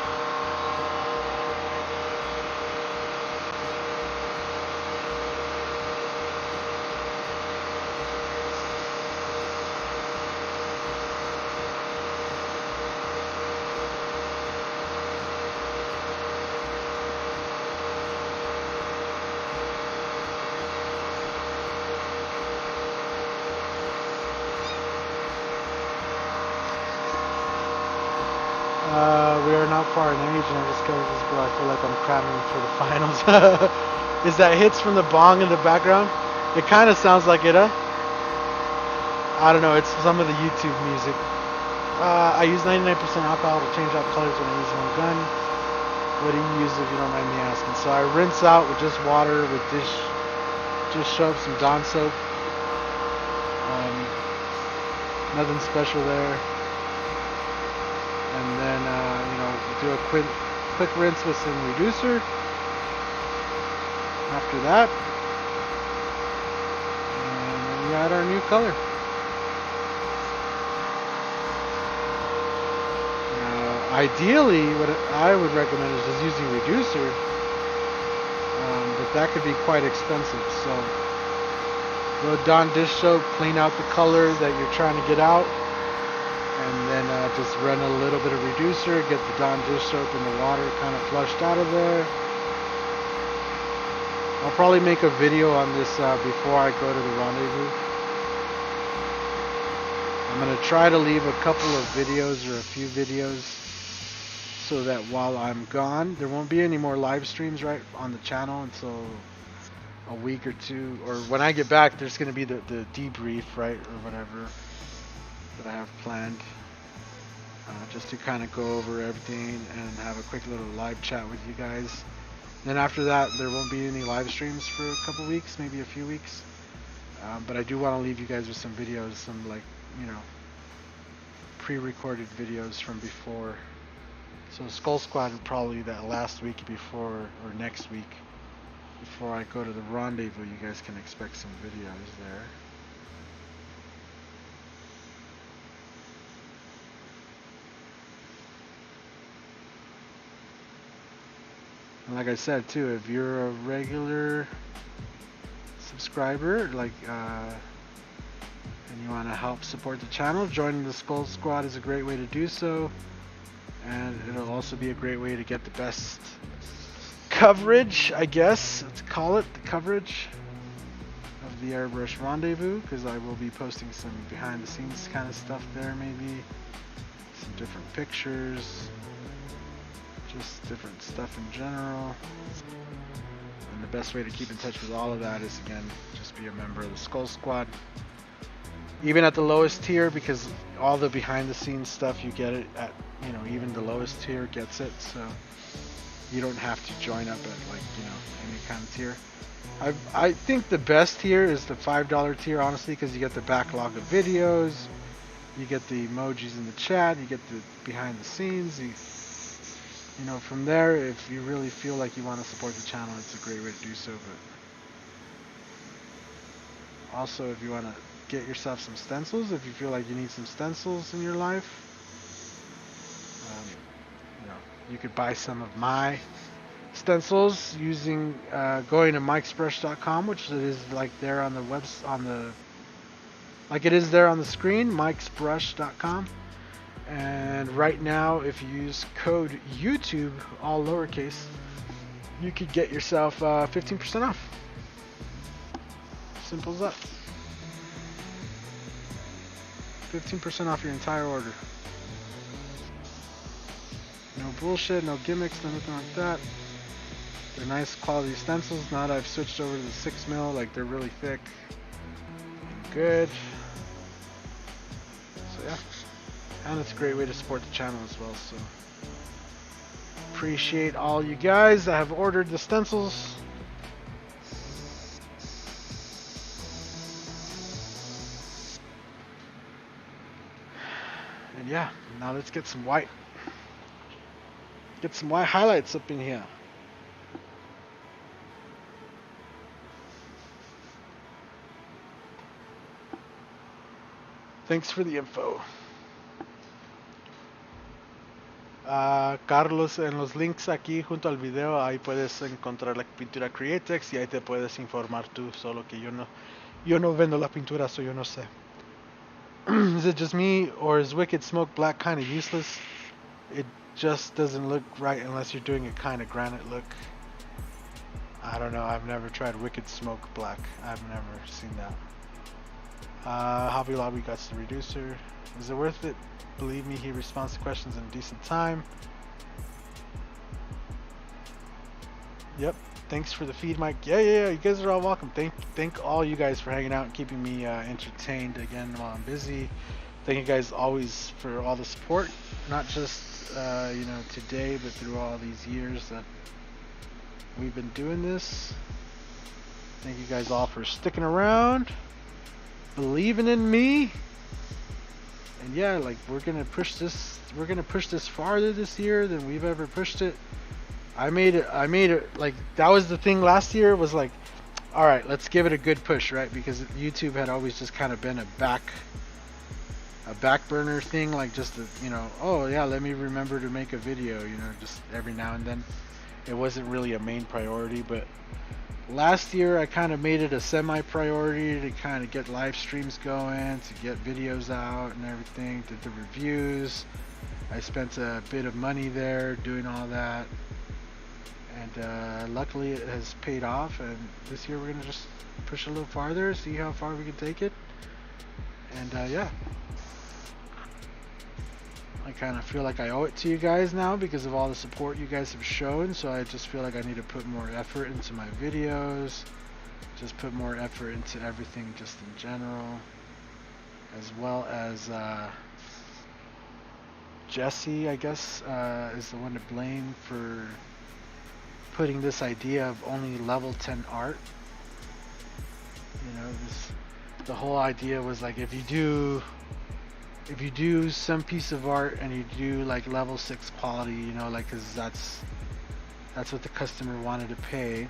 We are not far in age, and I discovered this, but I feel like I'm cramming for the finals. Is that hits from the bong in the background? It kind of sounds like it, huh? I don't know, it's some of the YouTube music. I use 99% alcohol to change out colors when I use one gun. What do you use if you don't mind me asking? So I rinse out with just water, with dish soap, some Dawn soap. Nothing special there. And then, do a quick rinse with some reducer. After that, and then we add our new color. Ideally, what I would recommend is just using reducer, but that could be quite expensive. So, go Dawn dish soap, clean out the color that you're trying to get out. And then just run a little bit of reducer, get the Dawn dish soap and the water kind of flushed out of there. I'll probably make a video on this before I go to the rendezvous. I'm going to try to leave a couple of videos or a few videos so that while I'm gone, there won't be any more live streams right on the channel until a week or two. Or when I get back, there's going to be the debrief, right, or whatever that I have planned, just to kind of go over everything and have a quick little live chat with you guys. Then after that, there won't be any live streams for a couple weeks, maybe a few weeks. But I do want to leave you guys with some videos, some pre-recorded videos from before. So Skull Squad probably that last week before, or next week, before I go to the rendezvous, you guys can expect some videos there. And like I said too, if you're a regular subscriber, and you want to help support the channel, joining the Skull Squad is a great way to do so, and it'll also be a great way to get the best coverage, I guess, let's call it the coverage of the Airbrush Rendezvous, because I will be posting some behind the scenes kind of stuff there, maybe some different pictures, just different stuff in general. And the best way to keep in touch with all of that is, again, just be a member of the Skull Squad. Even at the lowest tier, because all the behind the scenes stuff you get it at, even the lowest tier gets it, so you don't have to join up at any kind of tier. I think the best tier is the $5 tier, honestly, because you get the backlog of videos, you get the emojis in the chat, you get the behind the scenes, from there, if you really feel like you want to support the channel, it's a great way to do so. But also, if you want to get yourself some stencils, if you feel like you need some stencils in your life, you could buy some of my stencils using going to mikesbrush.com, which is there on the like it is there on the screen, mikesbrush.com. And right now, if you use code YouTube, all lowercase, you could get yourself 15% off. Simple as that. 15% off your entire order. No bullshit, no gimmicks, no nothing like that. They're nice quality stencils. Now that I've switched over to the 6mm, like they're really thick. Good. So yeah. And it's a great way to support the channel as well, so appreciate all you guys that have ordered the stencils. And yeah, now let's get some white. Get some white highlights up in here. Thanks for the info. Carlos, en los links aquí junto al video, ahí puedes encontrar la pintura Createx y ahí te puedes informar tú, solo que yo no vendo la pintura, so yo no sé. Is it just me, or is Wicked Smoke Black kind of useless? It just doesn't look right unless you're doing a kind of granite look. I don't know, I've never tried Wicked Smoke Black. I've never seen that. Hobby Lobby got the reducer. Is it worth it? Believe me, he responds to questions in a decent time. Yep. Thanks for the feed, Mike. Yeah. You guys are all welcome. Thank all you guys for hanging out and keeping me entertained again while I'm busy. Thank you guys always for all the support, not just today, but through all these years that we've been doing this. Thank you guys all for sticking around, believing in me. And yeah, like we're gonna push this farther this year than we've ever pushed it. I made it like that was the thing last year, was like, all right, let's give it a good push, right? Because YouTube had always just kind of been a back burner thing, like just oh yeah, let me remember to make a video, just every now and then. It wasn't really a main priority, but last year I kind of made it a semi-priority to kind of get live streams going, to get videos out and everything, did the reviews. I spent a bit of money there doing all that, and luckily it has paid off, and this year we're going to just push a little farther, see how far we can take it. And yeah, I kind of feel like I owe it to you guys now because of all the support you guys have shown, so I just feel like I need to put more effort into my videos, just put more effort into everything just in general, as well as Jesse, I guess, is the one to blame for putting this idea of only level 10 art. The whole idea was like, if you do some piece of art and you do like level 6 quality, like, cause that's what the customer wanted to pay,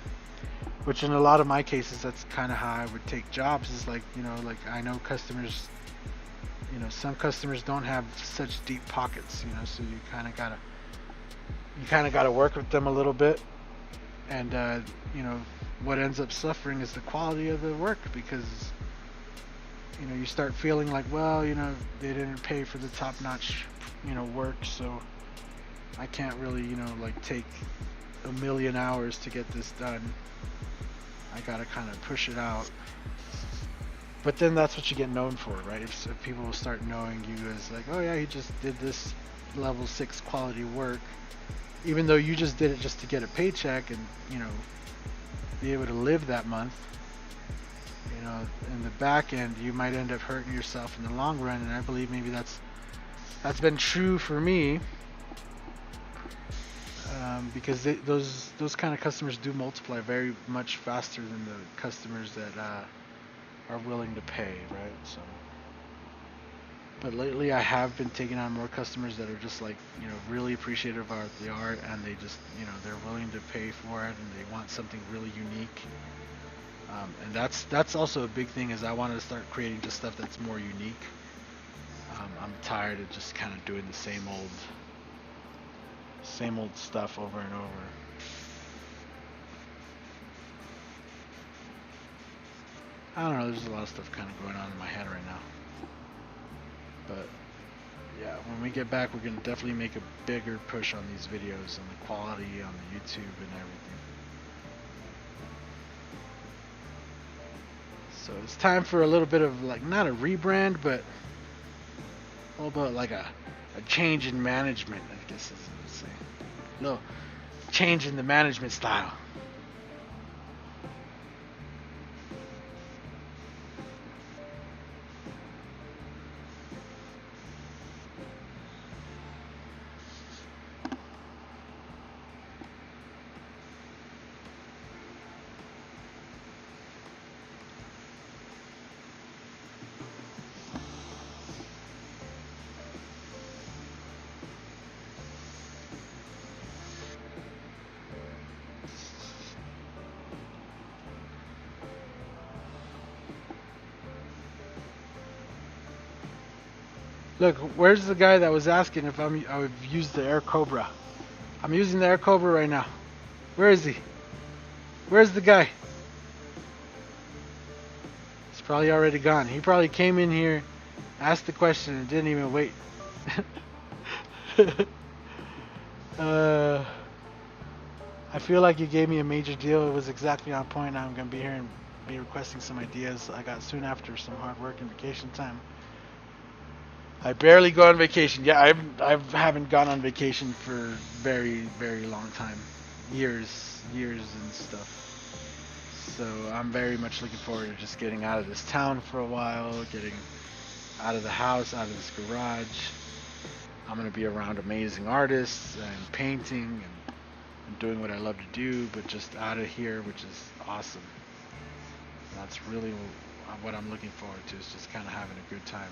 which in a lot of my cases that's kind of how I would take jobs, is like, like I know customers, some customers don't have such deep pockets, so you kind of gotta work with them a little bit, and what ends up suffering is the quality of the work, because you start feeling like, well, they didn't pay for the top-notch, work, so I can't really, like take a million hours to get this done. I gotta kind of push it out. But then that's what you get known for, right? If people will start knowing you as like, oh yeah, he just did this level 6 quality work, even though you just did it just to get a paycheck and, be able to live that month. In the back end, you might end up hurting yourself in the long run, and I believe maybe that's been true for me, because those kind of customers do multiply very much faster than the customers that are willing to pay, right? So, but lately I have been taking on more customers that are just like, really appreciative of the art, and they just, they're willing to pay for it, and they want something really unique. And that's also a big thing, is I wanted to start creating just stuff that's more unique. I'm tired of just kind of doing the same old stuff over and over. I don't know, there's a lot of stuff kind of going on in my head right now. But yeah, when we get back, we're going to definitely make a bigger push on these videos and the quality on the YouTube and everything. So it's time for a little bit of, like, not a rebrand, but all about like a change in management, I guess is what I would say. little change in the management style. Look, where's the guy that was asking if I would use the Air Cobra? I'm using the Air Cobra right now. Where is he? Where's the guy? He's probably already gone. He probably came in here, asked the question, and didn't even wait. I feel like you gave me a major deal. It was exactly on point. I'm going to be here and be requesting some ideas. I got soon after some hard work and vacation time. I barely go on vacation. Yeah, I haven't gone on vacation for very, very long time. Years and stuff. So I'm very much looking forward to just getting out of this town for a while, getting out of the house, out of this garage. I'm going to be around amazing artists and painting and doing what I love to do, but just out of here, which is awesome. And that's really what I'm looking forward to, is just kind of having a good time.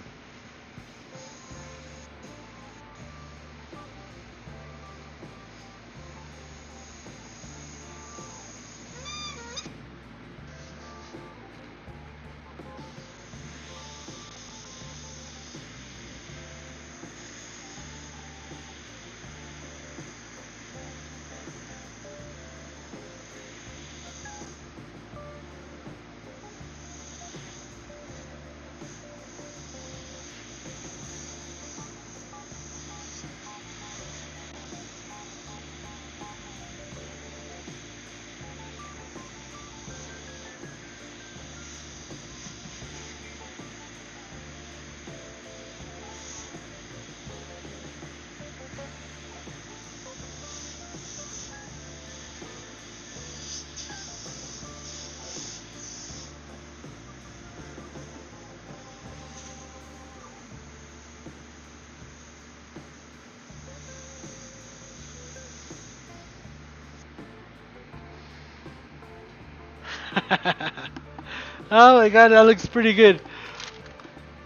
Oh my god, that looks pretty good.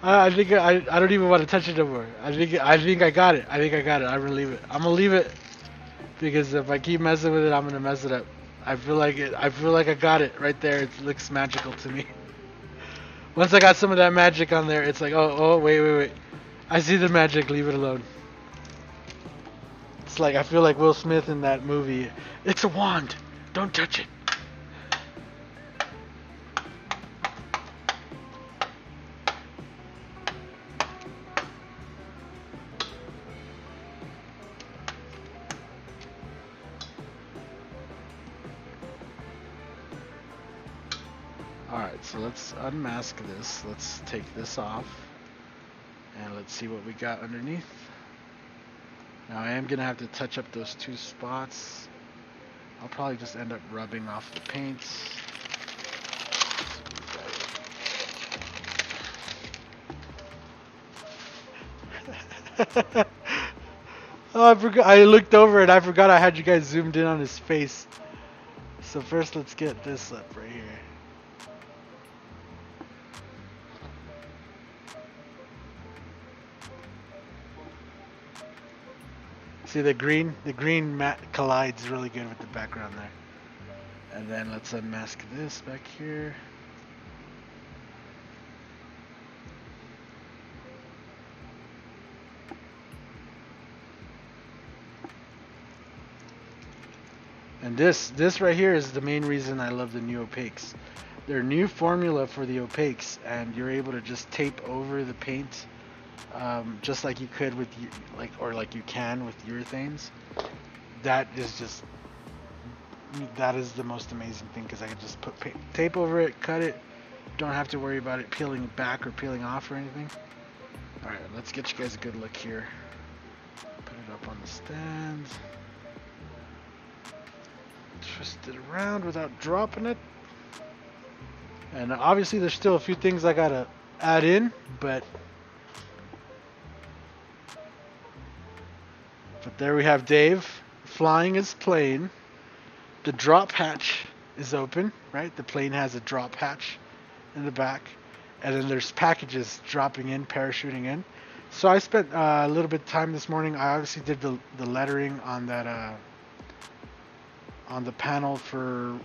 I think I don't even want to touch it anymore. I think I got it. I think I got it. I'm gonna leave it. I'm gonna leave it because if I keep messing with it, I'm gonna mess it up. I feel like it. I feel like I got it right there. It looks magical to me. Once I got some of that magic on there, it's like, oh, wait. I see the magic. Leave it alone. It's like I feel like Will Smith in that movie. It's a wand. Don't touch it. Alright, so let's unmask this. Let's take this off. And let's see what we got underneath. Now I am going to have to touch up those two spots. I'll probably just end up rubbing off the paints. Oh, I forgot. I looked over and I forgot I had you guys zoomed in on his face. So first let's get this up right here. See the green matte collides really good with the background there. And then let's unmask this back here. And this right here is the main reason I love the new opaques. They're new formula for the opaques, and you're able to just tape over the paint, just like you could with like you can with urethanes. That is the most amazing thing, because I can just put tape over it, cut it, don't have to worry about it peeling back or peeling off or anything. All right, let's get you guys a good look here. Put it up on the stand. twist it around without dropping it. And obviously there's still a few things I gotta add in, but there we have Dave flying his plane. The drop hatch is open, right? The plane has a drop hatch in the back, and then there's packages dropping in, parachuting in. So I spent a little bit of time this morning. I obviously did the lettering on that on the panel for.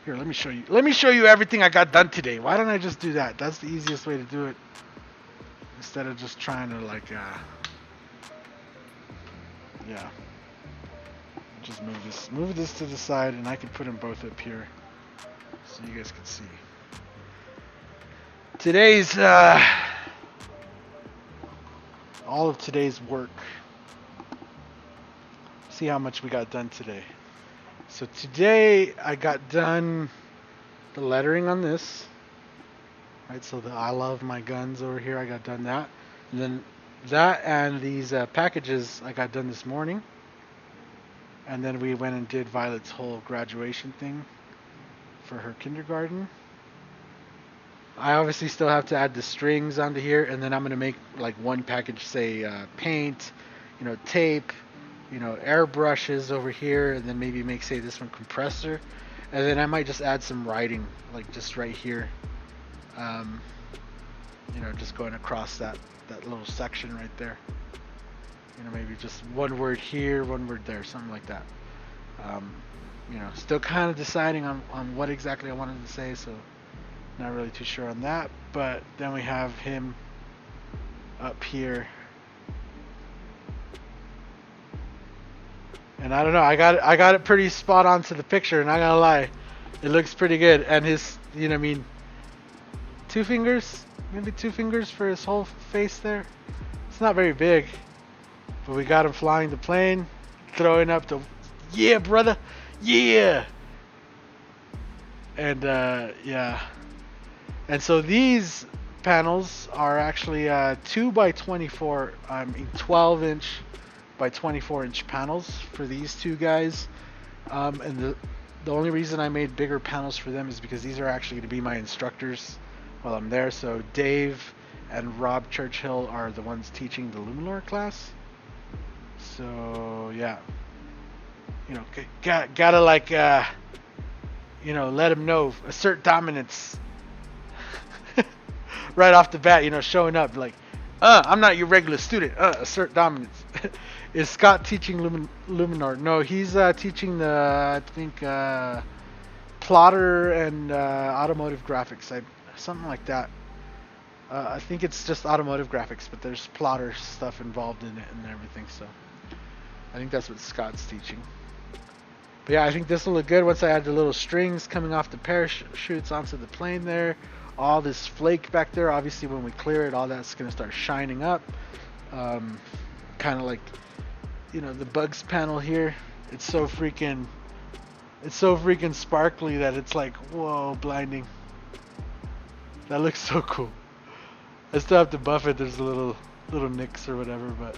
Here, let me show you. Let me show you everything I got done today. Why don't I just do that? That's the easiest way to do it, instead of just trying to like, yeah. Just move this to the side, and I can put them both up here, so you guys can see. Today's all of today's work. See how much we got done today. So today I got done the lettering on this, right? So the I love my guns over here, I got done that. And then that and these packages I got done this morning. And then we went and did Violet's whole graduation thing for her kindergarten. I obviously still have to add the strings onto here, and then I'm going to make like one package, say paint, tape, airbrushes over here, and then maybe make, say, this one compressor. And then I might just add some writing, like just right here, just going across that little section right there. Maybe just one word here, one word there, something like that. Still kind of deciding on what exactly I wanted to say, so not really too sure on that. But then we have him up here. And I don't know, I got it pretty spot on to the picture, not gonna lie. It looks pretty good. And his, 2 fingers? Maybe 2 fingers for his whole face there. It's not very big. But we got him flying the plane, throwing up the, yeah, brother, yeah. And yeah. And so these panels are actually 2 by 24, 12-inch by 24-inch panels for these two guys. And the only reason I made bigger panels for them is because these are actually going to be my instructors while I'm there. So Dave and Rob Churchill are the ones teaching the Luminor class. So yeah, gotta like let them know, assert dominance right off the bat. Showing up like, I'm not your regular student. Assert dominance. Is Scott teaching Luminor? No, he's teaching the, I think, plotter and automotive graphics. Something like that. I think it's just automotive graphics, but there's plotter stuff involved in it and everything. So I think that's what Scott's teaching. But yeah, I think this will look good once I add the little strings coming off the parachutes onto the plane there. All this flake back there, obviously when we clear it, all that's going to start shining up. Kind of like, the bugs panel here. It's so freaking sparkly that it's like, whoa, blinding. That looks so cool. I still have to buff it. There's a little nicks or whatever, but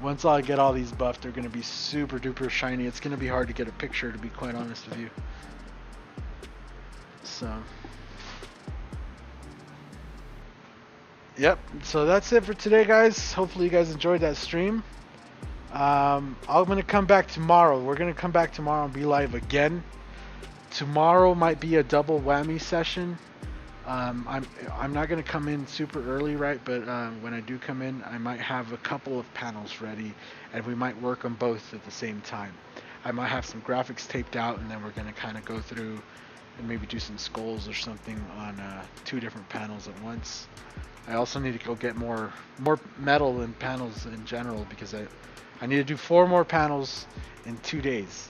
once I get all these buffed, they're going to be super duper shiny. It's going to be hard to get a picture, to be quite honest with you. So, yep. So that's it for today, guys. Hopefully you guys enjoyed that stream. I'm going to come back tomorrow. We're going to come back tomorrow and be live again. Tomorrow might be a double whammy session. I'm not going to come in super early, right? But when I do come in, I might have a couple of panels ready, and we might work on both at the same time. I might have some graphics taped out, and then we're going to kind of go through and maybe do some skulls or something on 2 different panels at once. I also need to go get more metal and panels in general, because I need to do 4 more panels in 2 days.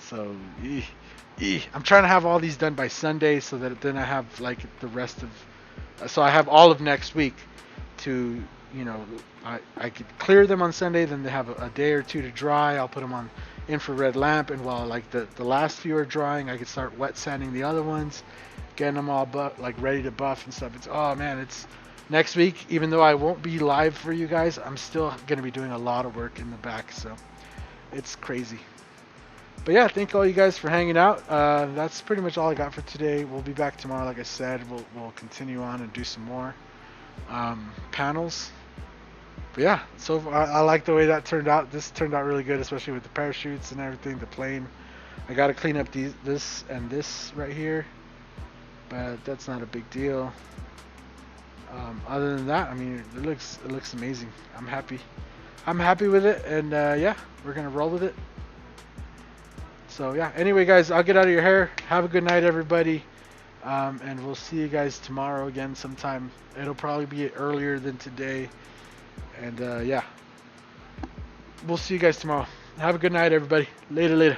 So I'm trying to have all these done by Sunday, so that then I have like the rest of, so I have all of next week to, I could clear them on Sunday, then they have a day or 2 to dry. I'll put them on infrared lamp, and while like the last few are drying, I could start wet sanding the other ones, getting them all ready to buff and stuff. It's next week, even though I won't be live for you guys, I'm still going to be doing a lot of work in the back, so it's crazy. But yeah, thank all you guys for hanging out. That's pretty much all I got for today. We'll be back tomorrow, like I said. We'll continue on and do some more panels. But yeah, so I like the way that turned out. This turned out really good, especially with the parachutes and everything, the plane. I got to clean up this and this right here, but that's not a big deal. Other than that, I mean, it looks amazing. I'm happy. I'm happy with it, and yeah, we're gonna roll with it. So yeah. Anyway, guys, I'll get out of your hair. Have a good night, everybody, and we'll see you guys tomorrow again sometime. It'll probably be earlier than today, and yeah, we'll see you guys tomorrow. Have a good night, everybody. Later, later.